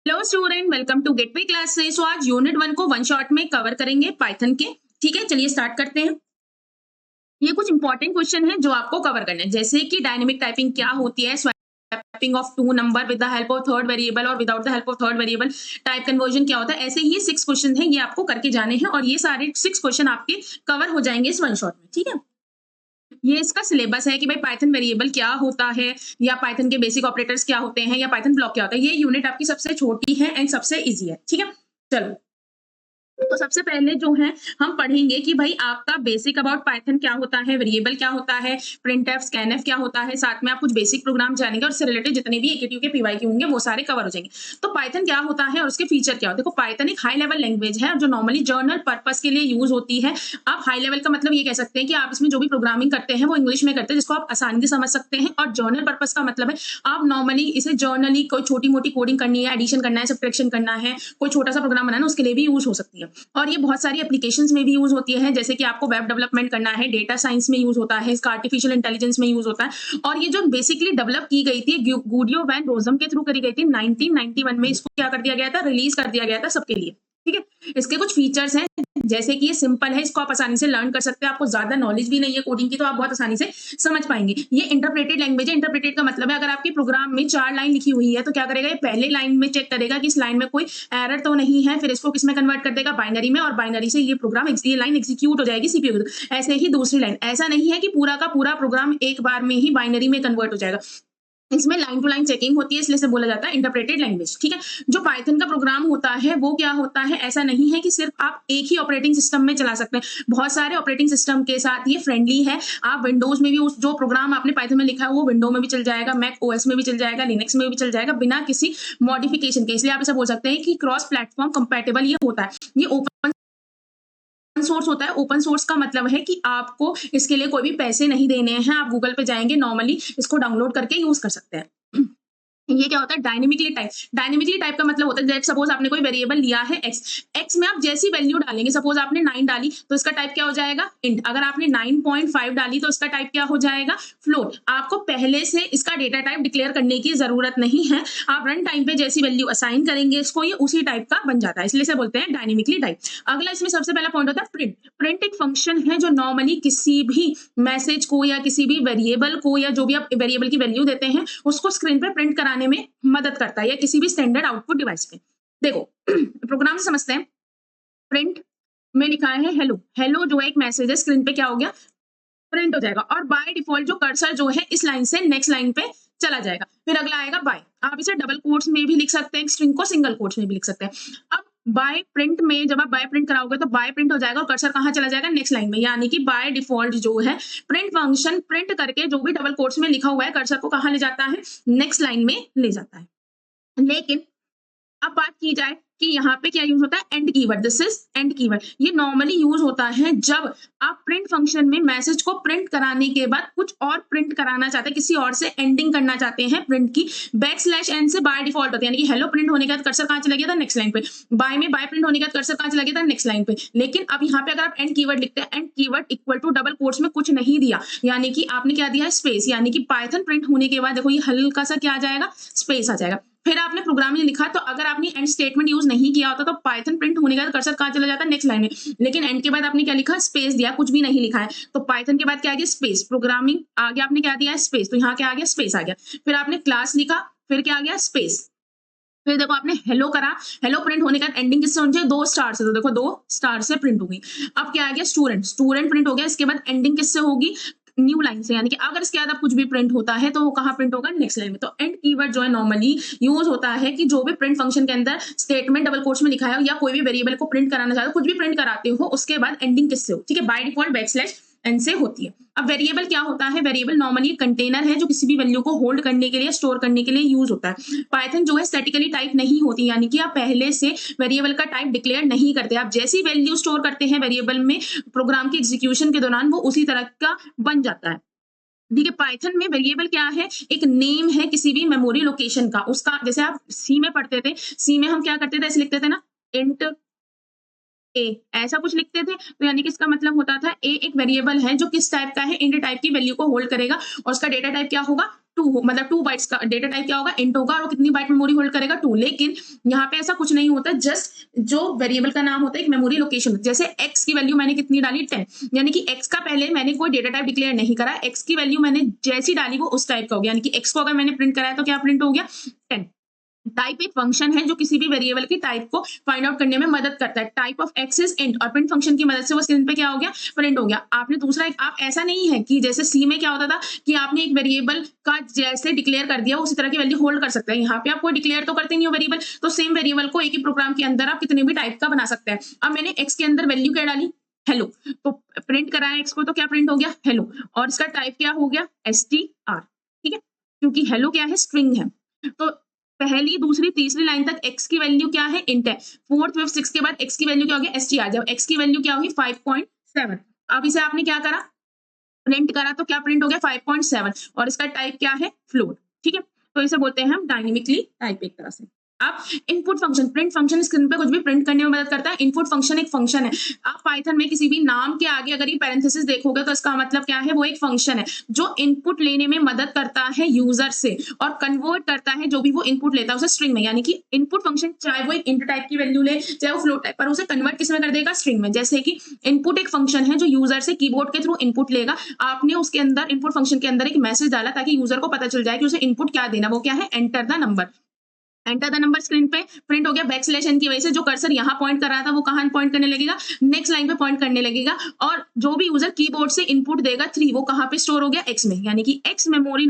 Hello student, welcome to gateway classes. आज unit 1 को one shot में कवर करेंगे पाइथन के। ठीक है, चलिए स्टार्ट करते हैं। ये कुछ इंपॉर्टेंट क्वेश्चन है जो आपको कवर करने हैं, जैसे कि डायनेमिक टाइपिंग क्या होती है, swapping of two number with the help of third variable or without the help of third variable, type conversion क्या होता है। ऐसे ही 6 क्वेश्चन हैं, ये आपको करके जाने हैं और ये सारे 6 क्वेश्चन आपके कवर हो जाएंगे इस वन शॉट में। ठीक है, ये इसका सिलेबस है कि भाई पाइथन वेरिएबल क्या होता है, या पाइथन के बेसिक ऑपरेटर्स क्या होते हैं, या पाइथन ब्लॉक क्या होता है। ये यूनिट आपकी सबसे छोटी है एंड सबसे इजी है। ठीक है, चलो तो सबसे पहले जो है हम पढ़ेंगे कि भाई आपका बेसिक अबाउट पाइथन क्या होता है, वेरिएबल क्या होता है, प्रिंटफ स्कैनफ क्या होता है, साथ में आप कुछ बेसिक प्रोग्राम जानेंगे और इससे रिलेटेड जितने भी एकेटीयू के पीवाईक्यू होंगे वो सारे कवर हो जाएंगे। तो पाइथन क्या होता है और उसके फीचर क्या होते हैं। देखो, पाइथन एक हाई लेवल लैंग्वेज है जो नॉर्मली जर्नल पर्पस के लिए यूज होती है। आप हाई लेवल का मतलब ये कह सकते हैं कि आप इसमें जो भी प्रोग्रामिंग करते हैं वो इंग्लिश में करते हैं, जिसको आप आसानी से समझ सकते हैं। और जर्नल पर्पस का मतलब है आप नॉर्मली इसे जर्नली कोई छोटी मोटी कोडिंग करनी है, एडिशन करना है, सब्ट्रैक्शन करना है, कोई छोटा सा प्रोग्राम बनाना है, उसके लिए भी यूज हो सकती है। और ये बहुत सारी एप्लीकेशंस में भी यूज होती है, जैसे कि आपको वेब डेवलपमेंट करना है, डेटा साइंस में यूज होता है, इसका आर्टिफिशियल इंटेलिजेंस में यूज होता है। और ये जो बेसिकली डेवलप की गई थी गुडियो वैन रोजम के थ्रू करी गई थी 1991 में। इसको क्या कर दिया गया था, रिलीज कर दिया गया था सबके लिए। ठीक है, इसके कुछ फीचर्स हैं, जैसे कि ये सिंपल है, इसको आप आसानी से लर्न कर सकते हैं। आपको ज्यादा नॉलेज भी नहीं है कोडिंग की तो आप बहुत आसानी से समझ पाएंगे। ये इंटरप्रेटेड लैंग्वेज है। इंटरप्रेटेड का मतलब है अगर आपके प्रोग्राम में 4 लाइन लिखी हुई है तो क्या करेगा, ये पहले लाइन में चेक करेगा कि इस लाइन में कोई एरर तो नहीं है, फिर इसको किसमें कन्वर्ट कर देगा, बाइनरी में, और बाइनरी से ये प्रोग्राम ये लाइन एग्जीक्यूट हो जाएगी सीपीयू के। ऐसे ही दूसरी लाइन, ऐसा नहीं है कि पूरा का पूरा प्रोग्राम एक बार में ही बाइनरी में कन्वर्ट हो जाएगा। इसमें लाइन टू लाइन चेकिंग होती है, इसलिए से बोला जाता है इंटरप्रेटेड लैंग्वेज। ठीक है, जो पाइथन का प्रोग्राम होता है वो क्या होता है, ऐसा नहीं है कि सिर्फ आप एक ही ऑपरेटिंग सिस्टम में चला सकते हैं, बहुत सारे ऑपरेटिंग सिस्टम के साथ ये फ्रेंडली है। आप विंडोज में भी उस जो प्रोग्राम आपने पाइथन में लिखा है वो विंडो में भी चल जाएगा, मैक ओएस में भी चल जाएगा, लिनक्स में भी चल जाएगा, बिना किसी मॉडिफिकेशन के। इसलिए आप ऐसा बोल सकते हैं कि क्रॉस प्लेटफॉर्म कंपेटेबल ये होता है। ये ओपन सोर्स होता है। ओपन सोर्स का मतलब है कि आपको इसके लिए कोई भी पैसे नहीं देने हैं। आप गूगल पे जाएंगे, नॉर्मली इसको डाउनलोड करके यूज कर सकते हैं। ये क्या होता है, डायनेमिकली टाइप। डायनेमिकली टाइप का मतलब होता है दैट सपोज आपने कोई वेरिएबल लिया है एक्स, एक्स में आप जैसी वैल्यू डालेंगे, सपोज आपने 9 डाली तो इसका टाइप क्या हो जाएगा, इंट। अगर आपने 9.5 डाली तो इसका टाइप क्या हो जाएगा, फ्लोट। आपको पहले से इसका डेटा टाइप डिक्लेयर करने की जरूरत नहीं है। आप रन टाइम पे जैसी वैल्यू असाइन करेंगे इसको, ये उसी टाइप का बन जाता है, इसलिए से बोलते हैं डायनेमिकली टाइप। अगला इसमें सबसे पहला पॉइंट होता है प्रिंट। प्रिंट एक फंक्शन है जो नॉर्मली किसी भी मैसेज को या किसी भी वेरिएबल को या जो भी आप वेरिएबल की वैल्यू देते हैं उसको स्क्रीन पे प्रिंट कराने में मदद करता है, या किसी भी स्टैंडर्ड आउटपुट डिवाइस पे। देखो प्रोग्राम से समझते हैं। प्रिंट में लिखा है हेलो। हेलो जो है एक मैसेज है, स्क्रीन पे क्या हो गया, प्रिंट हो जाएगा। और बाय डिफॉल्ट जो कर्सर जो है इस लाइन से नेक्स्ट लाइन पे चला जाएगा। फिर अगला आएगा बाय। आप इसे डबल कोट्स में भी लिख सकते हैं, स्ट्रिंग को सिंगल कोट्स में भी लिख सकते हैं। अब बाय प्रिंट में जब आप बाय प्रिंट कराओगे तो बाय प्रिंट हो जाएगा और कर्सर कहाँ चला जाएगा, नेक्स्ट लाइन में। यानी कि बाय डिफॉल्ट जो है प्रिंट फंक्शन प्रिंट करके जो भी डबल कोट्स में लिखा हुआ है कर्सर को कहाँ ले जाता है, नेक्स्ट लाइन में ले जाता है। लेकिन अब बात की जाए कि यहाँ पे क्या यूज होता है, and keyword. This is and keyword. ये नॉर्मली यूज होता है जब आप प्रिंट फंक्शन में मैसेज को प्रिंट कराने के बाद कुछ और प्रिंट कराना चाहते हैं, किसी और से एंडिंग करना चाहते हैं प्रिंट की। बैकस्लैश एन से बाय डिफॉल्ट होती है, यानी कि हेलो प्रिंट होने के बाद कर्सर कहाँ चला गया था, नेक्स्ट लाइन पे। बाय में बाय प्रिंट होने के बाद कर्सर कहाँ चला गया था, नेक्स्ट लाइन पे। लेकिन अब यहाँ पे अगर आप एंड कीवर्ड लिखते हैं, end keyword equal to double quotes में कुछ नहीं दिया, यानी कि आपने क्या दिया है, स्पेस। यानी कि पाइथन प्रिंट होने के बाद देखो ये हल्का सा क्या आ जाएगा, स्पेस आ जाएगा। फिर आपने प्रोग्राम में लिखा, तो अगर आपने एंड स्टेटमेंट यूज नहीं किया होता तो पाइथन प्रिंट होने के बाद कर्सर कहाँ चला जाता है, नेक्स्ट लाइन में। लेकिन एंड के बाद आपने क्या लिखा, स्पेस दिया, कुछ भी नहीं लिखा है, तो पाइथन के बाद क्या आ गया, स्पेस। प्रोग्रामिंग आगे आपने क्या दिया है, स्पेस, तो यहाँ क्या आ गया, स्पेस आ गया। फिर आपने क्लास लिखा, फिर क्या आ गया, स्पेस। फिर देखो आपने हेलो करा, हेलो प्रिंट होने का एंडिंग किससे होनी चाहिए, 2 स्टार से, तो देखो 2 स्टार से प्रिंट हो गई। अब क्या आ गया, स्टूडेंट। स्टूडेंट प्रिंट हो गया, इसके बाद एंडिंग किससे होगी, न्यू लाइन से। यानी कि अगर इसके बाद कुछ भी प्रिंट होता है तो वो कहाँ प्रिंट होगा, नेक्स्ट लाइन में। तो एंड कीवर्ड जो है नॉर्मली यूज होता है कि जो भी प्रिंट फंक्शन के अंदर स्टेटमेंट डबल कोट्स में लिखा है या कोई भी वेरिएबल को प्रिंट कराना चाहते हो, कुछ भी प्रिंट कराते हो, उसके बाद एंडिंग किससे हो, ठीक है, बाय डिफॉल्ट बैकस्लैश एन से होती है। अब वेरिएबल क्या होता है, वेरिएबल नॉर्मली कंटेनर है जो किसी भी वैल्यू को होल्ड करने के लिए, स्टोर करने के लिए यूज होता है। पाइथन जो है स्टैटिकली टाइप नहीं होती, यानी कि आप पहले से वेरिएबल का टाइप डिक्लेयर नहीं करते। आप जैसी वैल्यू स्टोर करते हैं वेरिएबल में प्रोग्राम के एग्जीक्यूशन के दौरान, वो उसी तरह का बन जाता है। ठीक है, पाइथन में वेरिएबल क्या है, एक नेम है किसी भी मेमोरी लोकेशन का। उसका जैसे आप सी में पढ़ते थे, सी में हम क्या करते थे, ऐसे लिखते थे ना, इंट ए, ऐसा कुछ लिखते थे। तो यानी कि इसका मतलब होता था ए एक वेरिएबल है जो किस टाइप का है, इंट टाइप की वैल्यू को होल्ड करेगा और उसका डेटा टाइप क्या होगा, 2 मतलब 2 बाइट्स का डेटा टाइप क्या होगा, इंट होगा, और कितनी बाइट मेमोरी होल्ड करेगा 2। लेकिन यहाँ पे ऐसा कुछ नहीं होता, जस्ट जो वेरिएबल का नाम होता है एक मेमोरी लोकेशन। जैसे x की वैल्यू मैंने कितनी डाली 10, यानी कि x का पहले मैंने कोई डेटा टाइप डिक्लेयर नहीं करा, x की वैल्यू मैंने जैसी डाली वो उस टाइप का हो गया, यानी कि x को अगर मैंने प्रिंट कराया तो क्या प्रिंट हो गया 10। टाइप एक फंक्शन है जो किसी भी वेरिएबल की टाइप को फाइंड आउट करने में मदद करता है। Type of x is int, और प्रिंट फंक्शन की मदद से वो स्क्रीन पे क्या हो गया, प्रिंट हो गया। आपने दूसरा एक, आप ऐसा नहीं है कि जैसे सी में क्या होता था कि आपने एक वेरिएबल का जैसे डिक्लेयर कर दिया उसी तरह की वैल्यू होल्ड कर सकते हैं। यहाँ पे आप कोई डिक्लेयर तो करते नहीं हो वेरिएबल, तो सेम वेरिएबल को एक ही प्रोग्राम के अंदर आप कितने भी टाइप का बना सकते हैं। अब मैंने एक्स के अंदर वैल्यू क्या डाली, हेलो, तो प्रिंट कराया एक्स को तो क्या प्रिंट हो गया, हेलो, और इसका टाइप क्या हो गया, str। ठीक है, क्योंकि हेलो क्या है, स्ट्रिंग है। तो पहली, दूसरी, तीसरी लाइन तक x की वैल्यू क्या है, इंट है। फोर्थ, फिफ्थ, सिक्स के बाद x की वैल्यू क्या होगी, str। जब x की वैल्यू क्या होगी 5.7, अब इसे आपने क्या करा, प्रिंट करा, तो क्या प्रिंट हो गया 5.7, और इसका टाइप क्या है, फ्लोट। ठीक है, तो इसे बोलते हैं हम डायनेमिकली टाइप एक तरह से। अब input function, print function screen पे कुछ भी प्रिंट करने में मदद करता है। इनपुट फंक्शन एक फंक्शन है। आप पाइथन में किसी भी नाम के आगे अगर ये पैरेंथेसिस देखोगे तो इसका मतलब क्या है, वो एक फंक्शन है जो इनपुट लेने में मदद करता है यूजर से और कन्वर्ट करता है जो भी वो इनपुट लेता है उसे स्ट्रिंग में। यानी कि इनपुट फंक्शन चाहे वो एक इंट टाइप की वैल्यू ले चाहे वो फ्लोट टाइप, पर उसे कन्वर्ट किस में कर देगा, स्ट्रिंग में। जैसे कि इनपुट एक फंक्शन है जो यूजर से कीबोर्ड के थ्रू इनपुट लेगा। आपने उसके अंदर इनपुट फंक्शन के अंदर एक मैसेज डाला ताकि यूजर को पता चल जाए कि उसे इनपुट क्या देना, वो क्या है, enter the number. Enter the number screen पे प्रिंट हो गया। बैकस्लैश एन की वजह से जो कर्सर यहाँ पॉइंट कर रहा था वो कहाँ पॉइंट करने लगेगा, नेक्स्ट लाइन पे पॉइंट करने लगेगा। और जो भी यूजर कीबोर्ड से इनपुट देगा 3, वो कहाँ पे स्टोर हो गया, एक्स में। यानी कि एक्स मेमोरी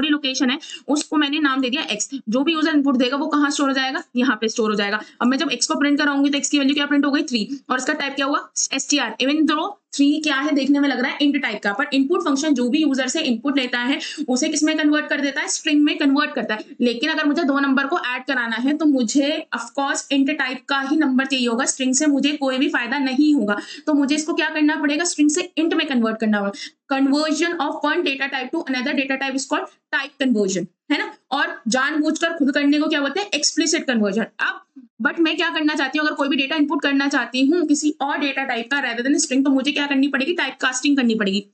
लोकेशन है, उसको मैंने नाम दे दिया एक्स। जो भी यूजर इनपुट देगा वो कहाँ स्टोर हो जाएगा, यहाँ पे स्टोर हो जाएगा। अब मैं जब एक्स को प्रिंट कराऊंगी तो एक्स की वैल्यू क्या प्रिंट हो गई 3, और इसका टाइप क्या हुआ, str। इवन दो 3 क्या है, देखने में लग रहा है इंट टाइप का, पर इनपुट फंक्शन जो भी यूजर से इनपुट लेता है उसे किसमें कन्वर्ट कर देता है, स्ट्रिंग में कन्वर्ट करता है। लेकिन अगर मुझे 2 नंबर को ऐड कराना है तो मुझे ऑफकोर्स इंट टाइप का ही नंबर चाहिए होगा, स्ट्रिंग से मुझे कोई भी फायदा नहीं होगा। तो मुझे इसको क्या करना पड़ेगा, स्ट्रिंग से इंट में कन्वर्ट करना होगा। Conversion of one data type two another data type is called type conversion, है ना। और जानबूझकर खुद करने को क्या बोलते हैं, एक्सप्लिसिट कन्वर्जन। अब बट मैं क्या करना चाहती हूँ, अगर कोई भी डेटा इनपुट करना चाहती हूँ किसी और डेटा टाइप का रेदर देन स्ट्रिंग, तो मुझे क्या करनी पड़ेगी, टाइप कास्टिंग करनी पड़ेगी।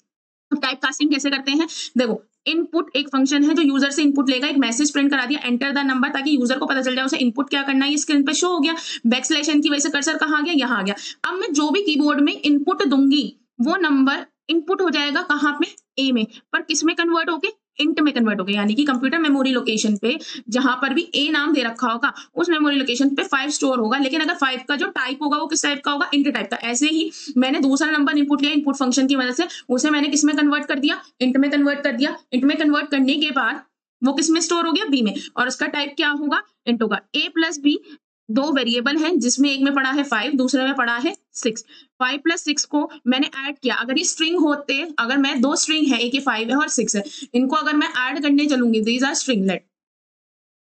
अब टाइप कास्टिंग कैसे करते हैं, देखो, इनपुट एक फंक्शन है जो यूजर से इनपुट लेगा, एक मैसेज प्रिंट करा दिया, एंटर द नंबर, ताकि यूजर को पता चल जाए उसे इनपुट क्या करना है, ये स्क्रीन पे शो हो गया। बैकस्लैश एन की वजह से कर्सर कहाँ आ गया, यहाँ आ गया। अब मैं जो भी कीबोर्ड में इनपुट दूंगी वो नंबर इनपुट हो जाएगा कहाँ पे, ए में, पर किस में कन्वर्ट होके, इंट में कन्वर्ट हो गया। यानी कि कंप्यूटर मेमोरी लोकेशन पे जहां पर भी ए नाम दे रखा होगा उस मेमोरी लोकेशन पे 5 स्टोर होगा। लेकिन अगर 5 का जो टाइप होगा वो किस टाइप का होगा, इंट टाइप का। ऐसे ही मैंने दूसरा नंबर इनपुट लिया इनपुट फंक्शन की मदद से, उसे मैंने किस में कन्वर्ट कर दिया, इंट में कन्वर्ट कर दिया। इंट में कन्वर्ट करने के बाद वो किस में स्टोर हो गया, बी में, और उसका टाइप क्या होगा, इंट होगा। ए प्लस बी 2 वेरिएबल हैं जिसमें एक में पड़ा है 5, दूसरे में पड़ा है 6। 5 प्लस 6 को मैंने ऐड किया। अगर ये स्ट्रिंग होते, अगर मैं 2 स्ट्रिंग है, एक 5 है और 6 है, इनको अगर मैं ऐड करने चलूंगी, दीज आर स्ट्रिंगलेट,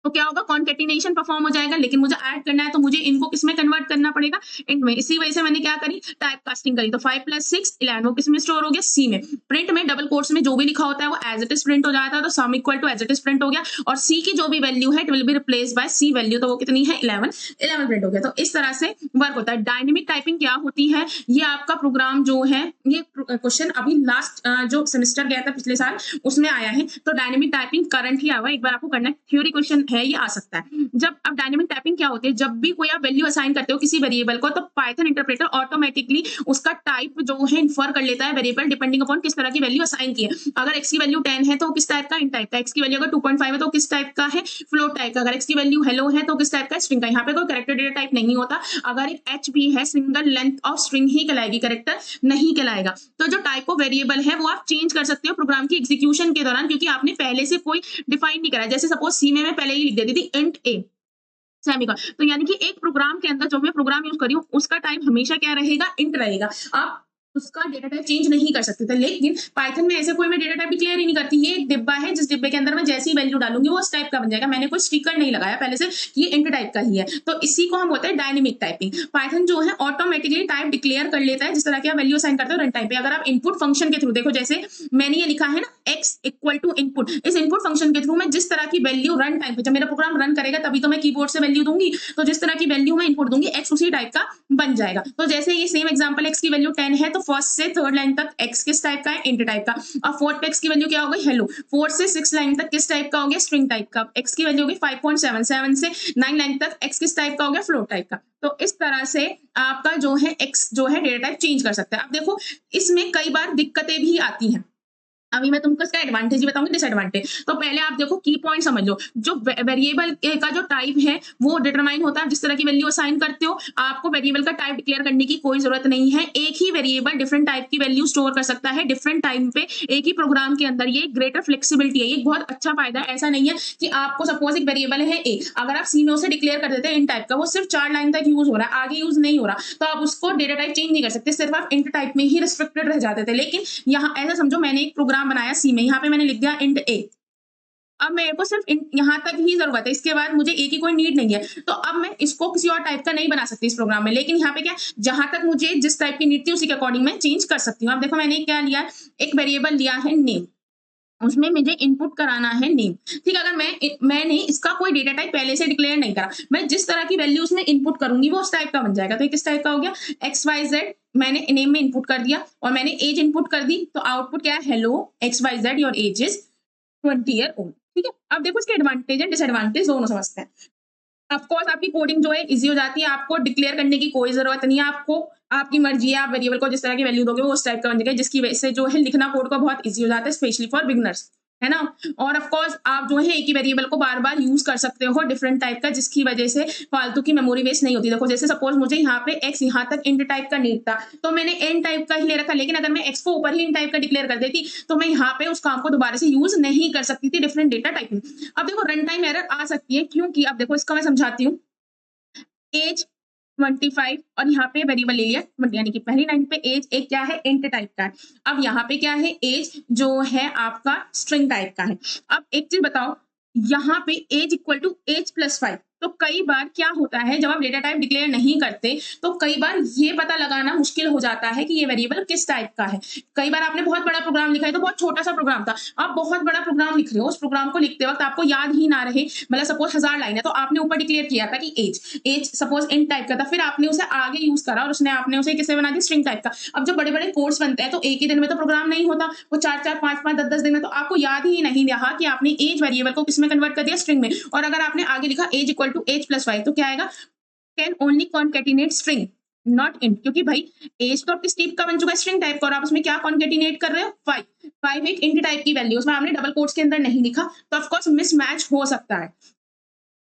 तो क्या होगा, कॉन्केटिनेशन परफॉर्म हो जाएगा। लेकिन मुझे ऐड करना है तो मुझे इनको किसमें कन्वर्ट करना पड़ेगा, इंट में। इसी वजह से मैंने क्या करी, टाइप कास्टिंग करी। तो 5 प्लस 6 11, वो किसमें स्टोर हो गया, सी में। प्रिंट में डबल कोट्स में जो भी लिखा होता है वो एज इट इज प्रिंट हो जाता है, तो sum equal to as it is print हो गया। और सी की जो भी वैल्यू है it will be replace by C value, तो वो कितनी है, 11 प्रिंट हो गया। तो इस तरह से वर्क होता है। डायनेमिक टाइपिंग क्या होती है, ये आपका प्रोग्राम जो है, ये क्वेश्चन अभी लास्ट जो सेमेस्टर गया था पिछले साल उसमें आया है। तो डायनेमिक टाइपिंग करंट ही आया, एक बार आपको करना है, थ्योरी क्वेश्चन है, ये आ सकता है। जब अब डायनेमिक टाइपिंग क्या होती है, जब भी कोई आप वैल्यू असाइन करते हो किसी वेरिएबल को, तो पाइथन इंटरप्रेटर ऑटोमेटिकली उसका टाइप जो है इन्फर कर लेता है वेरिएबल, डिपेंडिंग अपॉन किस तरह की वैल्यू असाइन की है। अगर एक्स की वैल्यू 10 है तो किस टाइप का, इन टाइप का। एक्स की वैल्यू अगर 2.5 है तो किस टाइप का है, फ्लोट टाइप का। अगर एक्स की वैल्यू हेलो है तो किस टाइप का, स्ट्रिंग का। यहाँ पे कोई कैरेक्टर डेटा टाइप नहीं होता। अगर एक एच भी है, सिंगल लेंथ ऑफ स्ट्रिंग ही कहलाएगी, कैरेक्टर नहीं कहलाएगा। तो जो टाइप ऑफ वेरिएबल है वो आप चेंज कर सकते हो प्रोग्राम की एग्जीक्यूशन के दौरान, क्योंकि आपने पहले से कोई डिफाइन नहीं करा। जैसे सपोज सी में मैं पहले ही लिख देती थी इंट ए सेमिकोलन, तो यानी कि एक प्रोग्राम के अंदर जो मैं प्रोग्राम यूज करी हूँ उसका टाइप हमेशा क्या रहेगा, इंट रहेगा। आप उसका डेटा टाइप चेंज नहीं कर सकते थे। लेकिन पाइथन में ऐसे कोई मैं डेटा टाइप डिक्लेयर ही नहीं करती। ये एक डिब्बा है जिस डिब्बे के अंदर मैं जैसी वैल्यू डालूंगी वो उस टाइप का बन जाएगा। मैंने कोई स्टिकर नहीं लगाया पहले से कि ये इंट टाइप का ही है। तो इसी को हम बोलते हैं डायनेमिक टाइपिंग। पाइथन जो है ऑटोमेटिकली टाइप डिक्लेयर कर लेता है जिस तरह की आप वैल्यू असाइन करते हो रन टाइम पे। अगर आप इनपुट फंक्शन के थ्रू देखो, जैसे मैंने ये लिखा है ना एक्स इक्वल टू इनपुट, इस इनपुट फंक्शन के थ्रू मैं जिस तरह की वैल्यू रन टाइम पे, जब मेरा प्रोग्राम रन करेगा तभी तो मैं कीबोर्ड से वैल्यू दूंगी, तो जिस तरह की वैल्यू मैं इनपुट दूंगी एक्स उसी टाइप का बन जाएगा। तो जैसे ये सेम एग्जांपल, एक्स की वैल्यू 10 है तो फर्स्ट से थर्ड लाइन तक x किस टाइप का है, इंट टाइप का। अब फोर्थ पे x की वैल्यू क्या हो गई, हेलो। फोर्थ से सिक्स लाइन तक किस टाइप का हो गया, स्ट्रिंग टाइप का। x की वैल्यू हो गई 5.77 से 9 लाइन तक x किस टाइप का हो गया, फ्लोट टाइप का। तो इस तरह से आपका जो है x जो है डेटा टाइप चेंज कर सकता है। अब देखो इसमें कई बार दिक्कतें भी आती हैं। अभी मैं तुमको इसका एडवांटेज ही बताऊंगी, डिसएडवांटेज। तो पहले आप देखो की पॉइंट समझ लो। जो वेरिएबल का जो टाइप है वो डिटरमाइन होता है जिस तरह की वैल्यू असाइन करते हो। आपको वेरिएबल का टाइप डिक्लेयर करने की कोई जरूरत नहीं है। एक ही वेरिएबल डिफरेंट टाइप की वैल्यू स्टोर कर सकता है डिफरेंट टाइम पे एक ही प्रोग्राम के अंदर। ये ग्रेटर फ्लेक्सिबिलिटी है, ये बहुत अच्छा फायदा है। ऐसा नहीं है कि आपको सपोज एक वेरिएबल है ए, अगर आप सी में उसे डिक्लेयर कर देते हैं इन टाइप का, वो सिर्फ 4 लाइन तक यूज हो रहा है, आगे यूज नहीं हो रहा, तो आप उसको डेटा टाइप चेंज नहीं कर सकते, सिर्फ आप इंट टाइप में ही रिस्ट्रिक्टेड रह जाते थे। लेकिन यहाँ ऐसा समझो मैंने एक प्रोग्राम बनाया सी में, यहाँ पे मैंने लिख दिया इंट ए। अब मेरे को सिर्फ यहाँ तक ही जरूरत है, इसके बाद मुझे ए की कोई नीड नहीं है। तो अब मैं इसको किसी और टाइप का नहीं बना सकती इस प्रोग्राम में। लेकिन यहाँ पे क्या, जहां तक मुझे जिस टाइप की नीड थी उसी के अकॉर्डिंग मैं चेंज कर सकती हूँ। अब देखो मैंने क्या लिया, एक वेरिएबल लिया है नेम, उसमें मुझे इनपुट कराना है नेम। ठीक है, अगर मैंने इसका कोई डेटा टाइप पहले से डिक्लेयर नहीं करा, मैं जिस तरह की वैल्यू उसमें इनपुट करूंगी वो उस टाइप का बन जाएगा। तो ये किस टाइप का हो गया, XYZ मैंने नेम में इनपुट कर दिया और मैंने एज इनपुट कर दी, तो आउटपुट क्या है, hello XYZ your age is 20 year old. ठीक है, अब देखो इसके एडवांटेज एंड डिसएडवांटेज दोनों समझते हैं। ऑफकोर्स आपकी कोडिंग जो है इजी हो जाती है, आपको डिक्लेयर करने की कोई जरूरत नहीं है। आपको आपकी मर्जी है, आप वेरिएबल को जिस तरह की वैल्यू दोगे वो उस टाइप का बन जाएगा, जिसकी वजह से जो है लिखना कोड को बहुत इजी हो जाता है, स्पेशली फॉर बिगनर्स, है ना। और ऑफ कोर्स आप जो है एक ही वेरिएबल को बार बार यूज कर सकते हो डिफरेंट टाइप का, जिसकी वजह से फालतू की मेमोरी वेस्ट नहीं होती। देखो जैसे सपोज मुझे यहाँ पे x यहाँ तक इंट टाइप का नीड था, तो मैंने n टाइप का ही ले रखा। लेकिन अगर मैं x को ऊपर ही इन टाइप का डिक्लेयर कर देती तो मैं यहाँ पे उस काम को दोबारा से यूज नहीं कर सकती थी डिफरेंट डेटा टाइप में। अब देखो रन टाइम एरर आ सकती है, क्योंकि अब देखो इसका मैं समझाती हूँ। एज 25 और यहाँ पे वेरिएबल ले लिया, यानी कि पहली लाइन पे एज एक क्या है, इंट टाइप का है। अब यहाँ पे क्या है, एज जो है आपका स्ट्रिंग टाइप का है। अब एक चीज बताओ, यहाँ पे age equal to age plus 5, तो कई बार क्या होता है जब आप डेटा टाइप डिक्लेयर नहीं करते तो कई बार ये पता लगाना मुश्किल हो जाता है कि ये वेरिएबल किस टाइप का है। कई बार आपने बहुत बड़ा प्रोग्राम लिखा है, तो बहुत छोटा सा प्रोग्राम था, आप बहुत बड़ा प्रोग्राम लिख रहे हो, उस प्रोग्राम को लिखते वक्त आपको याद ही ना रहे, मतलब सपोज 1000 लाइन है, तो आपने ऊपर डिक्लेयर किया था कि एज सपोज इन टाइप का था, फिर आपने उसे आगे यूज करा और उसने आपने उसे किससे बना दिया, स्ट्रिंग टाइप का। अब जब बड़े बड़े कोड्स बनते हैं तो एक ही दिन में तो प्रोग्राम नहीं होता, वो 4-4, 5-5, 10-10 दिन में, तो आपको याद ही नहीं रहा कि आपने एज वेरिएबल को किसमें कन्वर्ट कर दिया, स्ट्रिंग में। और अगर आपने आगे लिखा age equal to age plus 5, तो क्या आएगा, can only concatenate string not int, क्योंकि भाई एज तो किस टाइप का बन चुका है, स्ट्रिंग टाइप का, और आप उसमें क्या कॉन्केटिनेट कर रहे हो, 5 एक इंट टाइप की वैल्यू, उसमें आपने डबल कोट्स के अंदर नहीं लिखा, तो ऑफकोर्स मिसमैच हो सकता है।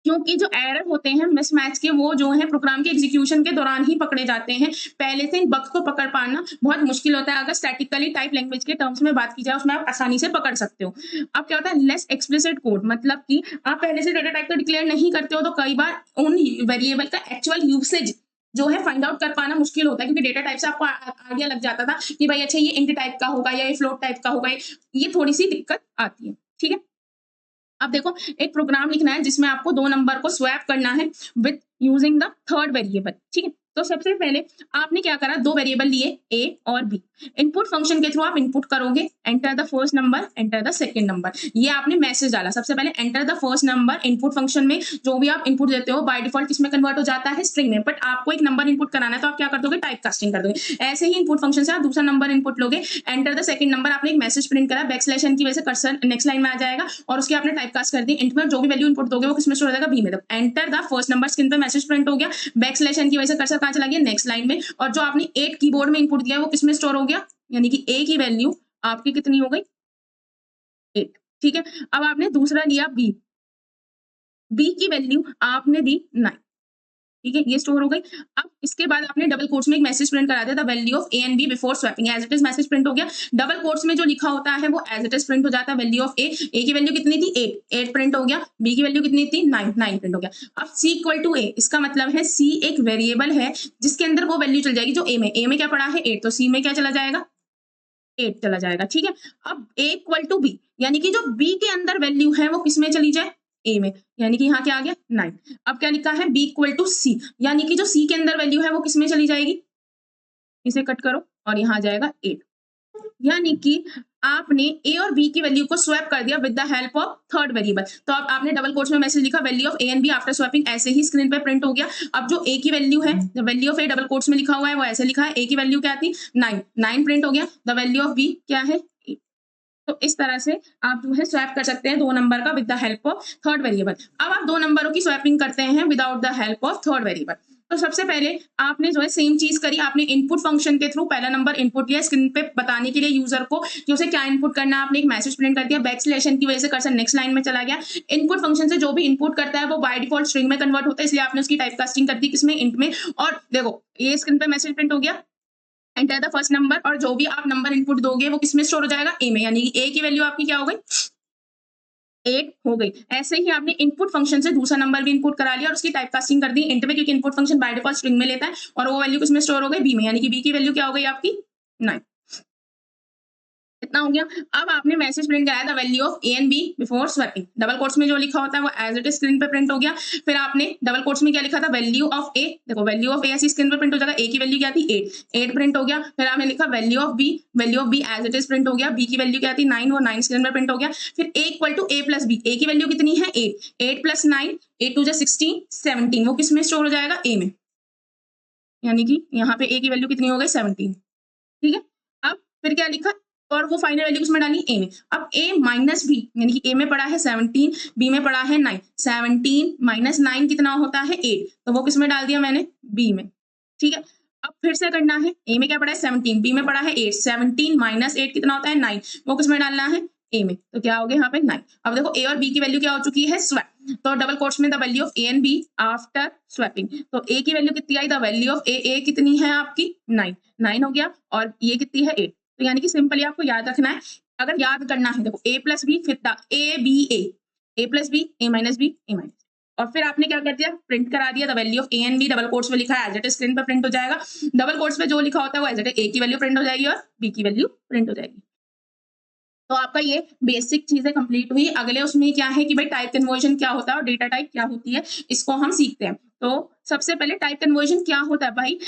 क्योंकि जो एरर होते हैं मिसमैच के, वो जो है प्रोग्राम के एग्जीक्यूशन के दौरान ही पकड़े जाते हैं। पहले से इन बग्स को पकड़ पाना बहुत मुश्किल होता है। अगर स्टैटिकली टाइप लैंग्वेज के टर्म्स में बात की जाए, उसमें आप आसानी से पकड़ सकते हो। अब क्या होता है, लेस एक्सप्लिसिट कोड, मतलब कि आप पहले से डेटा टाइप को डिक्लेयर नहीं करते हो, तो कई बार उन वेरिएबल का एक्चुअल यूसेज जो है फाइंड आउट कर पाना मुश्किल होता है, क्योंकि डेटा टाइप से आपको आइडिया लग जाता था कि भाई अच्छा ये इंट टाइप का होगा या ये फ्लोट टाइप का होगा, ये थोड़ी सी दिक्कत आती है। ठीक है, अब देखो एक प्रोग्राम लिखना है जिसमें आपको 2 नंबर को स्वैप करना है with using the third variable. ठीक है, तो सबसे पहले आपने क्या करा, 2 वेरिएबल लिए ए और बी। इनपुट फंक्शन के थ्रू आप इनपुट करोगे, enter the first number, enter the second number. ये आपने मैसेज डाला, सबसे पहले enter the first number. Input function में जो भी आप इनपुट देते हो बाय डिफॉल्ट किसमें कन्वर्ट हो जाता है, स्ट्रिंग में, बट आपको एक नंबर इनपुट कराना है तो आप क्या कर दोगे, टाइप कास्टिंग कर दोगे। ऐसे ही इनपुट फंक्शन से आप दूसरा नंबर इनपुट लोगे, एंटर द सेकंड नंबर, आपने एक मैसेज प्रिंट करा, बैकस्लैश एन की वजह से कर्सर नेक्स्ट लाइन में आ जाएगा, और उसके आपने टाइप कास्ट कर दी। इंट में जो भी वैल्यू इनपुट दोगे वो किसमें स्टोर हो जाएगा, बी में। Enter the first number, screen पे मैसेज प्रिंट हो गया, बैकस्लैश एन की वजह से कर्सर कहां चला गया, नेक्स्ट लाइन में, और जो आपने 8 कीबोर्ड में इनपुट दिया है वो किसमें स्टोर हो गया, यानी कि ए की वैल्यू आपकी कितनी हो गई, 8। ठीक है, अब आपने दूसरा लिया बी, बी की वैल्यू आपने दी 9। ठीक है, ये स्टोर हो गई। अब इसके बाद आपने डबल कोट्स में एक मैसेज प्रिंट करा दिया, the value of A and B before swapping, as it is message print हो गया। डबल कोट्स में जो लिखा होता है वो एज इट इज प्रिंट हो जाता है, वैल्यू ऑफ ए की वैल्यू कितनी थी, 8 प्रिंट हो गया, बी की वैल्यू कितनी थी, 9 प्रिंट हो गया। अब सी इक्वल टू ए, इसका मतलब है सी एक वेरिएबल है जिसके अंदर वो वैल्यू चल जाएगी जो ए में क्या पड़ा है, 8, तो सी में क्या चला जाएगा, 8 चला जाएगा। ठीक है, अब a इक्वल टू बी, यानी कि जो b के अंदर वैल्यू है वो किसमें चली जाए, a में, यानी कि यहाँ क्या आ गया, 9। अब क्या लिखा है, b इक्वल टू c, यानी कि जो c के अंदर वैल्यू है वो किसमें चली जाएगी, इसे कट करो और यहाँ आ जाएगा 8। यानी कि आपने ए और बी की वैल्यू को स्वैप कर दिया with the help of third variable. तो अब आपने डबल कोट्स में मैसेज लिखा value of A and B after swapping, ऐसे ही स्क्रीन पे प्रिंट हो गया। अब जो ए की वैल्यू है, the value of A double quotes में लिखा हुआ है वो ऐसे लिखा है, ए की वैल्यू क्या थी 9, 9 प्रिंट हो गया। द वैल्यू ऑफ बी क्या है 8। तो इस तरह से आप जो है स्वैप कर सकते हैं दो नंबर का with the help of third variable. अब आप दो नंबरों की स्वैपिंग करते हैं without the help of third variable. तो सबसे पहले आपने जो है सेम चीज करी, आपने इनपुट फंक्शन के थ्रू पहला नंबर इनपुट लिया स्क्रीन पे बताने के लिए यूजर को कि उसे क्या इनपुट करना है। आपने एक मैसेज प्रिंट कर दिया, बैकस्लैशन की वजह से कर्सर नेक्स्ट लाइन में चला गया। इनपुट फंक्शन से जो भी इनपुट करता है वो बाय डिफॉल्ट स्ट्रिंग में कन्वर्ट होता है, इसलिए आपने उसकी टाइप कास्टिंग कर दी किसमें, इंट में। और देखो ये स्क्रीन पे मैसेज प्रिंट हो गया, एंटर द फर्स्ट नंबर, और जो भी आप नंबर इनपुट दोगे वो किसमें स्टोर हो जाएगा, ए में, यानी कि ए की वैल्यू आपकी क्या हो गई 8 हो गई। ऐसे ही आपने इनपुट फंक्शन से दूसरा नंबर भी इनपुट करा लिया और उसकी टाइप कास्टिंग कर दी इंट में, क्योंकि input function by default string में लेता है, और वो वैल्यू किसमें स्टोर हो गई बी में, यानी कि बी की वैल्यू क्या हो गई आपकी 9। इतना हो गया। अब आपने मैसेज प्रिंट कराया the value of A and B before swapping, double quotes में जो लिखा होता है वो एज इट इज स्क्रीन पे प्रिंट हो गया। फिर आपने डबल कोट्स में क्या लिखा था वैल्यू ऑफ ए, देखो वैल्यू ऑफ ए ऐसी स्क्रीन पर प्रिंट हो जाएगा, ए की वैल्यू क्या थी 8 प्रिंट हो गया। फिर आपने लिखा value of B, value of B as it is print हो गया, बी की वैल्यू क्या थी 9, वो 9 स्क्रीन पर प्रिंट हो गया। फिर a equal to a plus B, a की वैल्यू कितनी है 8 प्लस 9, 8 टू 16 17, वो किसमें स्टोर हो जाएगा ए में, यानी कि यहाँ पे ए की वैल्यू कितनी हो गई 17। ठीक है, अब फिर क्या लिखा और वो फाइनल वैल्यू किसमें डाली ए में। अब ए माइनस बी, यानी कि ए में पड़ा है 17, बी में पड़ा है 9, 17 माइनस 9 कितना होता है 8, तो वो किसमें डाल दिया मैंने बी में। ठीक है, अब फिर से करना है, ए में क्या पड़ा है 17, बी में पड़ा है 8, 17 माइनस 8 कितना होता है 9, वो किसमें डालना है ए में, तो क्या हो गया यहाँ पे 9। अब देखो ए और बी की वैल्यू क्या हो चुकी है स्वैप, तो डबल कोट्स में the value of A and B after swapping, तो ए की वैल्यू कितनी आई, द वैल्यू ऑफ ए कितनी है आपकी 9 हो गया, और ये कितनी है 8। तो यानी कि सिंपली आपको याद रखना है, अगर याद करना है देखो ए प्लस बी फिर A B A plus B A minus B A minus, और फिर आपने क्या कर दिया प्रिंट करा दिया the value of A and B, double quotes में लिखा है एज इट इज स्क्रीन पर प्रिंट हो जाएगा। डबल कोट्स में जो लिखा होता है वो एज इट इज ए की वैल्यू प्रिंट हो जाएगी और बी की वैल्यू प्रिंट हो जाएगी। तो आपका ये बेसिक चीजें कंप्लीट हुई। अगले उसमें क्या है कि भाई टाइप कन्वर्जन क्या होता है और डेटा टाइप क्या होती है, इसको हम सीखते हैं। तो सबसे पहले टाइप कन्वर्जन क्या होता है भाई,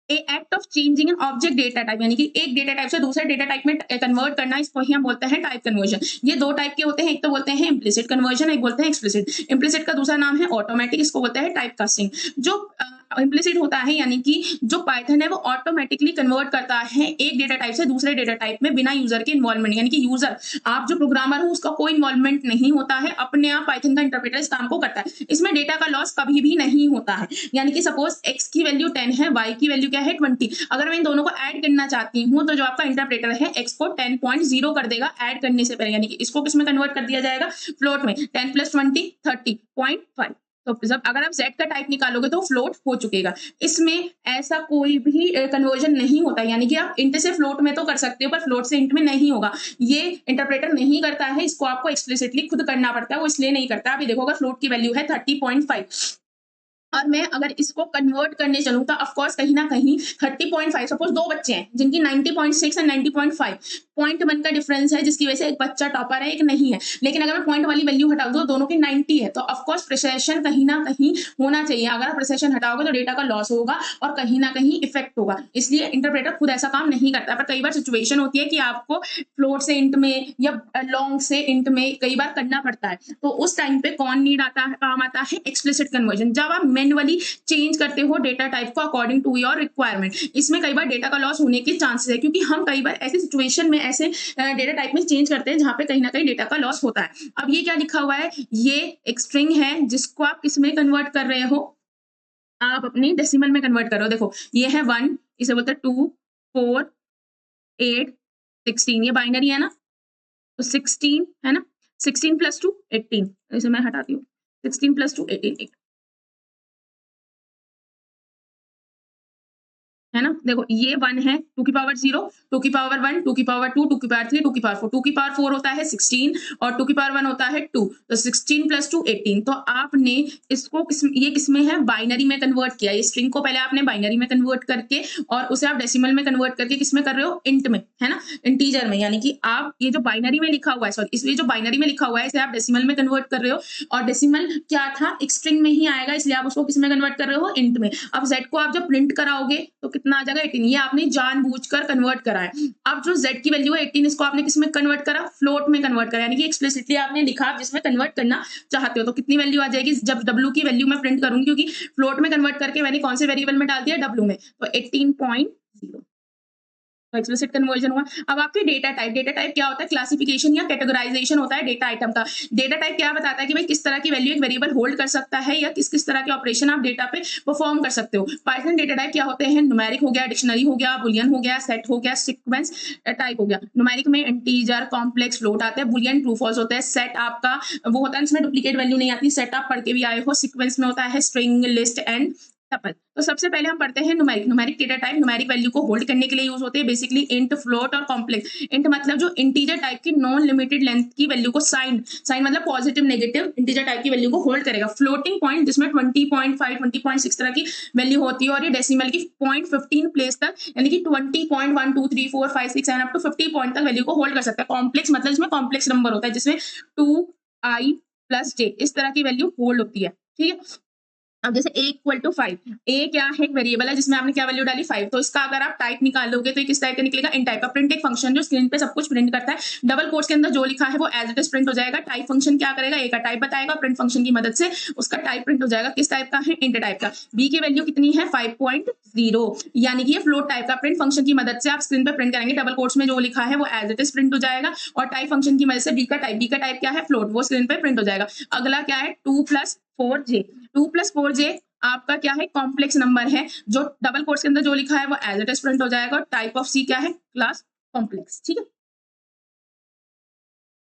a act of changing an object data type, यानी कि एक डेटा टाइप से दूसरे डेटा टाइप में कन्वर्ट करना, इसको ही हम बोलते हैं टाइप कन्वर्जन। ये दो टाइप के होते हैं, एक तो बोलते हैं इम्प्लिसिट कन्वर्जन, एक बोलते हैं एक्सप्लिसिट। इम्प्लिसिट का दूसरा नाम है ऑटोमेटिक, इसको बोलते हैं टाइप कास्टिंग। जो इम्प्लिसिट होता है यानी कि जो पाइथन है वो ऑटोमेटिकली कन्वर्ट करता है एक डेटा टाइप से दूसरे डेटा टाइप में बिना यूजर के इन्वॉल्वमेंट, यानी कि यूजर आप जो प्रोग्रामर हो उसका कोई इन्वॉल्वमेंट नहीं होता है, अपने आप पाइथन का इंटरप्रेटर इस काम को करता है। इसमें डेटा का लॉस कभी भी नहीं होता है, यानी कि सपोज x की वैल्यू 10 है, y की वैल्यू क्या है 20, अगर मैं इन दोनों को ऐड करना चाहती हूँ तो जो आपका इंटरप्रेटर है x को 10.0 कर देगा ऐड करने से पहले, यानी कि इसको किसमें कन्वर्ट कर दिया जाएगा फ्लोट में, 10 प्लस 20 30.5। तो जब अगर आप z का टाइप निकालोगे तो फ्लोट हो चुकेगा। इसमें ऐसा कोई भी कन्वर्जन नहीं होता, यानी कि आप इंट से फ्लोट में तो कर सकते हो पर फ्लोट से इंट में नहीं होगा, ये इंटरप्रेटर नहीं करता है, इसको आपको एक्सप्लिसिटली खुद करना पड़ता है, वो इसलिए नहीं करता। अभी देखो अगर फ्लोट की वैल्यू है 30.5 और मैं अगर इसको कन्वर्ट करने चलूं तो ऑफ कोर्स कहीं ना कहीं 30.5, सपोज दो बच्चे हैं जिनकी 90.6 एंड 90.5, 0.1 का डिफरेंस है जिसकी वजह से एक बच्चा टॉपर है एक नहीं है, लेकिन अगर मैं पॉइंट वाली वैल्यू हटा दूं तो दोनों की 90 है, तो ऑफ कोर्स प्रिसिशन कहीं ना कहीं होना चाहिए। अगर आप प्रिसिशन हटाओगे तो डेटा का लॉस होगा और कहीं ना कहीं इफेक्ट होगा, इसलिए इंटरप्रेटर खुद ऐसा काम नहीं करता। पर कई बार सिचुएशन होती है कि आपको फ्लोट से इंट में या लॉन्ग से इंट में कई बार करना पड़ता है, तो उस टाइम पे कौन नीड आता है, काम आता है एक्सप्लिसिट कन्वर्जन। जब आप मैन्युअली चेंज करते हो डेटा टाइप को अकॉर्डिंग टू योर रिक्वायरमेंट, इसमें कई बार डेटा का लॉस होने के चांसेस है, क्योंकि हम कई बार ऐसी सिचुएशन में ऐसे डेटा टाइप में चेंज करते हैं जहां पे कहीं ना कहीं डेटा का लॉस होता है। अब ये क्या लिखा हुआ है, ये एक स्ट्रिंग है जिसको आप किस में कन्वर्ट कर रहे हो, आप अपनी डेसिमल में कन्वर्ट कर रहे हो। देखो ये है 1, इसे बोलते हैं 2 4 8 16, ये बाइनरी है ना, तो 16 है ना, 16 प्लस 2 18, इसे मैं हटाती हूँ, 16 प्लस 2 18 है ना। देखो ये 1 है, 2 की पावर 0, 2 की पावर 1, 2 की पावर 2, 2 की पावर 3, 2 की पावर 4, 2 की पावर 4 होता है 16 और 2 की पावर 1 होता है 2, तो 16 प्लस 2 18। तो आपने इसको ये किसमें है, बाइनरी में कन्वर्ट किया। ये स्ट्रिंग को पहले आपने बाइनरी में कन्वर्ट करके और उसे आप डेसिमल में कन्वर्ट करके किसमें कर रहे हो, इंट में, है ना, इंटीजर में, यानी कि आप ये जो बाइनरी में लिखा हुआ है, सॉरी इसलिए जो बाइनरी में लिखा हुआ है इसे आप डेसिमल में कन्वर्ट कर रहे हो, और डेसिमल क्या था एक स्ट्रिंग में ही आएगा, इसलिए आप उसको किसमें कन्वर्ट कर रहे हो, इंट में। अब z को आप जब प्रिंट कराओगे तो कितना आ जाएगा, जाएगा 18, ये आपने जानबूझकर कन्वर्ट करा है। अब जो z की वैल्यू है 18, इसको आपने किस में कन्वर्ट करा, फ्लोट में कन्वर्ट करा, यानी कि एक्सप्लिसिटली आपने लिखा जिसमें कन्वर्ट करना चाहते हो। तो कितनी वैल्यू आ जाएगी जब w की वैल्यू मैं प्रिंट करूंगी, क्योंकि फ्लोट में कन्वर्ट करके मैंने कौन से वेरिएबल में डाल दिया, w में, तो 18.0 तो एक्सप्लिसिट कन्वर्जन हुआ। अब आपके डेटा टाइप क्या होता है, क्लासिफिकेशन या कैटेगराइजेशन होता है डेटा आइटम का। डेटा टाइप क्या बताता है कि भाई किस तरह की वैल्यू एक वेरिएबल होल्ड कर सकता है या किस किस तरह के ऑपरेशन आप डेटा पे परफॉर्म कर सकते हो। पाइथन डेटा टाइप क्या होते हैं, न्यूमेरिक हो गया, डिक्शनरी हो गया, बुलियन हो गया, सेट हो गया, सीक्वेंस टाइप हो गया। न्यूमेरिक में इंटीजर, कॉम्प्लेक्स, फ्लोट आते हैं, बुलियन ट्रू फॉल्स होता है, सेट आपका वो होता है जिसमें डुप्लीकेट वैल्यू नहीं आती, सेट आप पढ़ के भी आए हो। सीक्वेंस में होता है स्ट्रिंग, लिस्ट एंड टपल। तो सबसे पहले हम पढ़ते हैं numeric data type. Numeric value को होल्ड करने के लिए यूज होते हैं बेसिकली इंट, फ्लोट और कॉम्प्लेक्स। इंट मतलब जो इंटीजर टाइप की नॉन लिमिटेड लेंथ की वैल्यू को साइन मतलब पॉजिटिव नेगेटिव इंटीजर टाइप की वैल्यू को होल्ड करेगा। फ्लोटिंग पॉइंट जिसमें 20.5 20.6 तरह की वैल्यू होती है, और ये डेसिमल की 0.15 प्लेस तक, यानी कि 20.1 2 3 4 5 6 7 अप टू 50 पॉइंट तक वैल्यू को होल्ड कर सकता है। कॉम्प्लेक्स मतलब जिसमें कॉम्प्लेक्स नंबर होता है, जिसमें 2i + j इस तरह की वैल्यू होल्ड होती है। ठीक है, अब जैसे a = 5, a क्या है, एक वेरिएबल है जिसमें आपने क्या वैल्यू डाली 5, तो इसका अगर आप टाइप निकालोगे तो किस टाइप का निकलेगा, इन टाइप का। प्रिंट एक फंक्शन जो स्क्रीन पे सब कुछ प्रिंट करता है, डबल कोट्स के अंदर जो लिखा है वो एज इट इज प्रिंट हो जाएगा। टाइप फंक्शन क्या करेगा, a का टाइप बताएगा, प्रिंट फंक्शन की मदद से उसका टाइप प्रिंट हो जाएगा। किस टाइप का है, इंट टाइप का। b की वैल्यू कितनी है 5.0, यानी कि ये फ्लोट टाइप का। प्रिंट फंक्शन की मदद से आप स्क्रीन पे प्रिंट करेंगे, डबल कोट्स में जो लिखा है वो एज इट इज प्रिंट हो जाएगा, और टाइप फंक्शन की मदद से b का टाइप क्या है, फ्लोट, वो स्क्रीन पे प्रिंट हो जाएगा। अगला क्या है 2 + 4j। 2 + 4j आपका क्या है, कॉम्प्लेक्स नंबर है, जो डबल कोट्स के अंदर जो लिखा है वो एज इट इज प्रिंट हो जाएगा। टाइप ऑफ सी क्या है, क्लास कॉम्प्लेक्स। ठीक है,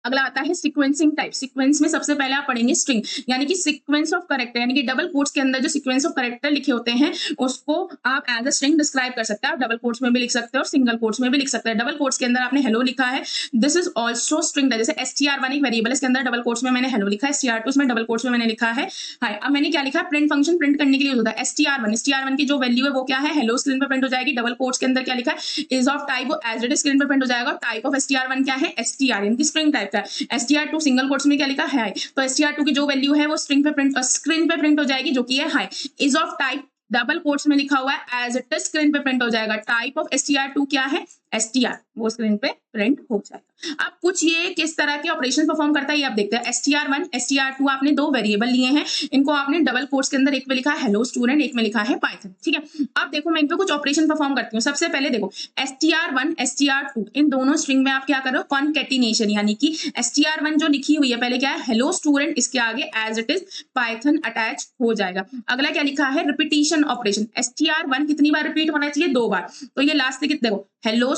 अगला आता है सीक्वेंसिंग टाइप। सीक्वेंस में सबसे पहले आप पढ़ेंगे स्ट्रिंग, यानी कि सीक्वेंस ऑफ कैरेक्टर, यानी कि डबल कोट्स के अंदर जो सीक्वेंस ऑफ कैरेक्टर लिखे होते हैं उसको आप एज अ स्ट्रिंग डिस्क्राइब कर सकते हैं। आप डबल कोट्स में भी लिख सकते हैं और सिंगल कोट्स में भी लिख सकते हैं। डबल कोट्स के अंदर आपने हेलो लिखा है, दिस इज ऑल्सो स्ट्रिंग। जैसे str1 एक वेरिएबल, इसके अंदर डबल कोट्स में मैंने हेलो लिखा है, str2 इसमें डबल कोट्स में मैंने लिखा है हाय। अब मैंने क्या लिखा है, प्रिंट फंक्शन प्रिंट करने के लिए होता है str1 की जो वैल्यू है वो क्या है, हेलो स्क्रीन पर प्रिंट हो जाएगी। डबल कोट्स के अंदर क्या लिखा है, इज ऑफ टाइप, वो एज इट इज स्क्रीन पर प्रिंट हो जाएगा। टाइप ऑफ str1 क्या है, str, यानी कि स्ट्रिंग टाइप का। str2 सिंगल कोट्स में क्या लिखा है, तो str2 की जो वैल्यू है वो स्क्रीन पे प्रिंट हो जाएगी, जो कि है high. Is of type double quotes में लिखा हुआ है, एज इट इज स्क्रीन पे प्रिंट हो जाएगा। टाइप ऑफ str2 क्या है, str, वो स्क्रीन पे प्रिंट हो जाएगा। अब कुछ ये किस तरह के ऑपरेशन परफॉर्म करता है ये आप देखते हैं। str1 str2 आपने दो वेरिएबल लिए हैं, इनको आपने डबल कोट्स के अंदर एक में लिखा है हेलो स्टूडेंट, एक में लिखा है पाइथन। ठीक है, अब देखो मैं इन पे कुछ ऑपरेशन परफॉर्म करती हूँ। सबसे पहले देखो str1 str2 इन दोनों स्ट्रिंग में आप क्या करो, कॉन्केटिनेशन, यानी कि str1 जो लिखी हुई है पहले क्या है, हेलो स्टूडेंट, इसके आगे as it is Python attach हो जाएगा। अगला क्या लिखा है, रिपीटिशन ऑपरेशन। str1 कितनी बार रिपीट होना चाहिए, 2 बार, तो ये लास्ट से देखो हेलो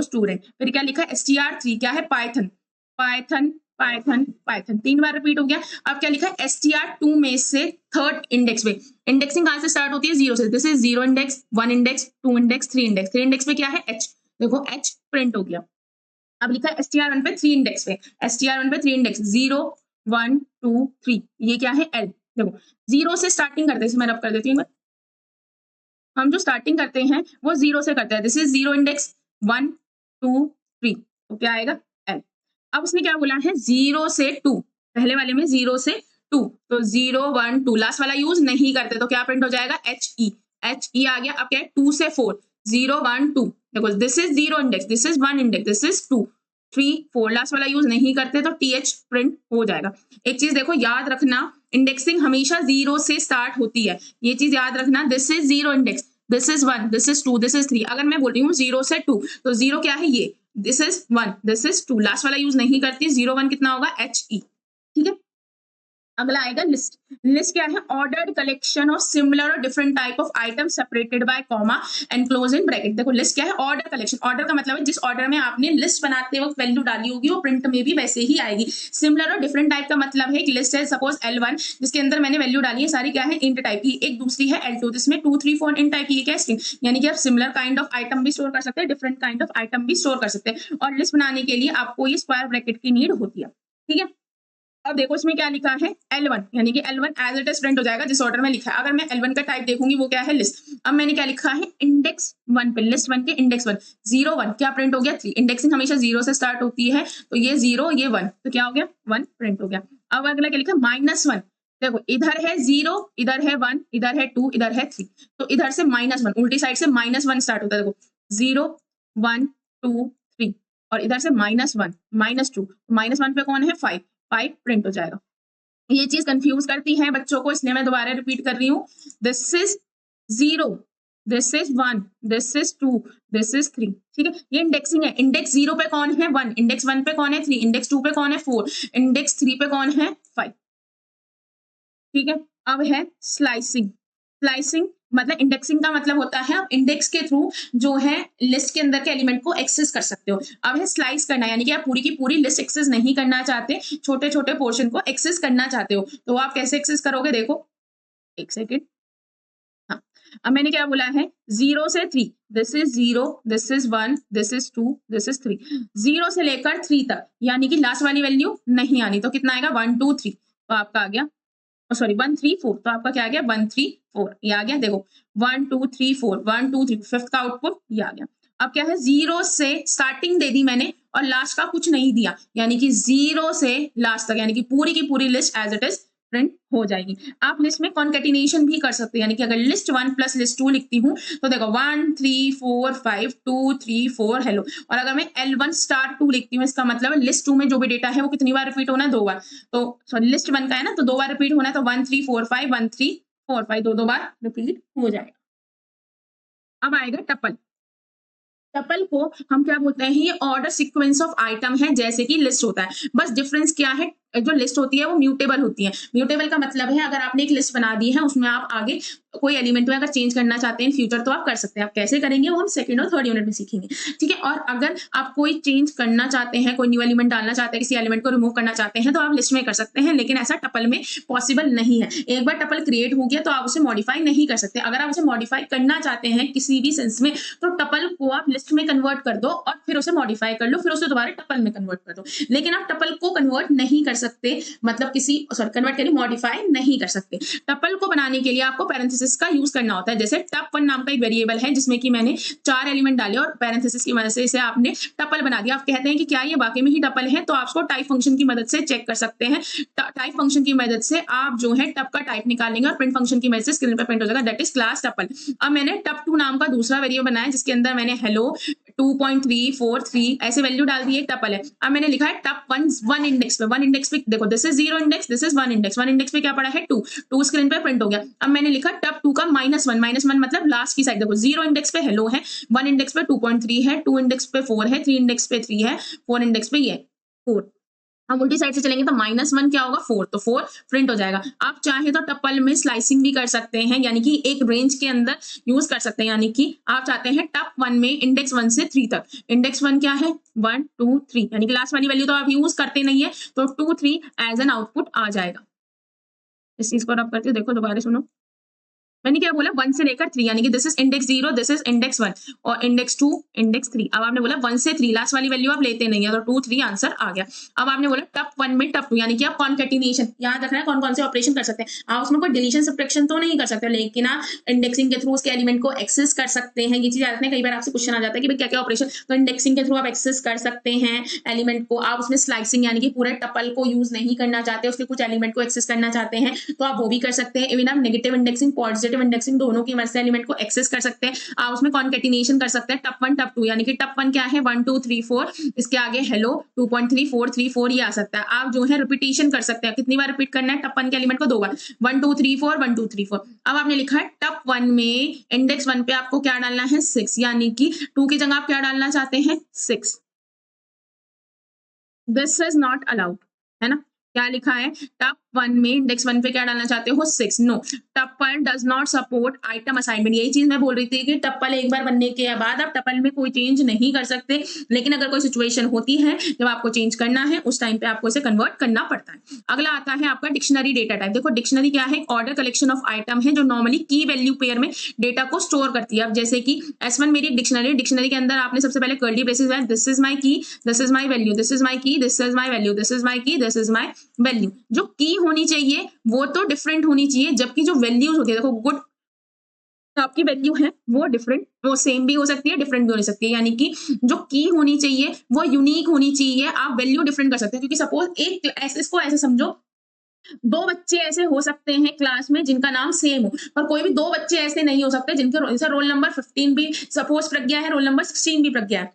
स्टूडेंट, फिर क्या लिखा है str3 क्या है, पाइथन पाइथन पाइथन पाइथन, 3 बार रिपीट हो गया। अब क्या लिखा है, str2 में से थर्ड इंडेक्स पे, इंडेक्सिंग कहां से स्टार्ट होती है, 0 से। This is 0 index, 1 index, 2 index, 3 index. 3 index पे क्या है, h, देखो h प्रिंट हो गया। अब लिखा है str1 पे 3 इंडेक्स पे, str1 पे 3 इंडेक्स, 0 1 2 3, ये क्या है l। देखो 0 से स्टार्टिंग करते हैं, मैं रब कर देती हूँ। हम जो स्टार्टिंग करते हैं वो 0 से करते हैं। दिस इज 0 इंडेक्स, 1 2 3, तो क्या आएगा l। अब उसने क्या बोला है, 0 से 2, पहले वाले में 0 से 2, तो 0 1 2, लास्ट वाला यूज नहीं करते तो क्या प्रिंट हो जाएगा, he आ गया। अब क्या है, 2 से 4, 0 1 2, देखो this is 0 index, this is 1 index, this is 2 3 4, last वाला यूज नहीं करते तो th प्रिंट हो जाएगा। एक चीज देखो याद रखना, इंडेक्सिंग हमेशा 0 से स्टार्ट होती है, ये चीज याद रखना। This is 0 index, this is 1, this is 2, this is 3। अगर मैं बोल रही हूँ 0 से 2, तो 0 क्या है ये, this is 1, this is 2, last वाला यूज नहीं करती। 0 1 कितना होगा, he। ठीक है, अगला आएगा लिस्ट। लिस्ट क्या है, ऑर्डर्ड कलेक्शन ऑफ सिमिलर और different type of item separated by comma and close in bracket. देखो लिस्ट क्या है, ऑर्डर कलेक्शन। ऑर्डर का मतलब है जिस ऑर्डर में आपने लिस्ट बनाते वक्त वैल्यू डाली होगी वो प्रिंट में भी वैसे ही आएगी। सिमिलर और डिफरेंट टाइप का मतलब है कि लिस्ट है सपोज L1, जिसके अंदर मैंने वैल्यू डाली है सारी क्या है, इंट टाइप की। एक दूसरी है L2, जिसमें 2 3 4 इंट टाइप की, क्या स्ट्रिंग, यानी कि आप सिमिलर काइंड ऑफ आइटम भी स्टोर कर सकते हैं, डिफरेंट काइंड ऑफ आइटम भी स्टोर कर सकते हैं। और लिस्ट बनाने के लिए आपको ये स्क्वायर ब्रैकेट की नीड होती है। ठीक है, अब देखो इसमें क्या लिखा है, L1, यानी कि L1 as it is print हो जाएगा जिस ऑर्डर में लिखा है। अगर मैं L1 का टाइप देखूंगी वो क्या है, लिस्ट। अब मैंने क्या लिखा है, इंडेक्स 1 पे, लिस्ट 1 के इंडेक्स 1, 0 1 क्या प्रिंट हो गया, 3। इंडेक्सिंग हमेशा 0 से स्टार्ट होती है, तो ये 0 ये 1, तो क्या हो गया, 1 प्रिंट हो गया। अब अगला क्या लिखा, -1, देखो इधर है 0, इधर है 1, इधर है 2, इधर है 3, तो इधर से -1, उल्टी साइड से -1 स्टार्ट होता है। देखो 0 1 2 3 और इधर से -1 -2, -1 पे कौन है 5, 5 प्रिंट हो जाएगा। ये चीज कंफ्यूज करती है बच्चों को, इसलिए मैं दोबारा रिपीट कर रही हूँ। This is 0, this is 1, this is 2, this is 3। ठीक है, ये इंडेक्सिंग है। इंडेक्स 0 पे कौन है 1, इंडेक्स 1 पे कौन है 3, इंडेक्स 2 पे कौन है 4, इंडेक्स 3 पे कौन है 5। ठीक है, अब है स्लाइसिंग। स्लाइसिंग मतलब इंडेक्सिंग का मतलब होता है आप इंडेक्स के थ्रू जो है लिस्ट के अंदर के एलिमेंट को एक्सेस कर सकते हो। अब है स्लाइस करना, यानी कि आप पूरी की पूरी लिस्ट एक्सेस नहीं करना चाहते, छोटे छोटे पोर्शन को एक्सेस करना चाहते हो, तो आप कैसे एक्सेस करोगे? देखो एक सेकेंड, हाँ, अब मैंने क्या बोला है 0 से 3, this is 0, this is 1, this is 2, this is 3, 0 से लेकर 3 तक, यानी कि लास्ट वाली वैल्यू नहीं आनी, तो कितना आएगा 1 2 3, तो आपका आ गया सॉरी 1 3 4, तो आपका क्या आ गया 1 3 4, ये आ गया। देखो 1 2 3 4, 1 2 3, फिफ्थ का आउटपुट ये आ गया। अब क्या है 0 से स्टार्टिंग दे दी मैंने और लास्ट का कुछ नहीं दिया, यानी कि 0 से लास्ट तक, यानी कि पूरी की पूरी list as it is print हो जाएगी। आप लिस्ट में कॉन्केटिनेशन भी कर सकते हैं, यानी कि अगर लिस्ट 1 प्लस लिस्ट 2 लिखती हूँ तो देखो 1 3 4 5 2 3 4 हेलो, और अगर मैं L1 स्टार 2 लिखती हूँ, इसका मतलब लिस्ट 2 में जो भी डेटा है वो कितनी बार रिपीट होना है? 2 बार। तो सॉरी लिस्ट 1 का है ना, तो 2 बार रिपीट होना है, तो 1 3 4 5 1 3 4 5 दो बार रिपीट हो जाएगा। अब आएगा टपल। टपल को हम क्या बोलते हैं? ये ऑर्डर सीक्वेंस ऑफ आइटम है, जैसे कि लिस्ट होता है, बस डिफरेंस क्या है? जो लिस्ट होती है वो म्यूटेबल होती है। म्यूटेबल का मतलब है अगर आपने एक लिस्ट बना दी है, उसमें आप आगे कोई एलिमेंट में अगर चेंज करना चाहते हैं इन फ्यूचर तो आप कर सकते हैं। आप कैसे करेंगे वो हम सेकंड और थर्ड यूनिट में सीखेंगे। ठीक है, और अगर आप कोई चेंज करना चाहते हैं, कोई न्यू एलिमेंट डालना चाहते हैं, किसी एलिमेंट को रिमूव करना चाहते हैं, तो आप लिस्ट में कर सकते हैं, लेकिन ऐसा टपल में पॉसिबल नहीं है। एक बार टपल क्रिएट हो गया तो आप उसे मॉडिफाई नहीं कर सकते। अगर आप उसे मॉडिफाई करना चाहते हैं किसी भी सेंस में, तो टपल को आप लिस्ट में कन्वर्ट कर दो और फिर उसे मॉडिफाई कर लो, फिर उसे दोबारा टपल में कन्वर्ट कर दो। लेकिन आप टपल को कन्वर्ट नहीं कर सकते, मतलब किसी कन्वर्ट करिए मॉडिफाई नहीं कर सकते। टपल को बनाने के लिए आपको पैरेंथेसिस का यूज करना होता है। जैसे टप1 नाम का एक वेरिएबल है जिसमें कि मैंने 4 एलिमेंट डाले और पैरेंथेसिस की मदद से इसे आपने टपल बना दिया। आप कहते हैं कि क्या ये वाकई में ही टपल है, तो आप उसको टाइप फंक्शन की मदद से चेक कर सकते हैं। टाइप फंक्शन की मदद से आप जो है टप का टाइप निकालेंगे और प्रिंट फंक्शन की मदद से स्क्रीन पर प्रिंट हो जाएगा, दैट इज क्लास टपल। अब मैंने टप2 नाम का दूसरा वेरिएबल बनाया जिसके अंदर मैंने हेलो 2.343 ऐसे वैल्यू डाल दी, टपल है। अब मैंने लिखा है टप 1 इंडेक्स पे, 1 इंडेक्स पे देखो this is 0 index, this is 1 index, 1 index पे क्या पड़ा है 2, 2 स्क्रीन पे प्रिंट हो गया। अब मैंने लिखा टप 2 का -1 मतलब लास्ट की साइड, देखो 0 इंडेक्स पे हेलो है, 1 इंडेक्स पे 2.3 है, 2 इंडेक्स पे 4 है, 3 इंडेक्स पे 3 है, 4 इंडेक्स पे ये 4। हम उल्टी साइड से चलेंगे तो -1 क्या होगा 4, तो 4 प्रिंट हो जाएगा। आप चाहे तो टपल में स्लाइसिंग भी कर सकते हैं, यानी कि एक रेंज के अंदर यूज कर सकते हैं, यानी कि आप चाहते हैं टप1 में इंडेक्स 1 से 3 तक, इंडेक्स 1 क्या है 1 2 3, यानी कि लास्ट वाली वैल्यू तो आप यूज करते नहीं है, तो 2 3 एज एन आउटपुट आ जाएगा। इस चीज को रब करते हो, देखो दोबारा सुनो, मैंने क्या बोला 1 से लेकर 3, यानी कि this is index 0, this is index 1 और इंडेक्स 2 इंडेक्स 3। अब आपने बोला 1 से 3 लास्ट वाली वैल्यू आप लेते नहीं है, तो 2 3 आंसर आ गया। अब आपने बोला टप 1 में टप 2, यानी कि आप कॉन्केटिनेशन याद रखना है कौन कौन से ऑपरेशन कर सकते हैं आप, उसमें कोई डिलीशन सब्ट्रैक्शन तो नहीं कर सकते, लेकिन आप इंडेक्सिंग के थ्रू उसके एलिमेंट को एक्सेस कर सकते हैं। ये चीज याद रखना, कई बार आपसे क्वेश्चन आ जाता है कि भाई क्या क्या ऑपरेशन, तो इंडेक्सिंग के थ्रू आप एक्सेस कर सकते हैं एलिमेंट को। आप उसमें स्लाइसिंग यानी कि पूरे टपल को यूज नहीं करना चाहते, उसके कुछ एलिमेंट को एक्सेस करना चाहते हैं, तो आप वो भी कर सकते हैं। इवन आप नेगेटिव इंडेक्सिंग पॉजिटिव इंडेक्सिंग दोनों की मदद से एलिमेंट को एक्सेस कर सकते हैं। आप उसमें कॉन्केटिनेशन कर सकते हैं टप 1 टप 2, यानी कि टप 1 क्या है 1 2 3 4, इसके आगे हेलो 2.3434 ये आ सकता है। आप जो है रिपीटेशन कर सकते हैं, कितनी बार रिपीट करना है टप 1 के एलिमेंट को 2 बार, 1 2 3 4 1 2 3 4। अब आपने लिखा है टप 1 में इंडेक्स 1 पे आपको क्या डालना है 6, यानी कि 2 की जगह आप क्या डालना चाहते हैं 6। दिस इज नॉट अलाउड, है ना। क्या लिखा है टप 1 में इंडेक्स 1 पे क्या डालना चाहते हो 6, no. Tuple does not support item assignment, यही चीज मैं बोल रही थी कि टपल एक बार बनने के बाद आप टपल में कोई चेंज नहीं कर सकते, लेकिन अगर कोई सिचुएशन होती है जब आपको चेंज करना है उस टाइम पे आपको इसे कन्वर्ट करना पड़ता है। अगला आता है आपका डिक्शनरी डेटा टाइप। देखो डिक्शनरी क्या है, ऑर्डर कलेक्शन ऑफ आइटम है जो नॉर्मली की वैल्यू पेयर में डेटा को स्टोर करती है। अब जैसे कि S1 मेरी डिक्शनरी, डिक्शनरी के अंदर आपने सबसे पहले कर्ली ब्रेसेस है, this is my key, this is my value, this is my key, this is my value, this is my key, this is my value. जो की होनी चाहिए वो तो डिफरेंट होनी चाहिए, जबकि जो वैल्यूज होती है, देखो गुड आपकी वैल्यू है वो डिफरेंट, वो सेम भी हो सकती है डिफरेंट भी हो सकती है, यानी कि जो की होनी चाहिए वो यूनिक होनी चाहिए। आप वैल्यू डिफरेंट कर सकते हैं, क्योंकि सपोज एक ऐसे, इसको ऐसे समझो दो बच्चे ऐसे हो सकते हैं क्लास में जिनका नाम सेम हो, पर कोई भी दो बच्चे ऐसे नहीं हो सकते जिनके जैसे रोल नंबर 15 भी सपोज प्रज्ञा है, रोल नंबर 16 भी प्रज्ञा है।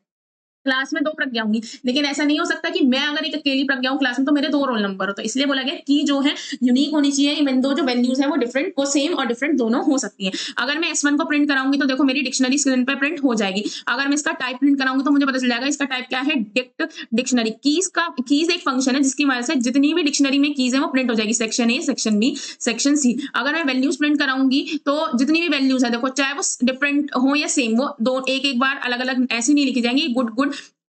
क्लास में 2 प्रज्ञा होंगी, लेकिन ऐसा नहीं हो सकता कि मैं अगर एक अकेली प्रज्ञा हूँ क्लास में तो मेरे 2 रोल नंबर हो। तो इसलिए बोला गया की जो है यूनिक होनी चाहिए, इवन दो जो वैल्यूज़ हैं वो डिफरेंट वो सेम और डिफरेंट दोनों हो सकती हैं। अगर मैं S1 को प्रिंट कराऊँगी तो देखो मेरी डिक्शनरी स्क्रीन पे प्रिंट हो जाएगी। अगर मैं इसका टाइप प्रिंट कराऊँगी तो मुझे पता चल जाएगा इसका टाइप क्या है, डिक्ट डिक्शनरी। कीज़ एक फंक्शन है जिसकी मदद से जितनी भी डिक्शनरी में कीज़ हैं वो प्रिंट हो जाएगी, section A, section B, section C. अगर मैं वैल्यूज़ प्रिंट कराऊँगी तो जितनी भी वैल्यूज़ हैं देखो चाहे वो डिफरेंट हो या सेम, वो दो एक-एक बार अलग-अलग ऐसे नहीं लिखी जाएँगी, गुड गुड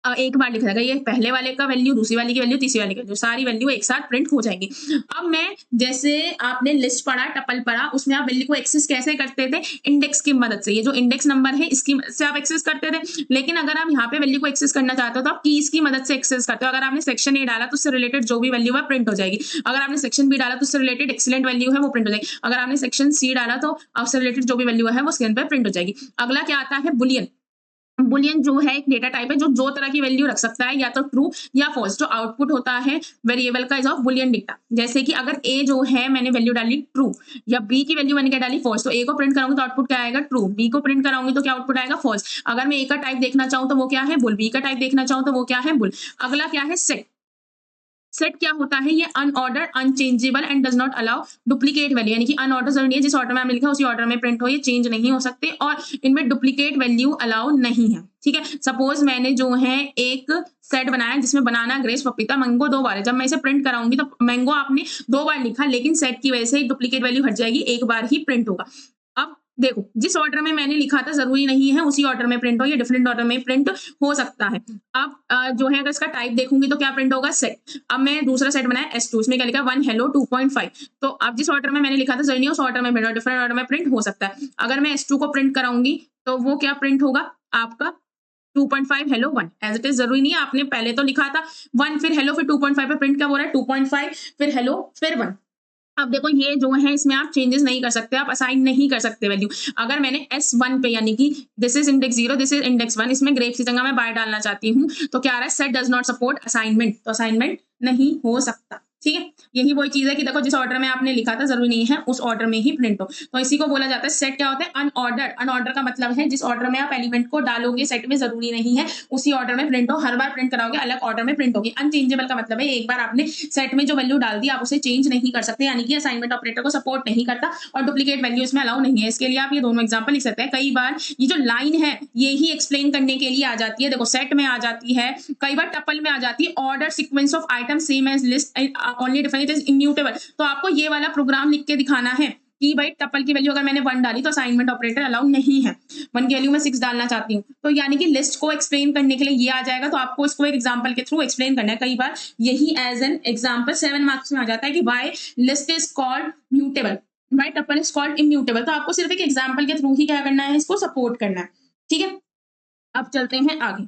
एक बार लिखा जाएगा, ये पहले वाले का वैल्यू, दूसरी वाली की वैल्यू, तीसरी वाली की वैल्यू, सारी वैल्यू एक साथ प्रिंट हो जाएगी। अब मैं जैसे आपने लिस्ट पढ़ा, टपल पढ़ा, उसमें आप वैल्यू को एक्सेस कैसे करते थे? इंडेक्स की मदद से। ये जो इंडेक्स नंबर है इसकी मदद से आप एक्सेस करते थे। लेकिन अगर आप यहाँ पे वैल्यू को एक्सेस करना चाहते हो तो आप कीज़ की मदद से एक्सेस करते हो। अगर आपने सेक्शन ए डाला तो उससे रिलेटेड जो भी वैल्यू है प्रिंट हो जाएगी। अगर आपने सेक्शन बी डाला तो उससे रिलेटेड एक्सीलेंट वैल्यू है वो प्रिंट हो जाएगी। अगर आपने सेक्शन सी डाला तो उससे रिलेटेड जो भी वैल्यू है वो स्क्रीन पे प्रिंट हो जाएगी। अगला क्या आता है? बुलियन। बुलियन जो है एक डेटा टाइप है जो दो तरह की वैल्यू रख सकता है, या तो ट्रू या फॉल्स। जो आउटपुट होता है वेरिएबल का इज ऑफ बुलियन डेटा। जैसे कि अगर ए जो है मैंने वैल्यू डाली ट्रू, या बी की वैल्यू मैंने क्या डाली फॉल्स, तो ए को प्रिंट कराऊंगी तो आउटपुट क्या आएगा ट्रू, बी को प्रिंट कराऊंगी तो क्या आउटपुट आएगा फॉल्स। अगर मैं ए का टाइप देखना चाहूँ तो वो क्या है बुल, बी का टाइप देखना चाहूँ तो वो क्या है बुल। अगला क्या है सेट। सेट क्या होता है? ये unordered, unchangeable and does not allow duplicate value, यानी कि अनऑर्डर जरूरी है जिस ऑर्डर में आपने लिखा उसी ऑर्डर में प्रिंट हो, ये चेंज नहीं हो सकते और इनमें डुप्लीकेट वैल्यू अलाउ नहीं है। ठीक है, सपोज मैंने जो है एक सेट बनाया जिसमें बनाना, ग्रेप्स, पपीता, मैंगो 2 बार है। जब मैं इसे प्रिंट कराऊंगी तो मैंगो आपने 2 बार लिखा, लेकिन सेट की वजह से डुप्लीकेट वैल्यू हट जाएगी, एक बार ही प्रिंट होगा। अब देखो जिस ऑर्डर में मैंने लिखा था जरूरी नहीं है उसी ऑर्डर में प्रिंट हो, या डिफरेंट ऑर्डर में प्रिंट हो सकता है। अब जो है अगर इसका टाइप देखूंगी तो क्या प्रिंट होगा सेट। अब मैं दूसरा सेट बनाया S2, इसमें क्या लिखा 1 हेलो 2.5, तो अब जिस ऑर्डर में मैंने लिखा था जरूरी नहीं उस ऑर्डर में प्रिंट, डिफरेंट ऑर्डर में प्रिंट हो सकता है। अगर मैं S2 को प्रिंट कराऊंगी तो वो क्या प्रिंट होगा आपका 2.5 हेलो 1 एज इट इज। जरूरी नहीं है आपने पहले तो लिखा था 1 फिर हेलो फिर 2.5 पे प्रिंट क्या हो रहा है 2.5 फिर हेलो फिर 1। अब देखो ये जो है इसमें आप चेंजेस नहीं कर सकते, आप असाइन नहीं कर सकते वैल्यू। अगर मैंने S1 पे यानी कि this is index 0 this is index 1, इसमें ग्रेप्स की जगह मैं बाय डालना चाहती हूँ तो क्या आ रहा है set does not support assignment, तो असाइनमेंट नहीं हो सकता। ठीक है, यही वही चीज है कि देखो जिस ऑर्डर में आपने लिखा था जरूरी नहीं है उस ऑर्डर में ही प्रिंट हो, तो इसी को बोला जाता है सेट। क्या होता है अनऑर्डर। अनऑर्डर का मतलब है जिस ऑर्डर में आप एलिमेंट को डालोगे सेट में जरूरी नहीं है उसी ऑर्डर में प्रिंट हो, हर बार प्रिंट कराओगे अलग ऑर्डर में प्रिंट होगी। अनचेंजेबल का मतलब है एक बार आपने सेट में जो वैल्यू डाल दी आप उसे चेंज नहीं कर सकते, यानी कि असाइनमेंट ऑपरेटर को सपोर्ट नहीं करता और डुप्लीकेट वैल्यू इसमें अलाउ नहीं है। इसके लिए आप ये दोनों एग्जांपल लिख सकते हैं। कई बार ये जो लाइन है ये ही एक्सप्लेन करने के लिए आ जाती है, देखो सेट में आ जाती है, कई बार टपल में आ जाती है, order sequence of item same as list only different is immutable. तो आपको ये वाला प्रोग्राम लिख के दिखाना है कि भाई टपल की वैल्यू अगर मैंने 1 डाली तो असाइनमेंट ऑपरेटर अलाउ नहीं है, 1 की वैल्यू मैं 6 डालना चाहती हूँ तो यानी कि लिस्ट को एक्सप्लेन करने के लिए ये आ जाएगा, तो आपको इसको एक एग्जांपल के थ्रू एक्सप्लेन करना है। कई बार यही एज एन एग्जांपल 7 मार्क्स में आ जाता है कि why list is called mutable, why tuple is called immutable. तो आपको सिर्फ एक एग्जांपल के थ्रू ही क्या करना है, इसको सपोर्ट करना है। ठीक है, अब चलते हैं आगे।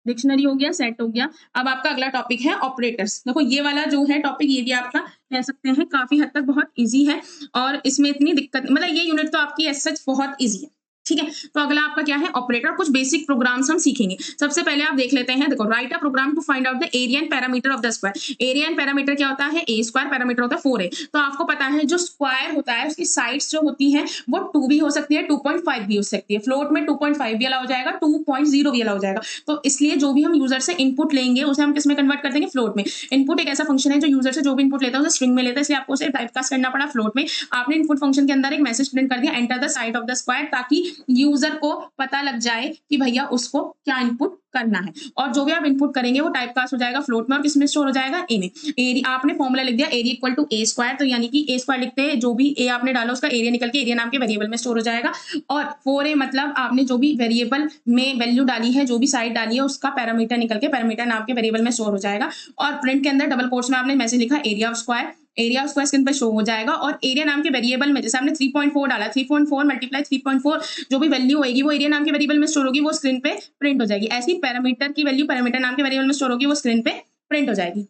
डिक्शनरी हो गया, सेट हो गया, अब आपका अगला टॉपिक है ऑपरेटर्स। देखो ये वाला जो है टॉपिक ये भी आपका कह सकते हैं काफी हद तक बहुत इजी है और इसमें इतनी दिक्कत मतलब ये यूनिट तो आपकी एज सच बहुत इजी है। ठीक है, तो अगला आपका क्या है ऑपरेटर। कुछ बेसिक प्रोग्राम्स हम सीखेंगे। सबसे पहले आप देख लेते हैं, देखो write a program to find out the area and parameter of the square. Area and parameter क्या होता है, ए स्क्वायर, पैरामीटर होता है 4a। तो आपको पता है जो स्क्वायर होता है उसकी साइड्स जो होती हैं वो 2 भी हो सकती है, 2.5 भी हो सकती है। फ्लोट में 2.5 भी अलाउ हो जाएगा, 2.0 भी अलाउ हो जाएगा। तो इसलिए जो भी हम यूजर से इनपुट लेंगे उसे हम किस में कन्वर्ट कर देंगे, फ्लोट में। इनपुट एक ऐसा फंक्शन है जो यूजर से जो भी इनपुट लेता है उसे स्ट्रिंग में लेता है, इसलिए आपको उसे टाइपकास्ट करना पड़ा फ्लोट में। आपने इनपुट फंक्शन के अंदर एक मैसेज प्रिंट कर दिया enter the side of the square, ताकि यूजर को पता लग जाए कि भैया उसको क्या इनपुट करना है। और जो भी आप इनपुट करेंगे वो टाइपकास्ट हो जाएगा फ्लोट में और किसमें स्टोर हो जाएगा, ए में। एरिया आपने फॉर्मूला लिख दिया area equal to A square, तो यानी कि ए स्क्वायर लिखते हैं जो भी ए आपने डाला उसका एरिया निकल के एरिया नाम के वेरिएबल में स्टोर हो जाएगा। और 4a मतलब आपने जो भी वेरिएबल में वैल्यू डाली है, जो भी साइड डाली है उसका पैरामीटर निकल के पैरामीटर नाम के वेरिएबल में स्टोर हो जाएगा। और प्रिंट के अंदर डबल कोट्स में आपने मैसेज लिखा area of square, area of square screen पर शो हो जाएगा। और एरिया नाम के वेरिएबल में जैसे आपने 3.4 डाला, 3.4 मल्टीप्लाई 3.4 जो भी वैल्यू होगी वो एरिया नाम के वेरिएबल में स्टोर होगी, वो स्क्रीन पे प्रिंट हो जाएगी। ऐसी पैरामीटर की वैल्यू पैरामीटर नाम के वेरिएबल में स्टोर होगी, वो स्क्रीन पे प्रिंट हो जाएगी।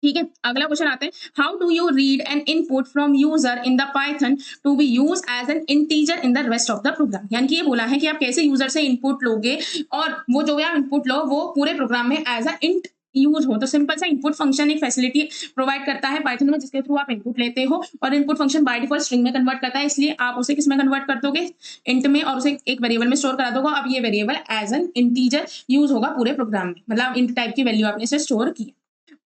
ठीक है, अगला क्वेश्चन आते हैं, how do you read an input from user in the Python to be use as an integer in the rest of the program. यानी कि ये बोला है कि आप कैसे यूजर से इनपुट लोगे और वो जो भी आप इनपुट लो वो पूरे प्रोग्राम में एज अ इंट यूज हो। तो सिंपल सा इनपुट फंक्शन एक फैसिलिटी प्रोवाइड करता है पाइथन में, जिसके थ्रू आप इनपुट लेते हो, और input function by default string में कन्वर्ट करता है, इसलिए आप उसे किस में कन्वर्ट कर दोगे, इंट में, और उसे एक वेरिएबल में स्टोर करा दोगे। अब ये variable as an integer use होगा पूरे प्रोग्राम में, मतलब इंट टाइप की वैल्यू आपने इसे स्टोर की।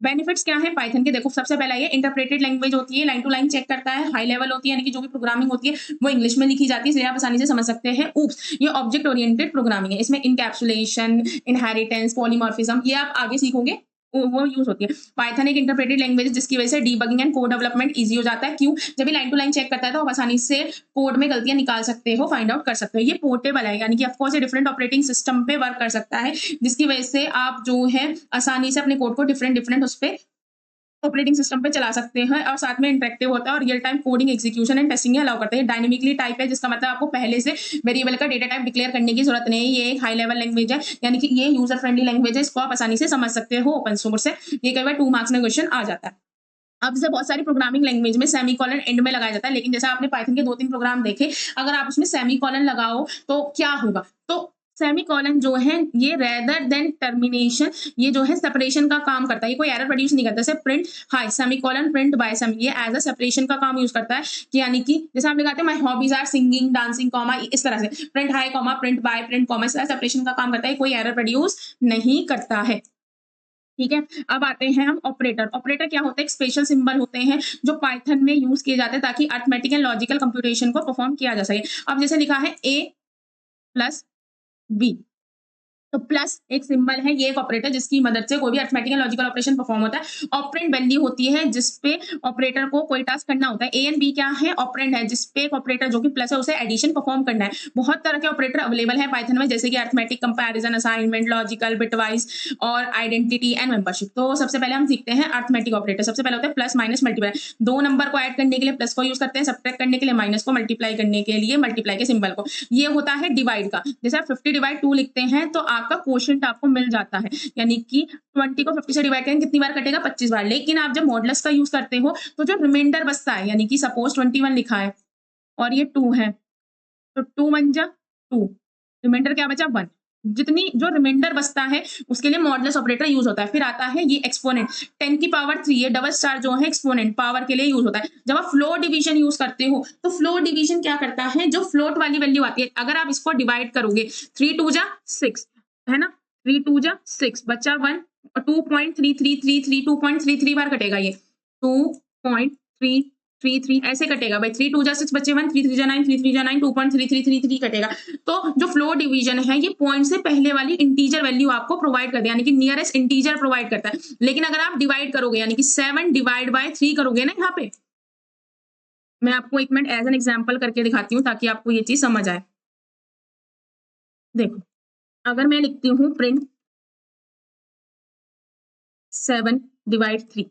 बेनिफिट्स क्या है पाइथन के, देखो सबसे पहला ये इंटरप्रेटेड लैंग्वेज होती है, लाइन टू लाइन चेक करता है, हाई लेवल होती है, यानी कि जो भी प्रोग्रामिंग होती है वो इंग्लिश में लिखी जाती है, इसलिए आप आसानी से समझ सकते हैं। ऊप्स, ये ऑब्जेक्ट ओरिएंटेड प्रोग्रामिंग है, इसमें इनकैप्सुलेशन, इनहेरिटेंस, पॉलीमॉर्फिज्म ये आप आगे सीखोगे, वो यूज होती है। पाइथन एक इंटरप्रेटेड लैंग्वेज है जिसकी वजह से debugging and code development easy हो जाता है। क्यों? जब भी लाइन टू लाइन चेक करता है तो आप आसानी से कोड में गलतियां निकाल सकते हो, फाइंड आउट कर सकते हो। ये पोर्टेबल है, यानी कि ऑफकोर्स ये डिफरेंट ऑपरेटिंग सिस्टम पे वर्क कर सकता है, जिसकी वजह से आप जो है आसानी से अपने कोड को डिफरेंट उस पे ऑपरेटिंग सिस्टम पे चला सकते हैं, और साथ में इंटरेक्टिव होता है और real time coding, execution and testing allow करते हैं। डायनेमिकली टाइप है, जिसका मतलब आपको पहले से वेरिएबल का डेटा टाइप डिक्लेयर करने की जरूरत नहीं है। ये एक हाई लेवल लैंग्वेज है, यानी कि ये यूजर फ्रेंडली लैंग्वेज है, इसको आप आसानी से समझ सकते हो ओपन सोर्स है। ये कई बार 2 मार्क्स में क्वेश्चन आ जाता है। अब जैसे बहुत सारी प्रोग्रामिंग लैंग्वेज में सेमीकोलन एंड में लगाया जाता है, लेकिन जैसे आपने पाइथन के 2-3 प्रोग्राम देखे, अगर आप उसमें सेमीकोलन लगाओ तो क्या होगा, तो सेमीकोलन जो है ये रेदर देन टर्मिनेशन, ये जो है सेपरेशन का काम करता है, ये कोई एरर प्रोड्यूस नहीं करता। जैसे print high semicolon print bye semi, ये एज अ सेपरेशन का काम यूज करता है, कि यानी कि जैसे हम लगाते हैं my hobbies are singing dancing comma, इस तरह से print hi comma print bye print comma, इस तरह सेपरेशन का काम करता है, कोई एरर प्रोड्यूस नहीं करता है। ठीक है, अब आते हैं हम ऑपरेटर। ऑपरेटर क्या होते हैं? एक स्पेशल सिंबल होते हैं जो पाइथन में यूज किए जाते हैं ताकि अरिथमेटिक एंड लॉजिकल कंप्यूटेशन को परफॉर्म किया जा सके। अब जैसे लिखा है a प्लस बी, तो प्लस एक सिंबल है, ये एक ऑपरेटर जिसकी मदद से कोई भी arithmetic and logical operation perform होता है। ऑपरेंड वैल्यू होती है जिसपे ऑपरेटर को कोई टास्क करना होता है। ए एंड बी क्या है? ऑपरेंड है, जिसपे एक ऑपरेटर जो कि प्लस है उसे एडिशन परफॉर्म करना है। बहुत तरह के ऑपरेटर अवेलेबल है पाइथन में, जैसे कि arithmetic, comparison, assignment, logical, bitwise और आइडेंटिटी एंड मेंबरशिप। तो सबसे पहले हम सीखते हैं अरिथमेटिक ऑपरेटर। सबसे पहले होता है प्लस माइनस मल्टीप्लाई। 2 नंबर को ऐड करने के लिए प्लस को यूज करते हैं, सब्ट्रैक्ट करने के लिए माइनस को, मल्टीप्लाई करने के लिए मल्टीप्लाई के सिंबल को। ये होता है डिवाइड का, जैसे आप 50 डिवाइड 2 लिखते हैं तो आपका क्वोशिएंट आपको मिल जाता है, यानी कि 20 को 50 से डिवाइड करेंगे कितनी बार कटेगा? 25 बार। लेकिन आप जब मॉडुलस का यूज करते हो तो जो रिमाइंडर बचता है, यानी कि सपोज 21 लिखा है और ये 2 है, तो 2 1 जा 2, रिमाइंडर क्या बचा? 1। जितनी जो रिमाइंडर बचता है उसके लिए मॉडुलस ऑपरेटर यूज होता है। फिर आता है ये एक्सपोनेंट, 10 की पावर 3, ये डबल स्टार जो है एक्सपोनेंट पावर के लिए यूज होता है। जब आप फ्लोर डिवीजन यूज करते हो तो फ्लोर डिवीजन क्या करता है? जो फ्लोट वाली वैल्यू आती है, अगर आप इसको डिवाइड करोगे, 3 2 जा 6 है ना, 3 2 जा 6 बचा 1, और 2.3333 2.33 बार कटेगा, ये 2.333 ऐसे कटेगा भाई। 3 2 जा 6 बचे 1, 3 3 जा 9 3 3 जा 9 2.3333 कटेगा। तो जो फ्लोर डिवीजन है ये पॉइंट से पहले वाली इंटीजर वैल्यू आपको प्रोवाइड कर दे, यानी कि नियरेस्ट इंटीजर प्रोवाइड करता है। लेकिन अगर आप डिवाइड करोगे, यानी कि 7 डिवाइड बाय 3 करोगे ना, यहाँ पे मैं आपको एक मिनट एज एन एग्जाम्पल करके दिखाती हूँ ताकि आपको ये चीज समझ आए। देखो, अगर मैं लिखती हूँ प्रिंट 7 डिवाइड 3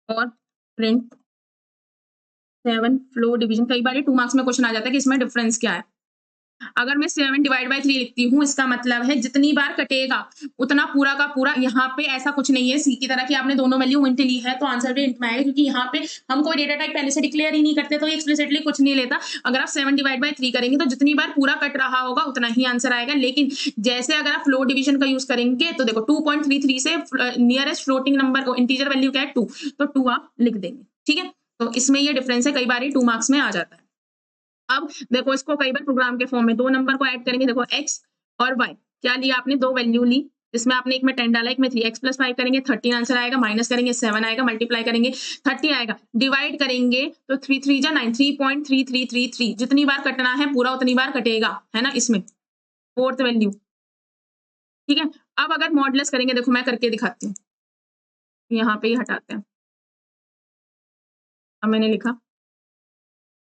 और प्रिंट 7 फ्लोर डिवीजन, कई बार 2 मार्क्स में क्वेश्चन आ जाता है कि इसमें डिफरेंस क्या है। अगर मैं 7 डिवाइड बाय 3 लिखती हूँ, इसका मतलब है जितनी बार कटेगा उतना पूरा का पूरा। यहाँ पे ऐसा कुछ नहीं है सी की तरह कि आपने दोनों वैल्यू इंट ली है तो आंसर भी इंट में आएगा, क्योंकि यहाँ पे हम कोई डेटा टाइप पहले से डिक्लेयर ही नहीं करते, तो एक्सप्लिसिटली कुछ नहीं लेता। अगर आप 7 डिवाइड बाय 3 करेंगे तो जितनी बार पूरा कट रहा होगा उतना ही आंसर आएगा। लेकिन जैसे अगर आप फ्लोर डिवीजन का यूज करेंगे तो देखो 2.33 से नियरेस्ट फ्लोटिंग नंबर को इंटीजर वैल्यू क्या है? 2, तो 2 आप लिख देंगे। ठीक है, तो इसमें ये डिफरेंस है, कई बार 2 मार्क्स में आ जाता है। अब देखो, इसको कई बार प्रोग्राम के फॉर्म में 2 नंबर को ऐड करेंगे। देखो x और y क्या लिया आपने? 2 वैल्यू ली, जिसमें आपने एक में 10 डाला, एक में 3। x प्लस 5 करेंगे 13 आंसर आएगा, माइनस करेंगे 7 आएगा, मल्टीप्लाई करेंगे 30 आएगा, डिवाइड करेंगे तो 3 3 जा 9 3.3333, जितनी बार कटना है पूरा उतनी बार कटेगा, है ना, इसमें 4th वैल्यू। ठीक है, अब अगर मॉडुलस करेंगे, देखो मैं करके दिखाती हूँ, यहाँ पे ही हटाते हैं। अब मैंने लिखा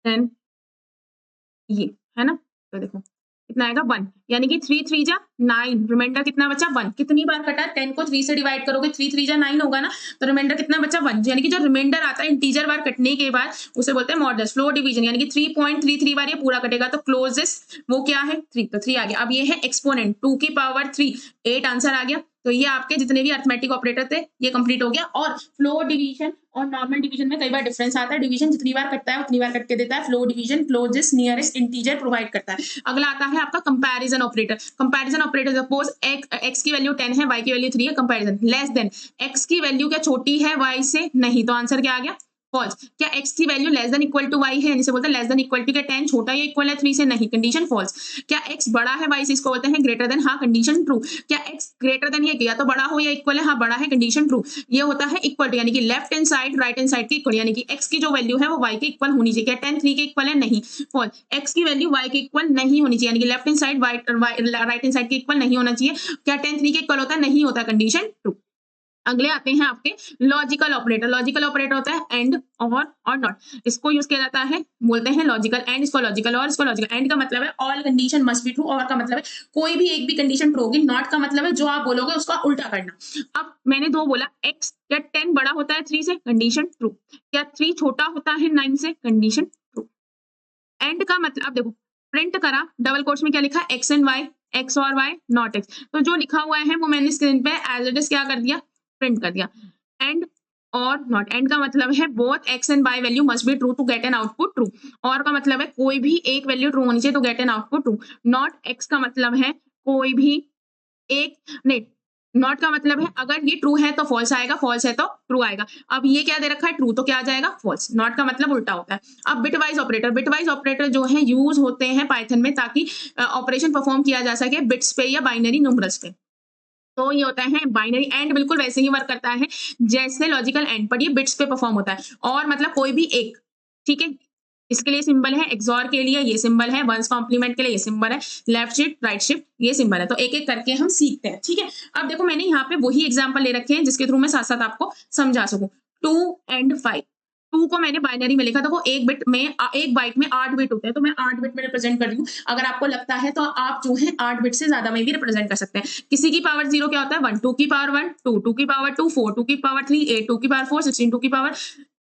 10 ये है ना, तो देखो कितना आएगा 1, यानी कि 3 3 जा 9, रिमाइंडर कितना बचा? 1। कितनी बार कटा? 10 को 3 से डिवाइड करोगे, 3 3 जा 9 होगा ना, तो रिमाइंडर कितना बचा? 1। यानी कि जो रिमाइंडर आता है इंटीजर बार कटने के बाद उसे बोलते हैं मॉडुलस। फ्लोर डिवीजन यानी कि 3.33 बार ये पूरा कटेगा, तो क्लोजेस्ट वो क्या है? 3, तो 3 आ गया। अब ये है एक्सपोनेंट, 2 की पावर 3, 8 आंसर आ गया। तो ये आपके जितने भी अरिथमेटिक ऑपरेटर थे ये कंप्लीट हो गया। और फ्लोर डिवीजन और नॉर्मल डिवीजन में कई बार डिफरेंस आता है। डिवीजन जितनी बार कटता है उतनी बार कट के देता है। Floor division closest nearest integer provide करता है। अगला आता है आपका comparison operator. Comparison operator suppose x की वैल्यू 10 है, वाई की वैल्यू 3 है, कंपैरिजन लेस देन एक्स की वैल्यू क्या छोटी है वाई से? नहीं, तो आंसर क्या आ गया? फॉल्स। क्या एक्स की value less than equal to Y है? यानी से बोलते हैं लेस देन इक्वल टू क्या 10 छोटा या इक्वल है 3 से? नहीं, कंडीशन फॉल्स। क्या एक्स बड़ा है वाई से? इसको बोलते हैं ग्रेटर देन, हाँ कंडीशन ट्रू। क्या एक्स ग्रेटर देन ये या तो बड़ा हो या इक्वल है? हाँ बड़ा है, कंडीशन ट्रू। ये होता है इक्वल टू, यानी कि left hand side right hand side की इक्वल, यानी कि एक्स की जो वैल्यू है वो वाई के इक्वल होनी चाहिए। क्या 10 3 के इक्वल है? नहीं, फॉल्स। एक्स की वैल्यू वाई के इक्वल नहीं होनी चाहिए, यानी कि left hand side right hand side के इक्वल नहीं होना चाहिए। क्या 10 3 के इक्वल होता है? नहीं होता, कंडीशन ट्रू। अगले आते हैं आपके लॉजिकल ऑपरेटर। लॉजिकल ऑपरेटर होता है एंड और नॉट। इसको यूज किया जाता है, बोलते हैं लॉजिकल एंड, इसको लॉजिकल और, इसको लॉजिकल। एंड का मतलब है all condition must be true, और का मतलब है कोई भी एक भी कंडीशन ट्रू होगी। नॉट का मतलब है जो आप बोलोगे उसका उल्टा करना। अब मैंने 2 बोला, एक्स क्या 10 बड़ा होता है 3 से? Condition true. क्या 3 छोटा होता है 9 से? Condition true. एंड का मतलब, अब देखो प्रिंट करा, डबल कोट्स में क्या लिखा? एक्स एंड वाई, एक्स और वाई नॉट एक्स। तो जो लिखा हुआ है वो मैंने स्क्रीन पे एज इट इज क्या कर दिया? प्रिंट कर दिया। एंड और नॉट। एंड का मतलब है both X and Y value must be true to get an output true. और का मतलब है कोई भी एक वैल्यू ट्रू होनी चाहिए तो gate an output true. Not x का मतलब है कोई भी एक, नहीं, नॉट का मतलब है अगर ये ट्रू है तो फॉल्स आएगा, फॉल्स है तो ट्रू आएगा। अब ये क्या दे रखा है? ट्रू, तो क्या आ जाएगा? फॉल्स। नॉट का मतलब उल्टा होता है। अब बिटवाइज ऑपरेटर। बिटवाइज ऑपरेटर जो है यूज होते हैं पाइथन में ताकि ऑपरेशन परफॉर्म किया जा सके बिट्स पे या बाइनरी नंबर्स पे। तो ये होता है बाइनरी एंड, बिल्कुल वैसे ही वर्क करता है जैसे लॉजिकल एंड, पर ये बिट्स पे परफॉर्म होता है। और मतलब कोई भी एक, ठीक है, इसके लिए सिंबल है, एक्सॉर के लिए ये सिंबल है, वंस कॉम्प्लीमेंट के लिए ये सिंबल है, लेफ्ट शिफ्ट राइट शिफ्ट ये सिंबल है। तो एक एक करके हम सीखते हैं, ठीक है। अब देखो मैंने यहाँ पे वही एग्जाम्पल ले रखे हैं जिसके थ्रू मैं साथ साथ आपको समझा सकूं। 2 and 5, 2 को मैंने बाइनरी में लिखा था, वो एक बिट में, एक बाइट में 8 बिट होते हैं, तो मैं 8 बिट में रिप्रेजेंट कर रही हूँ। अगर आपको लगता है तो आप जो है 8 बिट से ज्यादा में भी रिप्रेजेंट कर सकते हैं। किसी की पावर 0 क्या होता है? 1, 2 की पावर 1, 2, 2 की पावर 2, 4, 2 की पावर 3, 8, 2 की पावर 4, 16, 2 की पावर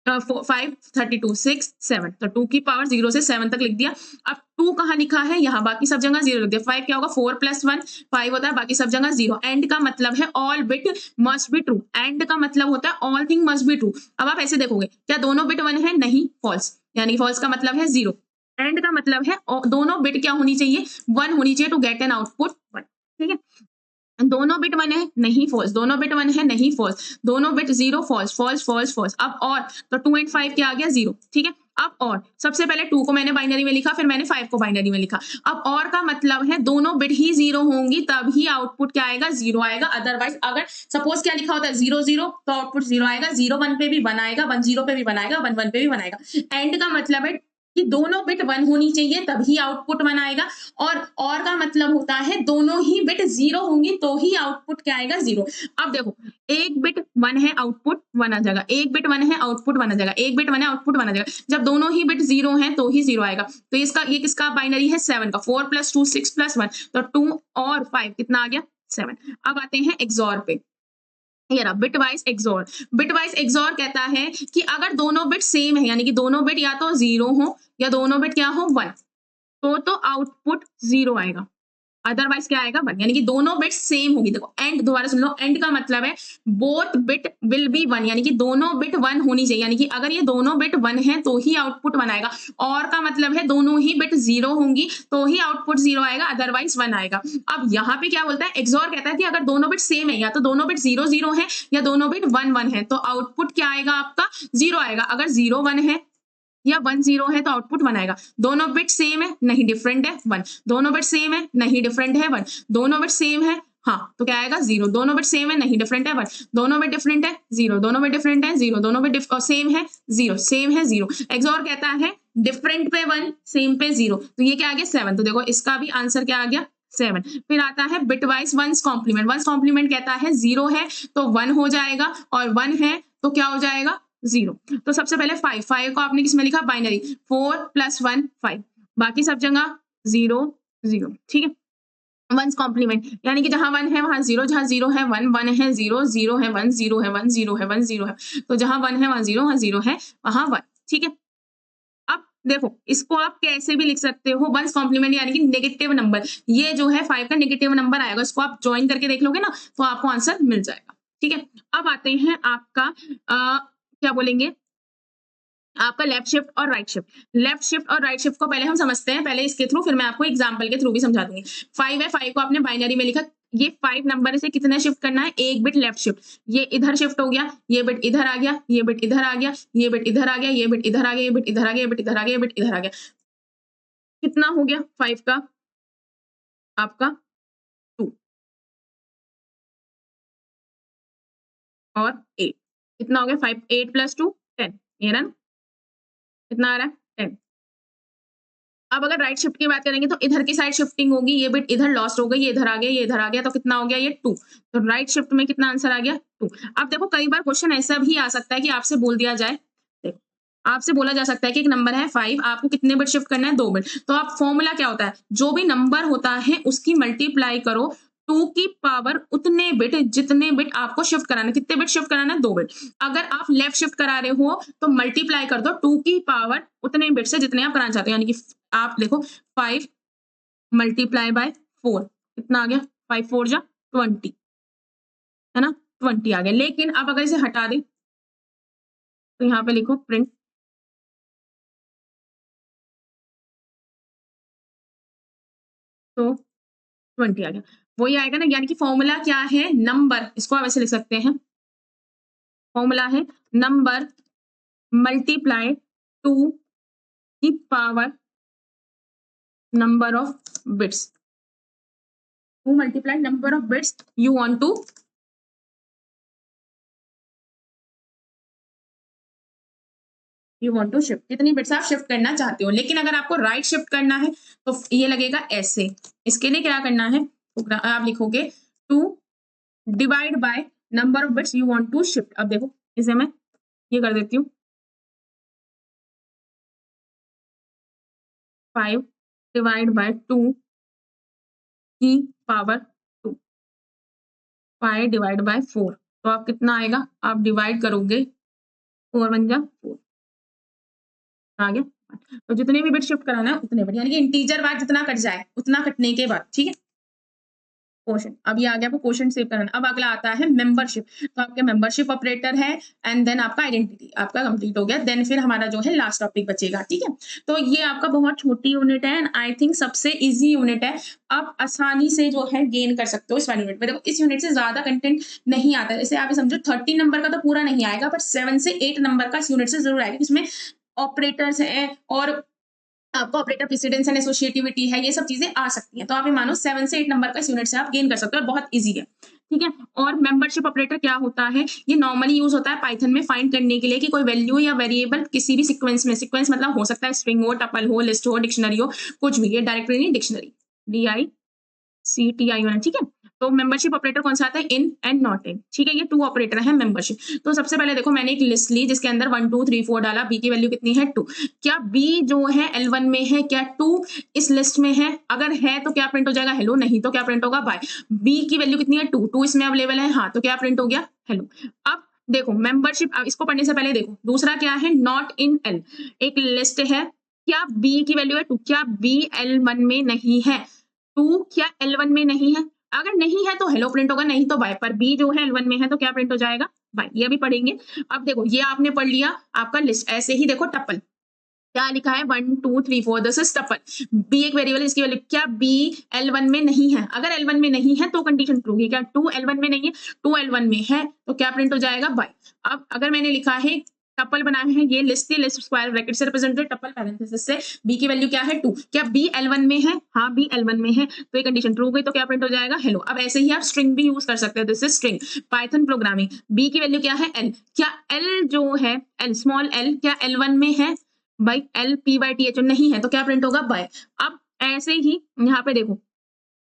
5, 32, 6, 7। तो 2 की पावर 0 से 7 तक लिख दिया। अब 2 कहाँ लिखा है? यहाँ, बाकी सब जगह 0 लिख दिया। 5 क्या होगा? 4 + 1 5 होता है, बाकी सब जगह 0। एंड का मतलब है all bit must be true. And का मतलब होता है all thing must be true. अब आप ऐसे देखोगे, क्या दोनों बिट 1 है? नहीं, फॉल्स, यानी फॉल्स का मतलब है 0। एंड का मतलब है दोनों बिट क्या होनी चाहिए? 1 होनी चाहिए टू गेट एन आउटपुट 1, ठीक है। दोनों बिट 1 है? नहीं, फॉल्स। दोनों बिट 1 है? नहीं, फॉल्स। दोनों bit 0, false, false, false, false. अब और, तो 2 and 5 क्या आ गया? 0, ठीक है। अब और, सबसे पहले 2 को मैंने बाइनरी में लिखा, फिर मैंने 5 को बाइनरी में लिखा। अब और का मतलब है दोनों बिट ही 0 होंगी तभी आउटपुट क्या आएगा? 0 आएगा। अदरवाइज अगर सपोज क्या लिखा होता है 0 0 तो आउटपुट 0 आएगा। 0 1 पे भी 1 आएगा, 1 0 पे भी 1 आएगा, 1 1 पे भी 1 आएगा। एंड का मतलब है कि दोनों बिट 1 होनी चाहिए तभी आउटपुट 1 आएगा। और का मतलब होता है दोनों ही बिट 0 होंगी तो ही आउटपुट क्या आएगा? 0। अब देखो, एक बिट 1 है आउटपुट 1 आ जाएगा, एक बिट 1 है आउटपुट 1 आ जाएगा, एक बिट 1 है आउटपुट 1 आ जाएगा। जब दोनों ही बिट 0 हैं तो ही 0 आएगा। तो इसका, ये किसका बाइनरी है? 7 का। 4 + 2 6 + 1, तो 2 और 5 कितना आ गया? 7। अब आते हैं एक्सॉर पे। ये रहा बिटवाइज एक्सॉर। बिटवाइज एक्सॉर कहता है कि अगर दोनों बिट सेम है, यानी कि दोनों बिट या तो 0 हो या दोनों बिट क्या हो? 1, तो आउटपुट 0 आएगा। अदरवाइज क्या आएगा? 1, यानी कि दोनों बिट सेम होगी। देखो एंड, दोबारा सुन लो, एंड का मतलब है बोथ बिट विल बी 1, यानी कि दोनों बिट 1 होनी चाहिए। यानी कि अगर ये दोनों बिट 1 है तो ही आउटपुट 1 आएगा। और का मतलब है दोनों ही बिट 0 होंगी तो ही आउटपुट 0 आएगा, अदरवाइज 1 आएगा। अब यहाँ पे क्या बोलता है? एक्सॉर कहता है कि अगर दोनों बिट सेम है, या तो दोनों बिट 0 0 है या दोनों बिट 1 1 है, तो आउटपुट क्या आएगा? आपका 0 आएगा। अगर 0 1 है या 1 0 है तो आउटपुट 1 आएगा। दोनों बिट सेम है, नहीं डिफरेंट है, 1। दोनों बिट सेम है, नहीं डिफरेंट है, 1। दोनों बिट सेम है, हाँ, तो क्या आएगा? 0। दोनों बिट सेम है, नहीं डिफरेंट है, 1। दोनों बिट डिफरेंट है, 0। दोनों बिट डिफरेंट है, 0। दोनों बिट सेम है, 0। सेम है, 0। एक्सॉर कहता है डिफरेंट पे 1, सेम पे 0, तो ये क्या आ गया? 7। तो देखो इसका भी आंसर क्या आ गया? 7। फिर आता है bitwise ones complement. Ones complement कहता है 0 है तो 1 हो जाएगा, और 1 है तो क्या हो जाएगा? 0। तो सबसे पहले 5 को आपने किसमें लिखा? बाइनरी। 4 + 1 5, बाकी सब जगह 0 0, ठीक है। वंस कॉम्प्लीमेंट यानी कि जहां 1 है वहां 0, जहां 0 है 1, 1 है 0, 0 है 1, 0 है 1, 0 है 1, 0 है, तो जहां 1 है वहां 0, वहां 0 है वहां 1, ठीक है। अब देखो इसको आप कैसे भी लिख सकते हो, वंस कॉम्प्लीमेंट यानी कि नेगेटिव नंबर, ये जो है 5 का नेगेटिव नंबर आएगा, इसको आप ज्वाइन करके देख लोगे ना तो आपको आंसर मिल जाएगा। ठीक है, अब आते हैं आपका क्या बोलेंगे, आपका लेफ्ट शिफ्ट और राइट शिफ्ट। लेफ्ट शिफ्ट और राइट शिफ्ट को पहले हम समझते हैं, पहले इसके थ्रू, फिर मैं आपको एग्जांपल के थ्रू भी समझा दूंगी। 5 है, 5 को आपने बाइनरी में लिखा, ये 5 नंबर से कितने शिफ्ट करना है, एक बिट लेफ्ट शिफ्ट, ये इधर शिफ्ट हो गया, ये बिट इधर आ गया, ये बिट इधर आ गया, ये बिट इधर आ गया, ये बिट इधर आ गया, ये बिट इधर आ गया, ये बिट इधर आ गया, ये बिट इधर आ गया। कितना हो गया 5 का आपका 2 और 8, कितना हो गया 5, 8 प्लस 2 10, ये रहा ना, कितना आ रहा है 10। अब अगर राइट शिफ्ट की बात करेंगे तो इधर की साइड शिफ्टिंग होगी, ये बिट इधर लॉस्ट हो गई, ये इधर आ गया, ये इधर आ गया, तो कितना हो गया ये 2। तो राइट शिफ्ट में कितना आंसर आ गया 2। अब देखो कई बार क्वेश्चन ऐसा भी आ सकता है कि आपसे बोल दिया जाए, देखो आपसे बोला जा सकता है कि एक नंबर है 5, आपको कितने बिट शिफ्ट करना है 2 बिट, तो आप फॉर्मूला क्या होता है, जो भी नंबर होता है उसकी मल्टीप्लाई करो 2 की पावर उतने बिट जितने बिट आपको शिफ्ट कराना है। कितने बिट शिफ्ट कराना है 2 बिट। अगर आप लेफ्ट शिफ्ट करा रहे हो तो मल्टीप्लाई कर दो 2 की पावर उतने बिट से जितने आप कराना चाहते हो, यानी कि आप देखो 5 मल्टीप्लाई बाय 4 कितना आ गया, 5 4 जा 20, है ना, 20 आ गया। लेकिन अब अगर इसे हटा दें तो यहाँ पे लिखो प्रिंट, तो 20 आ गया, वही आएगा ना। यानी कि फॉर्मूला क्या है, नंबर, इसको आप ऐसे लिख सकते हैं, फॉर्मूला है नंबर मल्टीप्लाई 2 की power number of bits, 2 multiply number of bits you want to shift, कितनी बिट्स आप शिफ्ट करना चाहते हो। लेकिन अगर आपको राइट शिफ्ट करना है तो ये लगेगा ऐसे, इसके लिए क्या करना है, आप लिखोगे 2 divide by number of bits you want to shift. अब देखो इसे मैं ये कर देती हूँ, 5 डिवाइड बाय 2 की पावर 2, 5 डिवाइड बाय 4, तो आप कितना आएगा, आप डिवाइड करोगे 4 1 जा 4 आ गया। तो जितने भी बिट शिफ्ट कराना है उतने बिट, यानी कि इंटीजर बाद जितना कट जाए उतना कटने के बाद, ठीक है। क्वेश्चन अब ये आ गया, आपको क्वेश्चन सेव करना। अब अगला आता है मेंबरशिप, तो आपके मेंबरशिप ऑपरेटर है एंड देन आपका आइडेंटिटी आपका कंप्लीट हो गया। देन फिर हमारा जो है लास्ट टॉपिक बचेगा, ठीक है। तो ये आपका बहुत छोटी यूनिट है एंड आई थिंक सबसे इजी यूनिट है, आप आसानी से जो है गेन कर सकते हो इस वाली यूनिट में। देखो इस यूनिट से ज्यादा कंटेंट नहीं आता है, जैसे आप समझो 30 नंबर का तो पूरा नहीं आएगा, बट 7 से 8 नंबर का इस यूनिट से जरूर आएगा, इसमें ऑपरेटर्स है और आपको ऑपरेटर प्रेसिडेंस एंड एसोसिएटिविटी है, ये सब चीजें आ सकती हैं। तो आप ये मानो 7 से 8 नंबर का इस यूनिट से आप गेन कर सकते हो और बहुत इजी है, ठीक है। और मेंबरशिप ऑपरेटर क्या होता है, ये नॉर्मली यूज होता है पाइथन में फाइंड करने के लिए कि कोई वैल्यू या वेरिएबल किसी भी सीक्वेंस में, सीक्वेंस मतलब हो सकता है स्ट्रिंग हो, टपल हो, लिस्ट हो, डिक्शनरी हो, कुछ भी, ये डायरेक्टरी नहीं डिक्शनरी, DICTION, ठीक है। तो मेंबरशिप ऑपरेटर कौन सा आता है, इन एंड नॉट इन, ठीक है। ये 2 ऑपरेटर है मेंबरशिप। तो सबसे पहले देखो मैंने एक लिस्ट ली जिसके अंदर 1 2 3 4 डाला, बी की वैल्यू कितनी है 2, क्या बी जो है L1 में है, क्या 2 इस लिस्ट में है, अगर है तो क्या प्रिंट हो जाएगा हेलो, नहीं तो क्या प्रिंट होगा बाय। बी की वैल्यू कितनी है 2 इसमें अवेलेबल है, हाँ, तो क्या प्रिंट हो गया हेलो। अब देखो मेंबरशिप, इसको पढ़ने से पहले देखो दूसरा क्या है, नॉट इन एल, एक लिस्ट है, क्या बी की वैल्यू है 2, क्या बी L1 में नहीं है, 2 क्या L1 में नहीं है, अगर नहीं है तो हेलो प्रिंट होगा, नहीं तो बाय। पर बी जो है L1 में है तो क्या प्रिंट हो जाएगा बाय, ये भी पढ़ेंगे। अब देखो ये आपने पढ़ लिया आपका लिस्ट, ऐसे ही देखो टपल, क्या लिखा है 1 2 3 4, दिस इज टपल, बी एक वेरिएबल, इसकी वैल्यू, क्या बी L1 में नहीं है, अगर L1 में नहीं है तो कंडीशन ट्रू है, क्या 2 L1 में नहीं है, 2 L1 में है तो क्या प्रिंट हो जाएगा बाय। अब अगर मैंने लिखा है टपल बनाए हैं, ये लिस्ट थी, लिस्ट स्क्वायर ब्रैकेट से रिप्रेजेंटेड, टपल पैरेंथेसिस से, बी की वैल्यू क्या है 2, क्या बी L1 में है, हाँ बी L1 में है, तो ये कंडीशन ट्रू गई, तो क्या प्रिंट हो जाएगा हेलो। अब ऐसे ही आप स्ट्रिंग भी यूज कर सकते हैं, this is string, Python programming, B की वैल्यू क्या है L, क्या L जो है L स्मॉल L क्या L1 में है बाई, LPYTH नहीं है तो क्या प्रिंट होगा बाय। अब ऐसे ही यहाँ पे देखो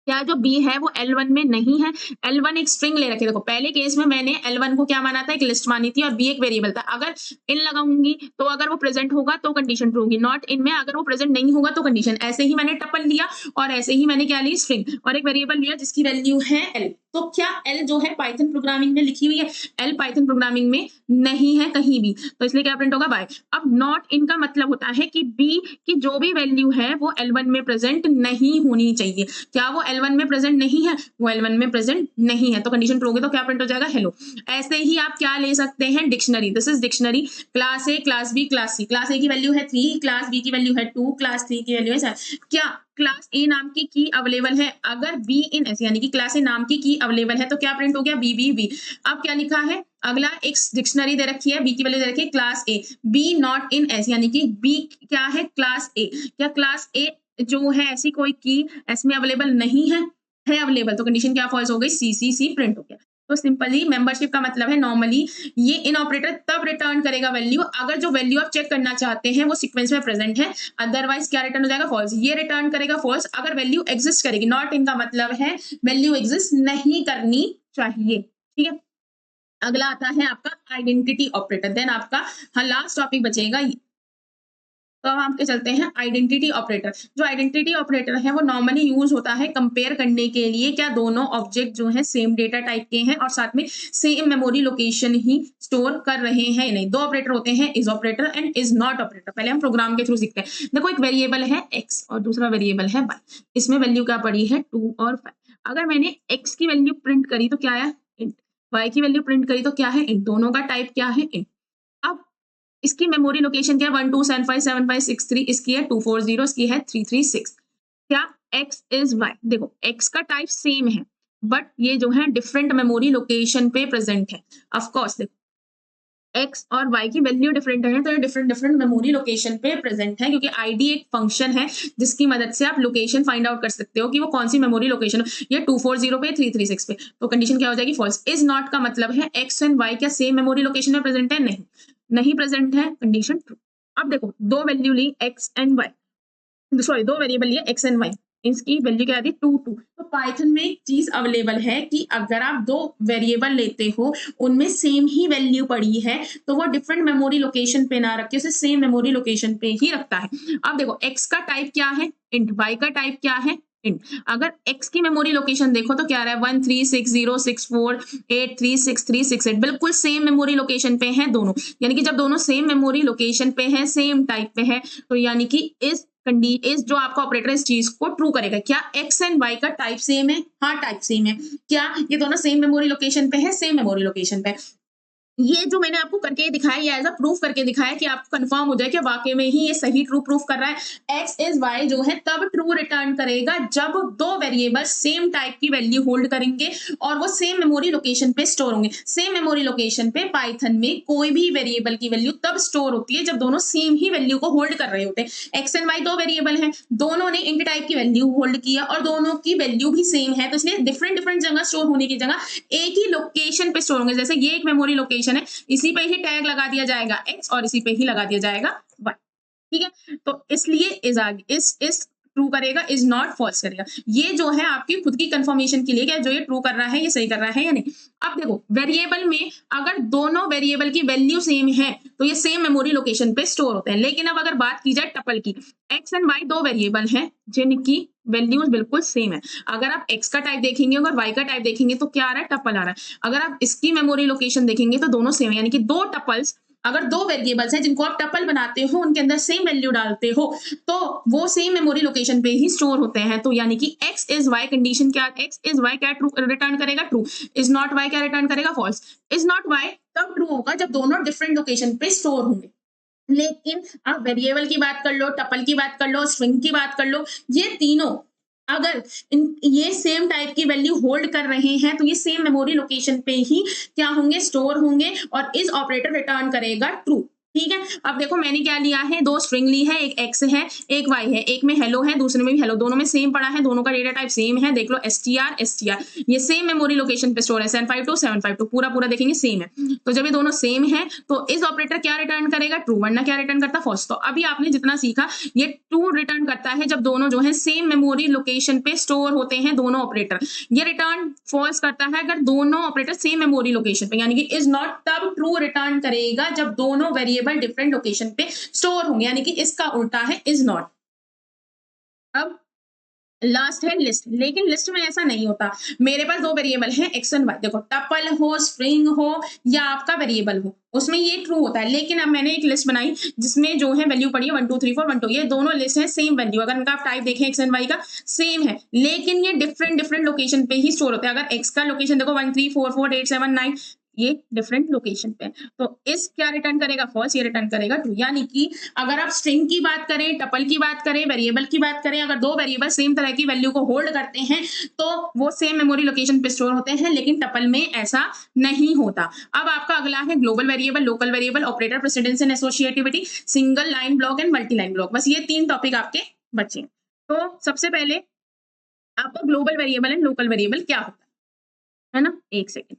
क्या जो बी है वो L1 में नहीं है। L1 एक स्ट्रिंग ले रखी है। देखो पहले केस में मैंने L1 को क्या माना था, एक लिस्ट मानी थी और बी एक वेरिएबल था। अगर इन लगाऊंगी तो अगर वो प्रेजेंट होगा तो कंडीशन ट्रू होगी, नॉट इन में अगर वो प्रेजेंट नहीं होगा तो कंडीशन। ऐसे ही मैंने टपल लिया और ऐसे ही मैंने क्या ली, स्ट्रिंग और एक वेरिएबल लिया जिसकी वैल्यू है L। तो क्या L जो है पाइथन प्रोग्रामिंग में लिखी हुई है, L पाइथन प्रोग्रामिंग में नहीं है कहीं भी, तो इसलिए क्या प्रिंट होगा, बाय। अब नॉट इन का मतलब होता है कि बी की जो भी वैल्यू है वो L1 में प्रेजेंट नहीं होनी चाहिए। क्या वो L1 में प्रेजेंट नहीं है, वो L1 में प्रेजेंट नहीं है, तो कंडीशन ट्रू होगी तो क्या प्रिंट हो जाएगा, हेलो। ऐसे ही आप क्या ले सकते हैं, dictionary. This is dictionary, class A, class B, class C. Class A की वैल्यू है 3, क्लास बी की वैल्यू है 2, क्लास 3 की वैल्यू है 7। क्या क्लास ए नाम की की अवेलेबल है, अगर बी इन एस यानी कि क्लास ए नाम की अवेलेबल है तो क्या प्रिंट हो गया, बी बी बी। अब क्या लिखा है, अगला एक डिक्शनरी दे रखी है, बी की वैल्यू दे रखी है class A, B not in S यानी कि बी क्या है, क्लास ए। क्या क्लास ए जो है ऐसी कोई की एस में अवेलेबल नहीं है अवेलेबल, तो कंडीशन क्या फॉल्स हो गई, सी सी सी प्रिंट हो गया। तो सिंपली मेंबरशिप का मतलब है नॉर्मली ये इन ऑपरेटर तब रिटर्न करेगा वैल्यू अगर जो वैल्यू आप चेक करना चाहते हैं वो सीक्वेंस में प्रेजेंट है, अदरवाइज क्या रिटर्न हो जाएगा, फॉल्स। ये रिटर्न करेगा फॉल्स अगर वैल्यू एग्जिस्ट करेगी। नॉट इन का मतलब है वैल्यू एग्जिस्ट नहीं करनी चाहिए, ठीक है। अगला आता है आपका आइडेंटिटी ऑपरेटर, देन आपका हाँ लास्ट टॉपिक बचेगा। तो हम आपके चलते हैं आइडेंटिटी ऑपरेटर। जो आइडेंटिटी ऑपरेटर है वो नॉर्मली यूज होता है कंपेयर करने के लिए, क्या दोनों ऑब्जेक्ट जो है सेम डेटा टाइप के हैं और साथ में सेम मेमोरी लोकेशन ही स्टोर कर रहे हैं नहीं। दो ऑपरेटर होते हैं, is operator and is not operator. पहले हम प्रोग्राम के थ्रू सीखते हैं। देखो एक वेरिएबल है x और दूसरा वेरिएबल है y, इसमें वैल्यू क्या पड़ी है 2 और 5। अगर मैंने x की वैल्यू प्रिंट करी तो क्या आया int, y की वैल्यू प्रिंट करी तो क्या है int, दोनों का टाइप क्या है int। अब इसकी मेमोरी लोकेशन क्या है 12757563, इसकी है 240, इसकी है 336। क्या x इज y, देखो x का टाइप सेम है बट ये जो है डिफरेंट मेमोरी लोकेशन पे प्रेजेंट है। ऑफ कोर्स देखो x और y की वैल्यू डिफरेंट है तो ये डिफरेंट डिफरेंट मेमोरी लोकेशन पे प्रेजेंट है, क्योंकि आईडी एक फंक्शन है जिसकी मदद से आप लोकेशन फाइंड आउट कर सकते हो कि वो कौन सी मेमोरी लोकेशन, ये 240 पे 336 पे, तो कंडीशन क्या हो जाएगी, फॉल्स। इज नॉट का मतलब है x एंड y क्या सेम मेमोरी लोकेशन में प्रेजेंट है, नहीं प्रेजेंट है, कंडीशन ट्रू। अब देखो दो वैल्यू ली x एंड y, सॉरी दो वेरिएबल लिए x एंड y, इसकी वैल्यू क्या आती है 2 2। तो पाइथन में एक चीज अवेलेबल है कि अगर आप दो वेरिएबल लेते हो उनमें सेम ही वैल्यू पड़ी है तो वो डिफरेंट मेमोरी लोकेशन पे ना रख के उसे सेम मेमोरी लोकेशन पे ही रखता है। अब देखो x का टाइप क्या है int, y का टाइप क्या है int। अगर x की मेमोरी लोकेशन देखो तो क्या रहा है 136064836368, बिल्कुल सेम मेमोरी लोकेशन पे है दोनों। यानी कि जब दोनों सेम मेमोरी लोकेशन पे है, सेम टाइप पे है, तो यानी कि इस इस जो आपका ऑपरेटर इस चीज को ट्रू करेगा। क्या x एंड y का टाइप सेम है, हाँ टाइप सेम है। क्या ये दोनों सेम मेमोरी लोकेशन पे है, सेम मेमोरी लोकेशन पे। ये जो मैंने आपको करके दिखाया ये एज अ प्रूफ करके दिखाया कि आपको कंफर्म हो जाए कि वाकई में ही ये सही ट्रू प्रूफ कर रहा है। x इज y जो है तब ट्रू रिटर्न करेगा जब दो वेरिएबल सेम टाइप की वैल्यू होल्ड करेंगे और वो सेम मेमोरी लोकेशन पे स्टोर होंगे। सेम मेमोरी लोकेशन पे पाइथन में कोई भी वेरिएबल की वैल्यू तब स्टोर होती है जब दोनों सेम ही वैल्यू को होल्ड कर रहे होते हैं। x एंड y दो वेरिएबल हैं, दोनों ने इंट टाइप की वैल्यू होल्ड किया और दोनों की वैल्यू भी सेम है, तो इसलिए डिफरेंट डिफरेंट जगह स्टोर होने की जगह एक ही लोकेशन पे स्टोर होंगे। जैसे ये एक मेमोरी लोकेशन है, इसी पे ही टैग लगा दिया जाएगा x और इसी पे ही लगा दिया जाएगा y, ठीक है। तो इसलिए इज आगे इस ट्रू करेगा, इज नॉट फॉल्स करेगा। ये जो है आपकी खुद की कंफर्मेशन के लिए क्या जो ये ट्रू कर रहा है ये सही कर रहा है या नहीं। अब देखो वेरिएबल में अगर दोनों वेरिएबल की वैल्यू सेम है तो ये सेम मेमोरी लोकेशन पे स्टोर होते हैं। लेकिन अब अगर बात की जाए टपल की, x एंड y दो वेरिएबल हैं जिनकी वैल्यूज बिल्कुल सेम है। अगर आप x का टाइप देखेंगे और y का टाइप देखेंगे तो क्या आ रहा है, टपल आ रहा है। अगर आप इसकी मेमोरी लोकेशन देखेंगे तो दोनों सेम है, यानी कि दो टपल्स, अगर दो वेरिएबल्स हैं जिनको आप टपल बनाते हो उनके अंदर सेम वैल्यू डालते हो तो वो सेम मेमोरी लोकेशन पे ही स्टोर होते हैं। तो यानी कि x इज y कंडीशन क्या, x इज y क्या ट्रू रिटर्न करेगा, ट्रू। इज नॉट y क्या रिटर्न करेगा, फॉल्स। इज नॉट y तब ट्रू होगा जब दोनों डिफरेंट लोकेशन पे स्टोर होंगे। लेकिन आप वेरिएबल की बात कर लो, टपल की बात कर लो, स्ट्रिंग की बात कर लो, ये तीनों अगर ये सेम टाइप की वैल्यू होल्ड कर रहे हैं तो ये सेम मेमोरी लोकेशन पे ही क्या होंगे, स्टोर होंगे और इस ऑपरेटर रिटर्न करेगा ट्रू। ठीक है। अब देखो मैंने क्या लिया है, 2 स्ट्रिंग ली है, एक एक्स है, एक वाई है, एक में हेलो है, दूसरे में भी हेलो, दोनों में सेम पड़ा है, दोनों का डेटा टाइप सेम है। देख लो एसटीआर एसटीआर, ये सेम मेमोरी लोकेशन पे स्टोर है, 752 752 पूरा पूरा देखेंगे सेम है। तो जब ये दोनों सेम है तो इस ऑपरेटर क्या रिटर्न करेगा, ट्रू, वरना क्या रिटर्न करता, फॉल्स। तो अभी आपने जितना सीखा, ये ट्रू रिटर्न करता है जब दोनों जो है सेम मेमोरी लोकेशन पे स्टोर होते हैं दोनों ऑपरेटर। ये रिटर्न फॉल्स करता है अगर दोनों ऑपरेटर सेम मेमोरी लोकेशन पे, यानी कि इज नॉट तब ट्रू रिटर्न करेगा जब दोनों वेरिएबल डिफरेंट लोकेशन पे स्टोर होंगे, यानी कि इसका उल्टा है इज नॉट। अब लास्ट है लिस्ट, लेकिन लिस्ट में ऐसा नहीं होता। मेरे पास 2 वेरिएबल हैं एक्स एंड वाई, देखो टपल हो, स्ट्रिंग हो या आपका वेरिएबल हो, उसमें ये ट्रू होता है। लेकिन अब मैंने एक लिस्ट बनाई जिसमें जो है वैल्यू पड़ी है 1 2 3 4 1 2, ये दोनों लिस्ट है सेम वैल्यू, अगर इनका आप टाइप देखें एक्स एंड वाई का सेम है, लेकिन ये डिफरेंट डिफरेंट लोकेशन पे ही स्टोर होते हैं। अगर एक्स का लोकेशन देखो 1 3 4 4 8 7 9, ये डिफरेंट लोकेशन पे, तो इस क्या रिटर्न करेगा, फॉल्स, ये रिटर्न करेगा ट्रू। यानी कि अगर आप स्ट्रिंग की बात करें, टपल की बात करें, वेरिएबल की बात करें, अगर 2 वेरिएबल सेम तरह की वैल्यू को होल्ड करते हैं तो वो सेम मेमोरी लोकेशन पे स्टोर होते हैं, लेकिन टपल में ऐसा नहीं होता। अब आपका अगला है global variable, local variable, operator, precedence and associativity, single line block and multi line block. बस ये 3 टॉपिक आपके बचे। तो सबसे पहले आपका global variable and local variable क्या होता है ना, एक सेकेंड।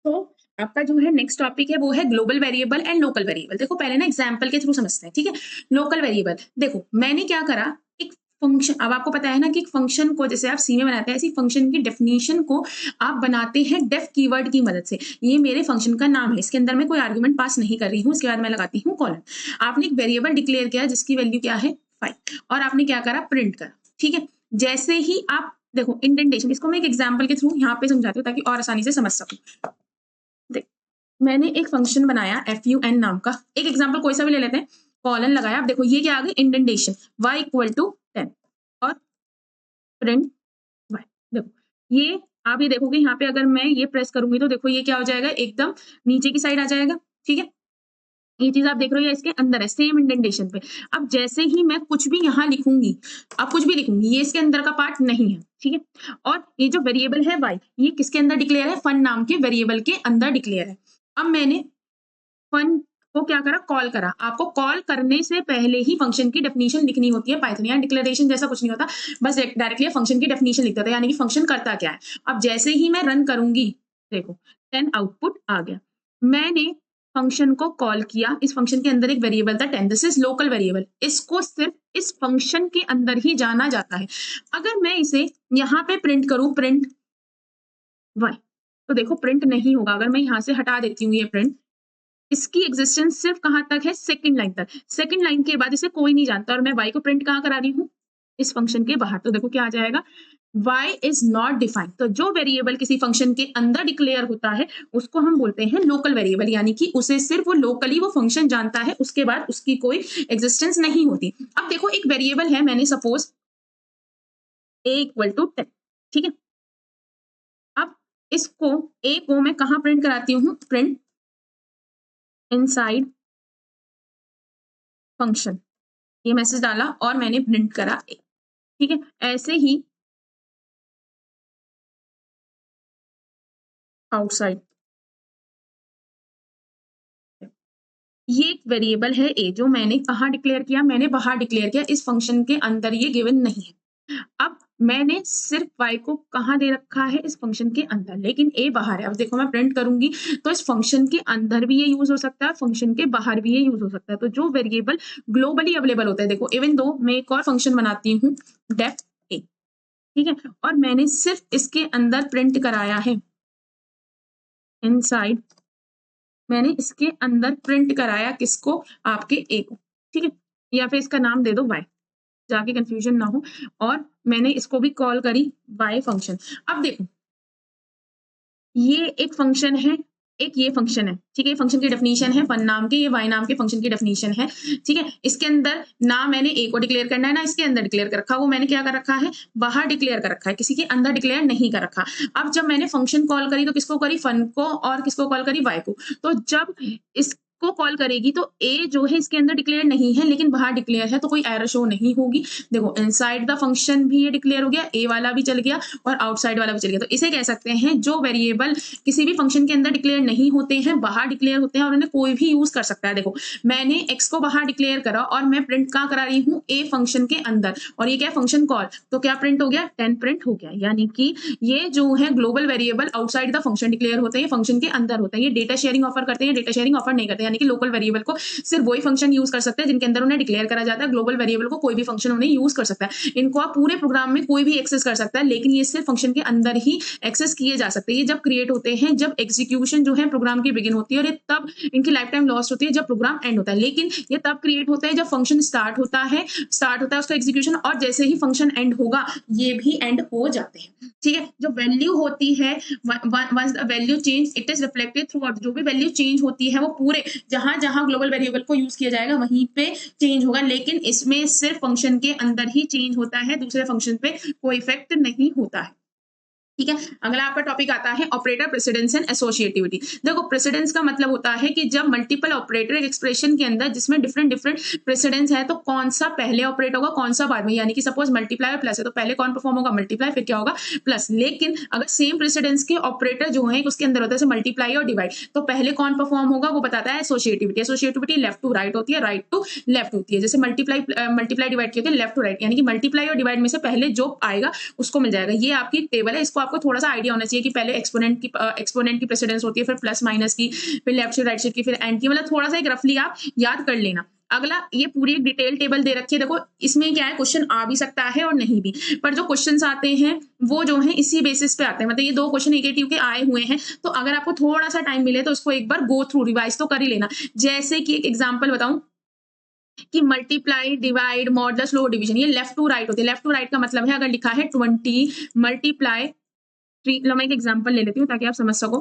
तो आपका जो है नेक्स्ट टॉपिक है वो है global variable and local variable. देखो पहले ना एग्जांपल के थ्रू समझते हैं, ठीक है। लोकल वेरिएबल, देखो मैंने क्या करा, एक फंक्शन, अब आपको पता है ना कि फंक्शन को जैसे आप सी में बनाते हैं, ऐसी फंक्शन की डेफिनेशन को आप बनाते हैं डेफ कीवर्ड की मदद से। ये मेरे फंक्शन का नाम है, इसके अंदर मैं कोई आर्गुमेंट पास नहीं कर रही हूँ, इसके बाद मैं लगाती हूँ कॉलन। आपने एक वेरिएबल डिक्लेयर किया जिसकी वैल्यू क्या है 5, और आपने क्या करा, प्रिंट करा, ठीक है। जैसे ही आप देखो इंडेंटेशन, इसको मैं एक एग्जाम्पल के थ्रू यहाँ पे समझाती हूँ ताकि और आसानी से समझ सकूं। मैंने एक फंक्शन बनाया fun नाम का, एक एग्जांपल कोई सा भी ले लेते हैं, कॉलन लगाया। अब देखो ये क्या आ गई, इंडेंटेशन y इक्वल टू 10 और प्रिंट y। देखो ये आप ये देखोगे यहाँ पे अगर मैं ये प्रेस करूंगी तो देखो ये क्या हो जाएगा, एकदम नीचे की साइड आ जाएगा, ठीक है। ये चीज आप देख रहे हो, ये इसके अंदर है सेम इंडेंटेशन पे। अब जैसे ही मैं कुछ भी यहाँ लिखूंगी, अब कुछ भी लिखूंगी, ये इसके अंदर का पार्ट नहीं है, ठीक है। और ये जो वेरिएबल है y, ये किसके अंदर डिक्लेयर है, फन नाम के वेरिएबल के अंदर डिक्लेयर है। अब मैंने फन को क्या करा, कॉल करा। आपको कॉल करने से पहले ही फंक्शन की डेफिनेशन लिखनी होती है पाइथन, यहाँ डिक्लेरेशन जैसा कुछ नहीं होता, बस डायरेक्टली फंक्शन की डेफिनेशन लिख देता है, यानी कि फंक्शन करता क्या है। अब जैसे ही मैं रन करूंगी, देखो 10 आउटपुट आ गया। मैंने फंक्शन को कॉल किया, इस फंक्शन के अंदर एक वेरिएबल था 10, दिस इज लोकल वेरिएबल, इसको सिर्फ इस फंक्शन के अंदर ही जाना जाता है। अगर मैं इसे यहाँ पे प्रिंट करूं, प्रिंट y, तो देखो प्रिंट नहीं होगा। अगर मैं यहाँ से हटा देती हूँ ये प्रिंट, इसकी एग्जिस्टेंस सिर्फ कहां तक है, सेकंड लाइन तक। सेकंड लाइन के बाद इसे कोई नहीं जानता, और मैं y को प्रिंट कहां करा रही हूँ, इस फंक्शन के बाहर। तो देखो क्या आ जाएगा, y इज नॉट डिफाइंड। तो जो वेरिएबल किसी फंक्शन के अंदर डिक्लेयर होता है उसको हम बोलते हैं लोकल वेरिएबल, यानी कि उसे सिर्फ वो लोकली वो फंक्शन जानता है, उसके बाद उसकी कोई एग्जिस्टेंस नहीं होती। अब देखो एक वेरिएबल है, मैंने सपोज a इक्वल टू 10, ठीक है। अब इसको a को मैं कहां प्रिंट कराती हूँ, प्रिंट इनसाइड फंक्शन, ये मैसेज डाला और मैंने प्रिंट करा a, ठीक है। ऐसे ही आउटसाइड, ये एक वेरिएबल है a, जो मैंने कहाँ डिक्लेयर किया, मैंने बाहर डिक्लेयर किया, इस फंक्शन के अंदर ये गिवन नहीं है। अब मैंने सिर्फ y को कहाँ दे रखा है, इस फंक्शन के अंदर, लेकिन a बाहर है। अब देखो मैं प्रिंट करूंगी तो इस फंक्शन के अंदर भी ये यूज हो सकता है, फंक्शन के बाहर भी ये यूज हो सकता है। तो जो वेरिएबल ग्लोबली अवेलेबल होता है, देखो इवन दो मैं एक और फंक्शन बनाती हूँ डेफ a, ठीक है, और मैंने सिर्फ इसके अंदर प्रिंट कराया है इनसाइड, मैंने इसके अंदर प्रिंट कराया किसको, आपके ए को, ठीक है, या फिर इसका नाम दे दो y, जाके कंफ्यूजन ना हो। और मैंने इसको भी कॉल करी y फंक्शन। अब देखो ये एक फंक्शन है, एक ये फंक्शन है, ठीक है। फंक्शन की डेफिनेशन है फन नाम की, ये y नाम के फंक्शन की डेफिनेशन है, ठीक है। इसके अंदर ना मैंने a को डिक्लेयर करना है ना इसके अंदर डिक्लेयर कर रखा, वो मैंने क्या कर रखा है, बाहर डिक्लेयर कर रखा है, किसी के अंदर डिक्लेयर नहीं कर रखा। अब जब मैंने फंक्शन कॉल करी तो किसको करी, फन को, और किसको कॉल करी, y को। तो जब इस को कॉल करेगी तो ए जो है इसके अंदर डिक्लेयर नहीं है लेकिन बाहर डिक्लेयर है, तो कोई एरर शो नहीं होगी। देखो इनसाइड द फंक्शन भी ये डिक्लेयर हो गया, ए वाला भी चल गया और आउटसाइड वाला भी चल गया। तो इसे कह सकते हैं जो वेरिएबल किसी भी फंक्शन के अंदर डिक्लेयर नहीं होते हैं, बाहर डिक्लेयर होते हैं और उन्हें कोई भी यूज कर सकता है। देखो मैंने एक्स को बाहर डिक्लेयर करा और मैं प्रिंट कहाँ करा रही हूँ, ए फंक्शन के अंदर, और ये क्या फंक्शन कॉल, तो क्या प्रिंट हो गया, 10 प्रिंट हो गया। यानी कि ये जो है global variable outside the function declare होते हैं, फंक्शन के अंदर होते हैं। ये डेटा शेयरिंग ऑफर करते हैं, डेटा शेयरिंग ऑफर नहीं करते। यानी कि लोकल वेरिएबल को सिर्फ वही फंक्शन यूज कर सकते हैं जिनके अंदर उन्हें डिक्लेयर करा जाता है। ग्लोबल वेरिएबल को कोई भी फंक्शन उन्हें यूज कर सकता है। इनको आप पूरे प्रोग्राम में कोई भी एक्सेस कर सकता है, लेकिन ये सिर्फ फंक्शन के अंदर ही एक्सेस किए जा सकते हैं। ये जब क्रिएट होते हैं, जब एग्जीक्यूशन जो है प्रोग्राम की बिगिन होती है, और ये तब इनकी लाइफ टाइम लॉस्ट होती है जब प्रोग्राम एंड होता है। लेकिन ये तब क्रिएट होता है जब फंक्शन स्टार्ट होता है उसका एग्जीक्यूशन, और जैसे ही फंक्शन एंड होगा ये भी एंड हो जाते हैं। ठीक है, जो वैल्यू होती है, once the value change it is reflected throughout. जो भी वैल्यू चेंज होती है वो पूरे जहां जहां ग्लोबल वेरिएबल को यूज किया जाएगा वहीं पे चेंज होगा, लेकिन इसमें सिर्फ फंक्शन के अंदर ही चेंज होता है, दूसरे फंक्शन पे कोई इफेक्ट नहीं होता है। ठीक है, अगला आपका टॉपिक आता है ऑपरेटर प्रेसिडेंस एंड एसोसिएटिविटी। देखो प्रेसिडेंस का मतलब होता है कि जब मल्टीपल ऑपरेटर एक एक्सप्रेशन के अंदर जिसमें डिफरेंट डिफरेंट प्रेसिडेंस है, तो कौन सा पहले ऑपरेट होगा कौन सा बाद में। यानी कि सपोज मल्टीप्लाई और प्लस है तो पहले कौन परफॉर्म होगा, मल्टीप्लाई, फिर क्या होगा, प्लस। लेकिन अगर सेम प्रेसिडेंस के ऑपरेटर जो है उसके अंदर होता है मल्टीप्लाई और डिवाइड, तो पहले कौन परफॉर्म होगा वो बताता है associativity. Associativity left to right होती है, राइट टू लेफ्ट होती है। जैसे मल्टीप्लाई डिवाइड की होती है लेफ्ट टू राइट, यानी कि मल्टीप्लाई और डिवाइड में से पहले जो आएगा उसको मिल जाएगा। ये आपकी टेबल है, इसको आपको थोड़ा सा आइडिया होना चाहिए कि पहले एक्सपोनेंट की प्रेसिडेंस होती है, फिर प्लस माइनस की, फिर लेफ्ट से राइट साइड की, फिर एंड की। मतलब थोड़ा सा एक रफली आप याद कर लेना। अगला ये पूरी एक डिटेल टेबल दे रखी है। देखो इसमें क्या है, क्वेश्चन आ भी सकता है और नहीं भी, पर जो क्वेश्चंस आते हैं वो जो है इसी बेसिस पे आते हैं। मतलब ये दो क्वेश्चन नेगेटिव के आए हुए हैं, तो अगर आपको थोड़ा सा टाइम मिले तो उसको एक बार गो थ्रू रिवाइज तो कर ही लेना। जैसे कि एक एग्जांपल बताऊं कि मल्टीप्लाई, डिवाइड, मॉडुलस, लो डिवीजन, ये लेफ्ट टू राइट होती है। लेफ्ट टू राइट का मतलब है अगर लिखा है 20 मल्टीप्लाई 3, लो मैं एक एग्जांपल ले लेती हूँ ताकि आप समझ सको।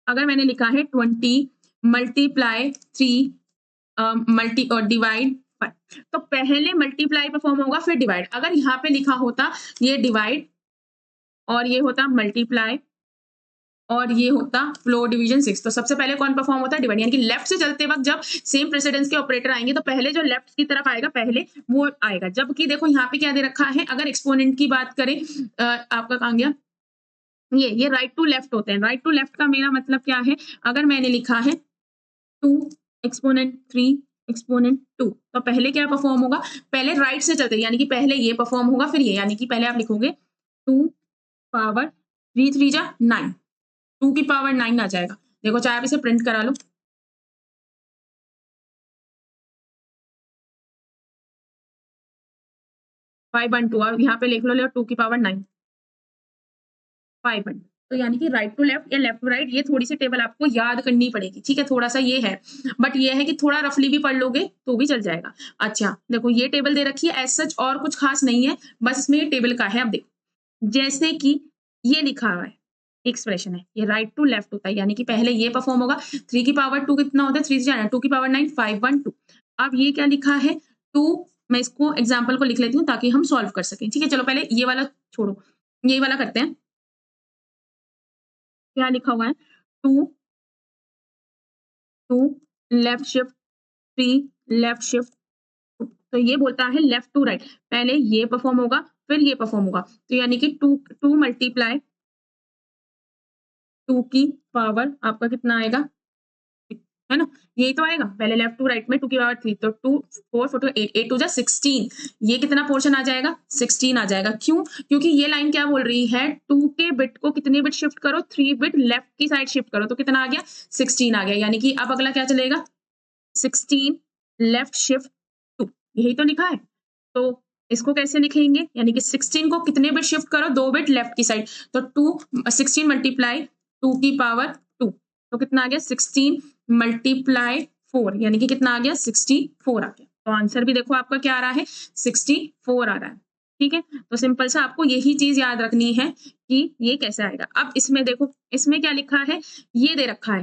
अगर मैंने लिखा है 20 मल्टीप्लाई 3 मल्टी और डिवाइड 5, तो पहले मल्टीप्लाई परफॉर्म होगा फिर डिवाइड। अगर यहाँ पे लिखा होता ये डिवाइड और ये होता मल्टीप्लाई और ये होता फ्लो डिवीजन 6, तो सबसे पहले कौन परफॉर्म होता है, डिवाइड। यानी कि लेफ्ट से चलते वक्त जब सेम प्रेसिडेंस के ऑपरेटर आएंगे तो पहले जो लेफ्ट की तरफ आएगा पहले वो आएगा। जबकि देखो यहाँ पे क्या दे रखा है, अगर एक्सपोनेंट की बात करें, आपका कहाँ गया, ये राइट टू लेफ्ट होते हैं। राइट टू लेफ्ट का मेरा मतलब क्या है, अगर मैंने लिखा है 2 एक्सपोनेंट 3 एक्सपोनेंट 2, तो पहले क्या परफॉर्म होगा, पहले राइट से चलते, यानी कि पहले ये परफॉर्म होगा फिर ये। यानी कि पहले आप लिखोगे 2 पावर 3 3 जा 9, 2 की पावर 9 आ जाएगा। देखो चाहे आप इसे प्रिंट करा लो, 5 1 2, और यहाँ पे लिख लो 2 की पावर 9 5 1। तो यानी कि राइट टू लेफ्ट या लेफ्ट टू राइट, ये थोड़ी सी टेबल आपको याद करनी पड़ेगी। ठीक है, थोड़ा सा ये है, बट ये है कि थोड़ा रफली भी पढ़ लोगे तो भी चल जाएगा। अच्छा देखो ये टेबल दे रखी है, एज सच और कुछ खास नहीं है, बस इसमें ये टेबल का है। अब देखो जैसे कि ये लिखा हुआ है एक्सप्रेशन है, ये राइट टू लेफ्ट होता है, यानी कि पहले ये परफॉर्म होगा। 3 की पावर 2 कितना होता है, 3 से 2 की पावर 9 5 1 2। अब ये क्या लिखा है 2, मैं इसको एग्जाम्पल को लिख लेती हूँ ताकि हम सॉल्व कर सकें। ठीक है, चलो पहले ये वाला छोड़ो, ये वाला करते हैं। क्या लिखा हुआ है 2 2 लेफ्ट शिफ्ट 3 लेफ्ट शिफ्ट 2, तो ये बोलता है लेफ्ट टू राइट, पहले ये परफॉर्म होगा फिर ये परफॉर्म होगा। तो यानी कि 2 मल्टीप्लाई 2 की पावर आपका कितना आएगा, है ना, यही तो आएगा। पहले लेफ्ट टू राइट में 2 की पावर 3, तो 2 4 4 8 8 2 जा 16, ये कितना पोर्शन आ जाएगा, 16 आ जाएगा। क्यों, क्योंकि ये लाइन क्या बोल रही है, 2 के बिट को कितने बिट शिफ्ट करो, 3 बिट लेफ्ट की साइड शिफ्ट करो, तो कितना आ गया 16 आ गया। यानी कि अब अगला क्या चलेगा, 16 लेफ्ट शिफ्ट 2, यही तो लिखा है। तो इसको कैसे लिखेंगे, यानी कि 16 को कितने बिट शिफ्ट करो, 2 बिट लेफ्ट की साइड, तो 16 मल्टीप्लाई 2 की पावर 2, तो कितना आ गया 16 मल्टीप्लाई 4, यानी कि कितना आ गया 64 आ गया। तो आंसर भी देखो आपका क्या आ रहा है, 64 आ रहा है। ठीक है, तो सिंपल सा आपको यही चीज याद रखनी है कि ये कैसे आएगा। अब इसमें देखो, इसमें क्या लिखा है, ये दे रखा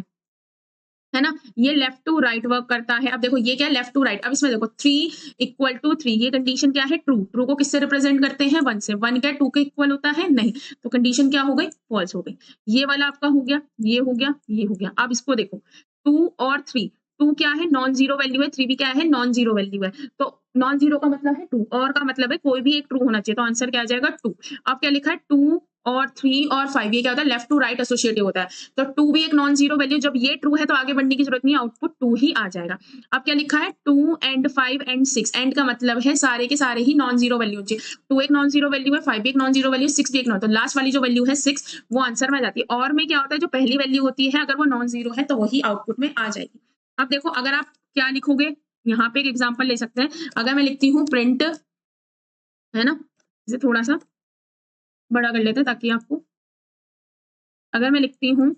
है ना, ये लेफ्ट टू राइट वर्क करता है। अब देखो ये क्या है, लेफ्ट टू राइट। अब इसमें देखो 3 इक्वल टू 3, ये कंडीशन क्या है, ट्रू। ट्रू को किससे रिप्रेजेंट करते हैं, 1 से। 1 क्या 2 के इक्वल होता है, नहीं, तो कंडीशन क्या हो गई, फॉल्स हो गई। ये वाला आपका हो गया, ये हो गया, ये हो गया। अब इसको देखो 2 और 3, 2 क्या है नॉन जीरो वैल्यू है, 3 भी क्या है नॉन जीरो वैल्यू है। तो नॉन जीरो का मतलब है 2 और का मतलब है कोई भी एक ट्रू होना चाहिए, तो आंसर क्या आ जाएगा 2। अब क्या लिखा है 2 और 3 और 5, ये क्या होता है लेफ्ट टू राइट एसोसिएटिव होता है। तो 2 भी एक नॉन जीरो वैल्यू, जब ये ट्रू है तो आगे बढ़ने की जरूरत नहीं है, आउटपुट 2 ही आ जाएगा। अब क्या लिखा है 2 एंड 5 एंड 6, एंड का मतलब है सारे के सारे ही नॉन जीरो वैल्यू चाहिए। 2 एक नॉन जीरो वैल्यू है, 5 भी एक नॉन जीरो वैल्यू, 6 भी एक नॉन, तो लास्ट वाली जो वैल्यू है 6 वो आंसर में आ जाती है। और में क्या होता है जो पहली वैल्यू होती है अगर वो नॉन जीरो है तो वही आउटपुट में आ जाएगी। अब देखो अगर आप क्या लिखोगे, यहाँ पे एक एग्जांपल ले सकते हैं। अगर मैं लिखती हूँ प्रिंट, है ना, इसे थोड़ा सा बड़ा कर लेते हैं ताकि आपको, अगर मैं लिखती हूँ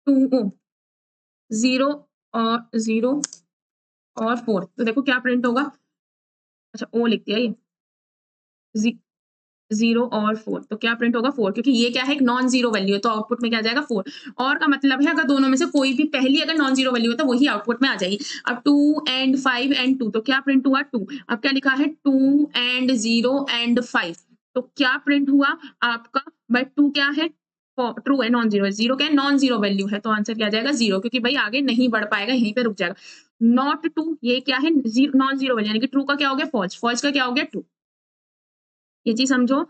2 0 और 0 और 4, तो देखो क्या प्रिंट होगा। अच्छा ओ लिख दिया ये, 0 और 4, तो क्या प्रिंट होगा 4, क्योंकि ये क्या है एक नॉन जीरो वैल्यू है, तो आउटपुट में क्या आ जाएगा 4। और का मतलब है अगर दोनों में से कोई भी पहली अगर नॉन जीरो वैल्यू है तो वही आउटपुट में आ जाएगी। अब 2 एंड 5 एंड 2, तो क्या प्रिंट हुआ 2। अब क्या लिखा है 2 एंड 0 एंड 5, तो क्या प्रिंट हुआ आपका, बट 2 क्या है ट्रू है, नॉन जीरो है, 0 क्या है नॉन जीरो वैल्यू है, तो आंसर क्या आ जाएगा 0, क्योंकि भाई आगे नहीं बढ़ पाएगा, यहीं पे रुक जाएगा। नॉट 2 ये क्या है नॉन जीरो वैल्यू, यानी कि ट्रू का क्या हो गया फॉल्स, फॉल्स का क्या हो गया ट्रू, ये चीज समझो।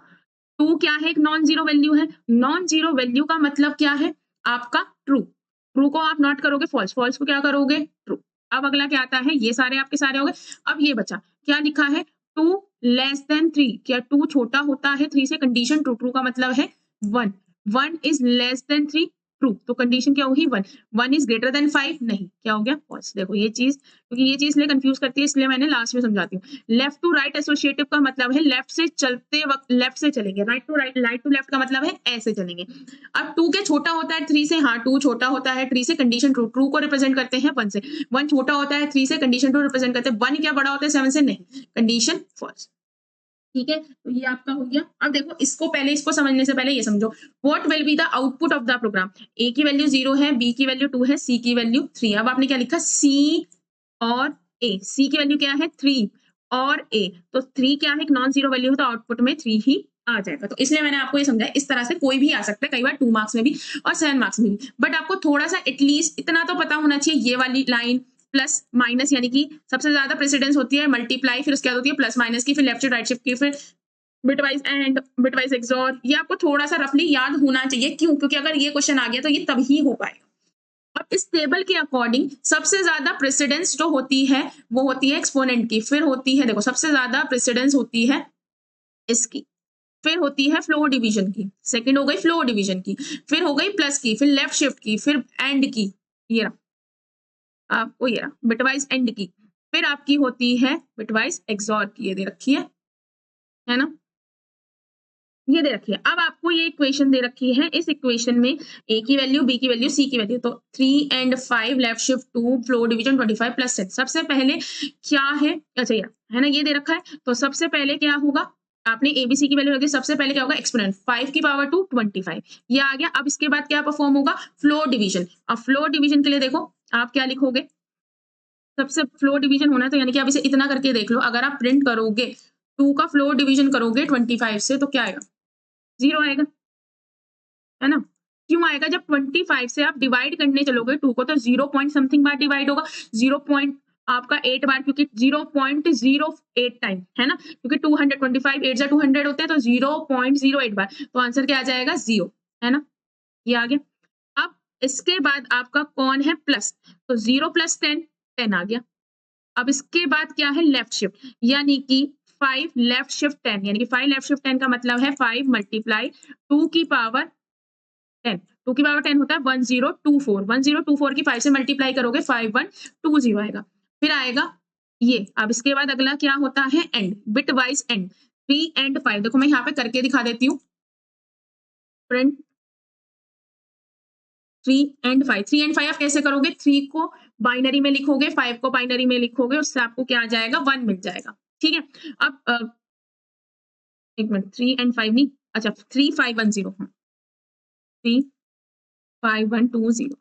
2 क्या है एक नॉन जीरो वैल्यू है, नॉन जीरो वैल्यू का मतलब क्या है आपका ट्रू, ट्रू को आप नॉट करोगे फॉल्स, फॉल्स को क्या करोगे ट्रू। अब अगला क्या आता है, ये सारे आपके सारे हो गए। अब ये बचा क्या लिखा है 2 लेस देन 3, क्या 2 छोटा होता है 3 से, कंडीशन ट्रू, ट्रू का मतलब है 1, 1 इज लेस देन 3 ट्रू, तो कंडीशन क्या होगी 1, 1 इज ग्रेटर देन 5 नहीं, क्या हो गया फॉल्स। देखो ये चीज, क्योंकि ये चीज इसलिए कंफ्यूज करती है इसलिए मैंने लास्ट में समझाती हूँ। लेफ्ट टू राइट एसोसिएटिव का मतलब है लेफ्ट से चलते वक्त लेफ्ट से चलेंगे, right to right, right to left का मतलब है ऐसे चलेंगे। अब 2 के छोटा होता है 3 से, हाँ 2 छोटा होता है 3 से, कंडीशन ट्रू, ट्रू को रिप्रेजेंट करते हैं 1 से, 1 छोटा होता है 3 से, कंडीशन ट्रू रिप्रेजेंट करते हैं 1 क्या बड़ा होता है 7 से नहीं, कंडीशन फॉल्स। ठीक है, तो ये आपका हो गया। अब देखो इसको पहले, इसको समझने से पहले ये समझो, what will be the output of the program. A की वैल्यू 0 है, बी की वैल्यू 2 है, सी की वैल्यू 3। अब आपने क्या लिखा सी और ए, सी की वैल्यू क्या है 3 और ए, तो 3 क्या है एक नॉन जीरो वैल्यू है, तो आउटपुट में 3 ही आ जाएगा। तो इसलिए मैंने आपको ये समझाया, इस तरह से कोई भी आ सकता है, कई बार 2 मार्क्स में भी और 7 मार्क्स में भी, बट आपको थोड़ा सा एटलीस्ट इतना तो पता होना चाहिए, ये वाली लाइन प्लस माइनस, यानी कि सबसे ज्यादा प्रेसिडेंस होती है मल्टीप्लाई, फिर उसके बाद होती है प्लस माइनस की, फिर लेफ्ट शिफ्ट राइट शिफ्ट की, फिर बिटवाइज एंड बिटवाइज एक्सॉर, ये आपको थोड़ा सा रफली याद होना चाहिए। क्यों? क्योंकि अगर ये क्वेश्चन आ गया तो ये तभी हो पाएगा। अब इस टेबल के अकॉर्डिंग सबसे ज्यादा प्रेसिडेंस जो होती है वो होती है एक्सपोनेंट की, फिर होती है, देखो सबसे ज्यादा प्रेसिडेंस होती है इसकी, फिर होती है फ्लोर डिवीजन की, सेकंड हो गई फ्लोर डिवीजन की, फिर हो गई प्लस की, फिर लेफ्ट शिफ्ट की, फिर एंड की, ये रहा आपको, ये रहा बिटवाइज एंड की, फिर आपकी होती है बिटवाइज एक्सॉर की, ये दे रखी है ना, ये दे रखी है। अब आपको ये इक्वेशन दे रखी है, इस इक्वेशन में ए की वैल्यू, बी की वैल्यू, सी की वैल्यू, तो 3 and 5 left shift 2 floor division 25 plus 10। सबसे पहले क्या है, अच्छा ये है ना, ये दे रखा है, तो सबसे पहले क्या होगा, आपने एबीसी की वैल्यू रखी, सबसे पहले क्या होगा एक्सपोनेंट 5 की पावर 2 25, ये आ गया। अब इसके बाद क्या परफॉर्म होगा फ्लोर डिवीजन। अब फ्लोर डिवीजन के लिए देखो आप क्या लिखोगे, सबसे फ्लोर डिवीजन होना है, तो यानी कि आप इसे इतना करके देख लो, अगर आप प्रिंट करोगे 2 का फ्लोर डिवीजन करोगे 25 से तो क्या आएगा 0 आएगा, है ना। क्यों आएगा, जब 25 से आप डिवाइड करने चलोगे 2 को तो 0 पॉइंट समथिंग बार डिवाइड होगा, 0 पॉइंट आपका 8 बार, क्योंकि 0.08 टाइम, है ना, क्योंकि 225 8 200 होते हैं, तो 0.08 बार, तो आंसर क्या आ जाएगा 0, है ना, ये आ गया। अब इसके बाद आपका कौन है प्लस, तो 0 प्लस 10 10 आ गया। अब इसके बाद क्या है लेफ्ट शिफ्ट, यानी कि 5 लेफ्ट शिफ्ट 10, यानी कि 5 लेफ्ट शिफ्ट 10 का मतलब है 5 मल्टीप्लाई 2 की पावर 10, 2 की पावर 10 होता है 1024, 1024 की 5 से मल्टीप्लाई करोगे 5120 आएगा। फिर आएगा ये, अब इसके बाद अगला क्या होता है and, bit wise and 3 and 5, देखो मैं यहाँ पे करके दिखा देती हूँ, फ्रेंड 3 एंड 5, 3 एंड 5 आप कैसे करोगे, 3 को बाइनरी में लिखोगे, 5 को बाइनरी में लिखोगे, उससे आपको क्या आ जाएगा 1 मिल जाएगा। ठीक है, अब एक मिनट 3 एंड 5 नहीं, अच्छा 3510, 352120,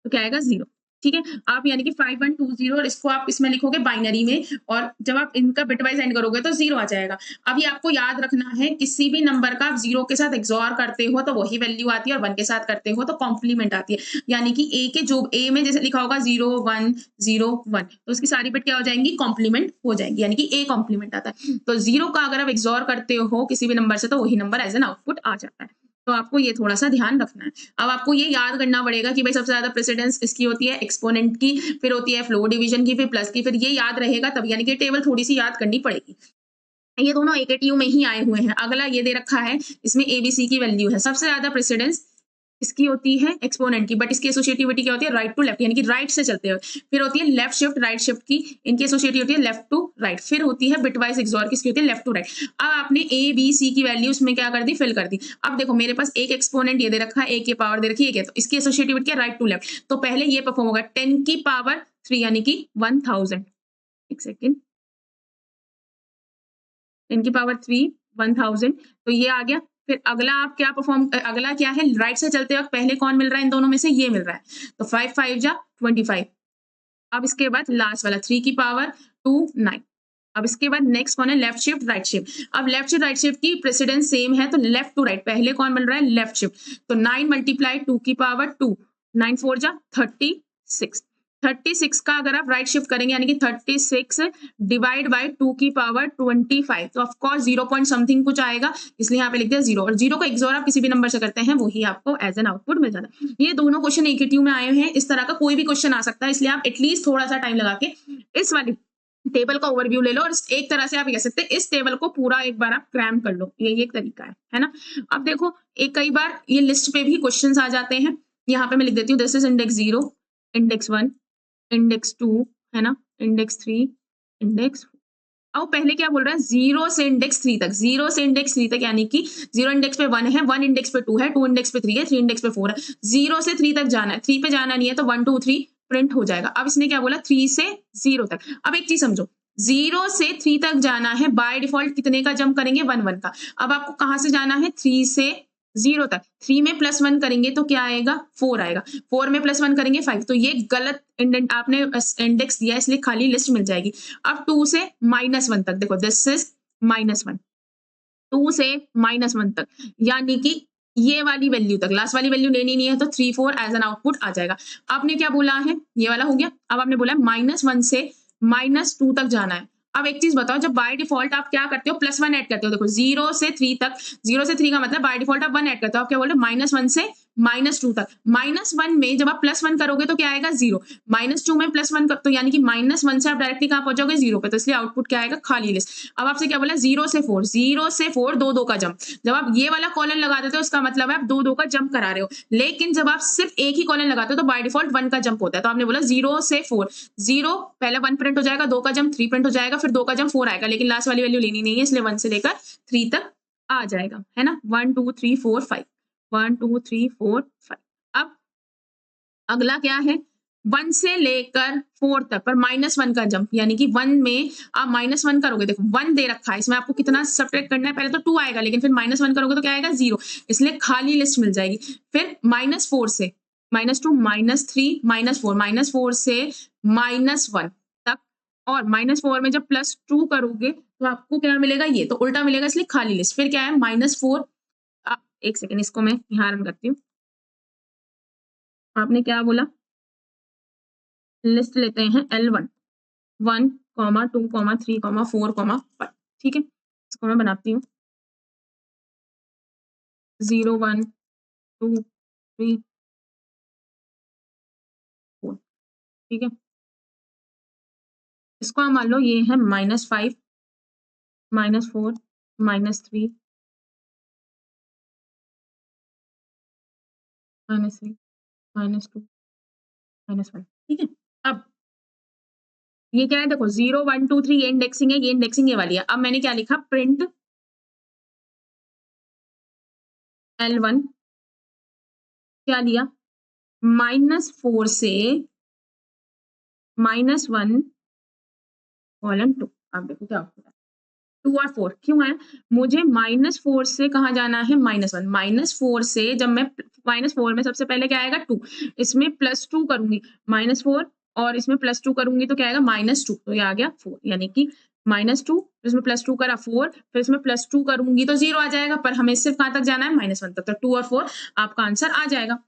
तो क्या आएगा 0। ठीक है। आप यानी कि 5120 और इसको आप इसमें लिखोगे बाइनरी में, और जब आप इनका बिटवाइज एंड करोगे तो 0 आ जाएगा। अब ये आपको याद रखना है, किसी भी नंबर का आप 0 के साथ एक्सॉर करते हो तो वही वैल्यू आती है, और 1 के साथ करते हो तो कॉम्प्लीमेंट आती है। यानी कि ए के जो ए में जैसे लिखा होगा 0 1 0 1, तो उसकी सारी बिट क्या हो जाएंगी, कॉम्प्लीमेंट हो जाएंगी, यानी कि ए कॉम्प्लीमेंट आता है। तो 0 का अगर आप एक्सॉर करते हो किसी भी नंबर से तो वही नंबर एज एन आउटपुट आ जाता है। तो आपको ये थोड़ा सा ध्यान रखना है। अब आपको ये याद करना पड़ेगा कि भाई सबसे ज्यादा प्रेसिडेंस इसकी होती है एक्सपोनेंट की, फिर होती है फ्लोर डिवीजन की, फिर प्लस की, फिर ये याद रहेगा तब, यानी कि टेबल थोड़ी सी याद करनी पड़ेगी। ये दोनों AKTU में ही आए हुए हैं। अगला ये दे रखा है, इसमें ABC की वैल्यू है। सबसे ज्यादा प्रेसिडेंस इसकी होती है एक्सपोनेंट की, बट इसकी एसोसिएटिविटी क्या होती है, राइट टू लेफ्ट, यानी कि राइट से चलते हुए। फिर होती है लेफ्ट शिफ्ट राइट शिफ्ट की, इनकी एसोसिएटिविटी होती है लेफ्ट टू राइट। फिर होती है बिटवाइज एक्सॉर, किसकी होती है लेफ्ट टू राइट। अब आपने ABC की वैल्यू उसमें क्या कर दी, फिल कर दी। अब देखो मेरे पास एक एक्सपोनेंट ये दे रखा है, एक की पावर दे रखी है, तो इसकी एसोसिएटिविटी क्या, राइट टू लेफ्ट। तो पहले ये परफॉर्म होगा 10 की पावर 3 यानी कि 1000। एक सेकेंड, 10 की पावर 3 1000, तो ये आ गया। फिर अगला आप क्या परफॉर्म, अगला क्या है, राइट से चलते वक्त पहले कौन मिल रहा है, इन दोनों में से ये मिल रहा है, तो 5 5 जा 25। अब इसके बाद लास्ट वाला 3 की पावर 2 9। अब इसके बाद नेक्स्ट कौन है, लेफ्ट शिफ्ट राइट शिफ्ट। अब लेफ्ट शिफ्ट राइट शिफ्ट की प्रेसिडेंस सेम है, तो लेफ्ट टू राइट पहले कौन मिल रहा है, लेफ्ट शिफ्ट। तो 9 मल्टीप्लाई 2 की पावर 2, 9 4 जा 36। 36 का अगर आप राइट शिफ्ट करेंगे यानी कि 36 डिवाइड बाय 2 की पावर 25, तो ऑफकोर्स 0 पॉइंट समथिंग कुछ आएगा, इसलिए यहाँ पे लिख दिया 0। और 0 का एक्सॉर आप किसी भी नंबर से करते हैं वही आपको एज एन आउटपुट मिल जाता है। ये दोनों क्वेश्चन AKTU में आए हैं। इस तरह का कोई भी क्वेश्चन आ सकता है, इसलिए आप एटलीस्ट थोड़ा सा टाइम लगा के इस वाली टेबल का ओवरव्यू ले लो, और एक तरह से आप कह सकते हैं इस टेबल को पूरा एक बार आप क्रैम कर लो, ये एक तरीका है ना। अब देखो एक कई बार ये लिस्ट पे भी क्वेश्चंस आ जाते हैं। यहाँ पे मैं लिख देती हूँ, this is index 0, index 1, index 2, है ना, इंडेक्स 3, इंडेक्स। अब पहले क्या बोल रहा है, 0 से इंडेक्स 3 तक, 0 से इंडेक्स 3 तक, यानी कि 0 इंडेक्स पे 1 है, 1 इंडेक्स पे 2 है, 2 इंडेक्स पे 3 है, 3 इंडेक्स पे 4 है। 0 से 3 तक जाना है, 3 पे जाना नहीं है, तो 1 2 3 प्रिंट हो जाएगा। अब इसने क्या बोला, 3 से 0 तक। अब एक चीज समझो, 0 से 3 तक जाना है, बाय डिफॉल्ट कितने का जंप करेंगे, 1 1 का। अब आपको कहां से जाना है, 3 से 0 तक। 3 में +1 करेंगे तो क्या आएगा, 4 आएगा। 4 में +1 करेंगे 5, तो ये गलत इंडेंट आपने इंडेक्स दिया, इसलिए खाली लिस्ट मिल जाएगी। अब 2 से -1 तक, देखो दिस इज -1, 2 से -1 तक, यानी कि ये वाली वैल्यू तक, लास्ट वाली वैल्यू लेनी नहीं है, तो 3 4 एज एन आउटपुट आ जाएगा। आपने क्या बोला है, ये वाला हो गया। अब आपने बोला -1 से -2 तक जाना है। अब एक चीज बताओ, जब बाय डिफॉल्ट आप क्या करते हो, +1 ऐड करते हो। देखो 0 से 3 तक, 0 से 3 का मतलब बाय डिफॉल्ट आप 1 ऐड करते हो। आप क्या बोल रहे हो, -1 से -2 तक। -1 में जब आप +1 करोगे तो क्या आएगा, 0। -2 में +1 कर, तो यानी कि -1 से आप डायरेक्टली कहां पहुंचोगे, 0 पे, तो इसलिए आउटपुट क्या आएगा, खाली लिस्ट। अब आपसे क्या बोला, 0 से 4, 0 से 4 2 2 का जंप। जब आप ये वाला कॉलन लगा देते हो उसका मतलब है आप 2 2 का जंप करा रहे हो। लेकिन जब आप सिर्फ एक ही कॉलन लगाते हो तो बाय डिफॉल्ट 1 का जंप होता है। तो आपने बोला 0 से 4, 0 पहले 1 प्रिंट हो जाएगा, 2 का जंप 3 प्रिंट हो जाएगा, फिर 2 का जंप 4 आएगा, लेकिन लास्ट वाली वैल्यू लेनी नहीं है, इसलिए 1 से लेकर 3 तक आ जाएगा, है ना। 1 2 3 4 5, 1 2 3 4 5। अब अगला क्या है, 1 से लेकर 4 तक पर -1 का जंप, यानी कि 1 में आप -1 करोगे। देखो 1 दे रखा है, इसमें आपको कितना सब्ट्रैक्ट करना है, पहले तो 2 आएगा, लेकिन फिर -1 करोगे तो क्या आएगा, 0, इसलिए खाली लिस्ट मिल जाएगी। फिर -4 से -2 -3 -4, -4 से -1 तक, और -4 में जब +2 करोगे तो आपको क्या मिलेगा, ये तो उल्टा मिलेगा, इसलिए खाली लिस्ट। फिर क्या है, -4, एक सेकेंड इसको मैं यहाँ रन करती हूँ। आपने क्या बोला, लिस्ट लेते हैं L1, 1, 2, 3, 4, 5, ठीक है। इसको मैं बनाती हूँ 0 1 2 3 4, ठीक है। इसको हम मान लो ये है -5 -4 -3 -3 -2 -1, ठीक है। अब ये क्या है, देखो 0 1 2 3 ये इंडेक्सिंग है, ये इंडेक्सिंग ये वाली है। अब मैंने क्या लिखा, प्रिंट L1 क्या लिया, -4 से -1 कॉलन 2। आप देखो क्या होता है, 2 और 4 क्यों है? मुझे -4 से कहाँ जाना है? -1 -4 से जब मैं -4 में सबसे पहले क्या आएगा 2 इसमें +2 करूँगी -4 और इसमें +2 करूँगी तो क्या आएगा? -2 तो ये आ गया 4 यानी कि -2 इसमें +2 करा 4 फिर इसमें +2 करूँगी तो 0 आ जाएगा पर हमें सिर्फ कहाँ तक जाना है? -1 तक तो 2 और 4 आपका आंसर आ जाएगा।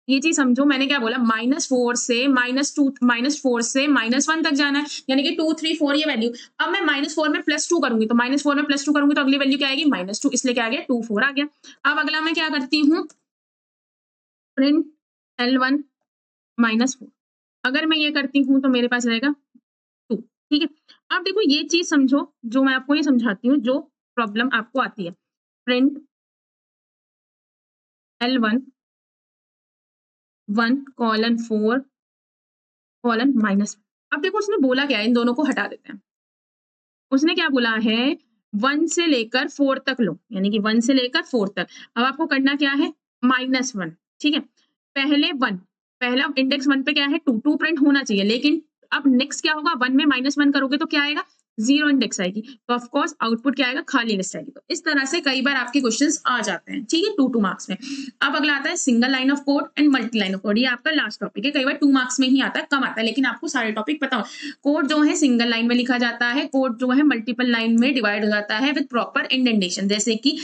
ये चीज़ समझो मैंने क्या बोला -4 से -2 -4 से -1 तक जाना है यानी कि 2, 3, 4 ये वैल्यू अब मैं -4 में +2 करूँगी तो -4 में +2 करूँगी तो अगली वैल्यू क्या आएगी? -2 इसलिए क्या आ गया? 2, 4 आ गया। अब अगला मैं क्या करती हूँ? प्रिंट L1 -4 अगर मैं ये करती हूँ तो मेरे पास रहेगा 2 ठीक है। अब देखो ये चीज़ समझो जो मैं आपको ये समझाती हूँ जो प्रॉब्लम आपको आती है। प्रिंट L1 1:4 कॉलन माइनस अब देखो उसने बोला क्या है इन दोनों को हटा देते हैं। उसने क्या बोला है 1 से लेकर 4 तक लो यानी कि 1 से लेकर 4 तक। अब आपको करना क्या है -1 ठीक है। पहले 1 पहला इंडेक्स 1 पे क्या है 2 2 प्रिंट होना चाहिए लेकिन अब नेक्स्ट क्या होगा 1 में -1 करोगे तो क्या आएगा 0 इंडेक्स आएगी तो ऑफ कोर्स आउटपुट क्या आएगा खाली लिस्ट आएगी। तो इस तरह से कई बार आपके क्वेश्चंस आ जाते हैं ठीक है 2 मार्क्स में। अब अगला आता है single line of code and multi line of code ये आपका लास्ट टॉपिक है। कई बार 2 मार्क्स में ही आता है कम आता है लेकिन आपको सारे टॉपिक पता हो। कोड जो है सिंगल लाइन में लिखा जाता है कोड जो है मल्टीपल लाइन में डिवाइड हो जाता है विद प्रॉपर इंडेंटेशन जैसे कि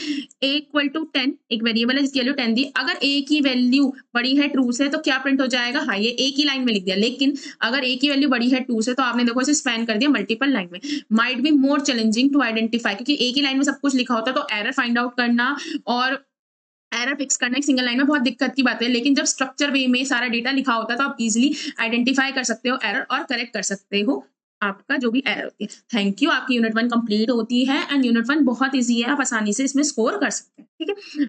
a इक्वल टू 10 एक वेरिएबल है जिसकी वैल्यू 10 दी अगर a की वैल्यू बड़ी है ट्रू से तो क्या प्रिंट हो जाएगा हाँ ये a की लाइन में लिख दिया लेकिन अगर a की वैल्यू बड़ी है 2 से तो आपने देखो इसे स्पैन कर दिया मल्टीपल लाइन में। Might be more challenging to identify क्योंकि a की लाइन में सब कुछ लिखा होता है तो एरर फाइंड आउट करना और एरर फिक्स करना एक सिंगल लाइन में बहुत दिक्कत की बात है लेकिन जब स्ट्रक्चर वे में सारा डेटा लिखा होता है तो आप इजीली आइडेंटिफाई कर सकते हो एरर और करेक्ट कर सकते हो आपका जो भी एरर होती है। थैंक यू आपकी यूनिट 1 कंप्लीट होती है एंड यूनिट 1 बहुत इजी है आप आसानी से इसमें स्कोर कर सकते हैं ठीक है।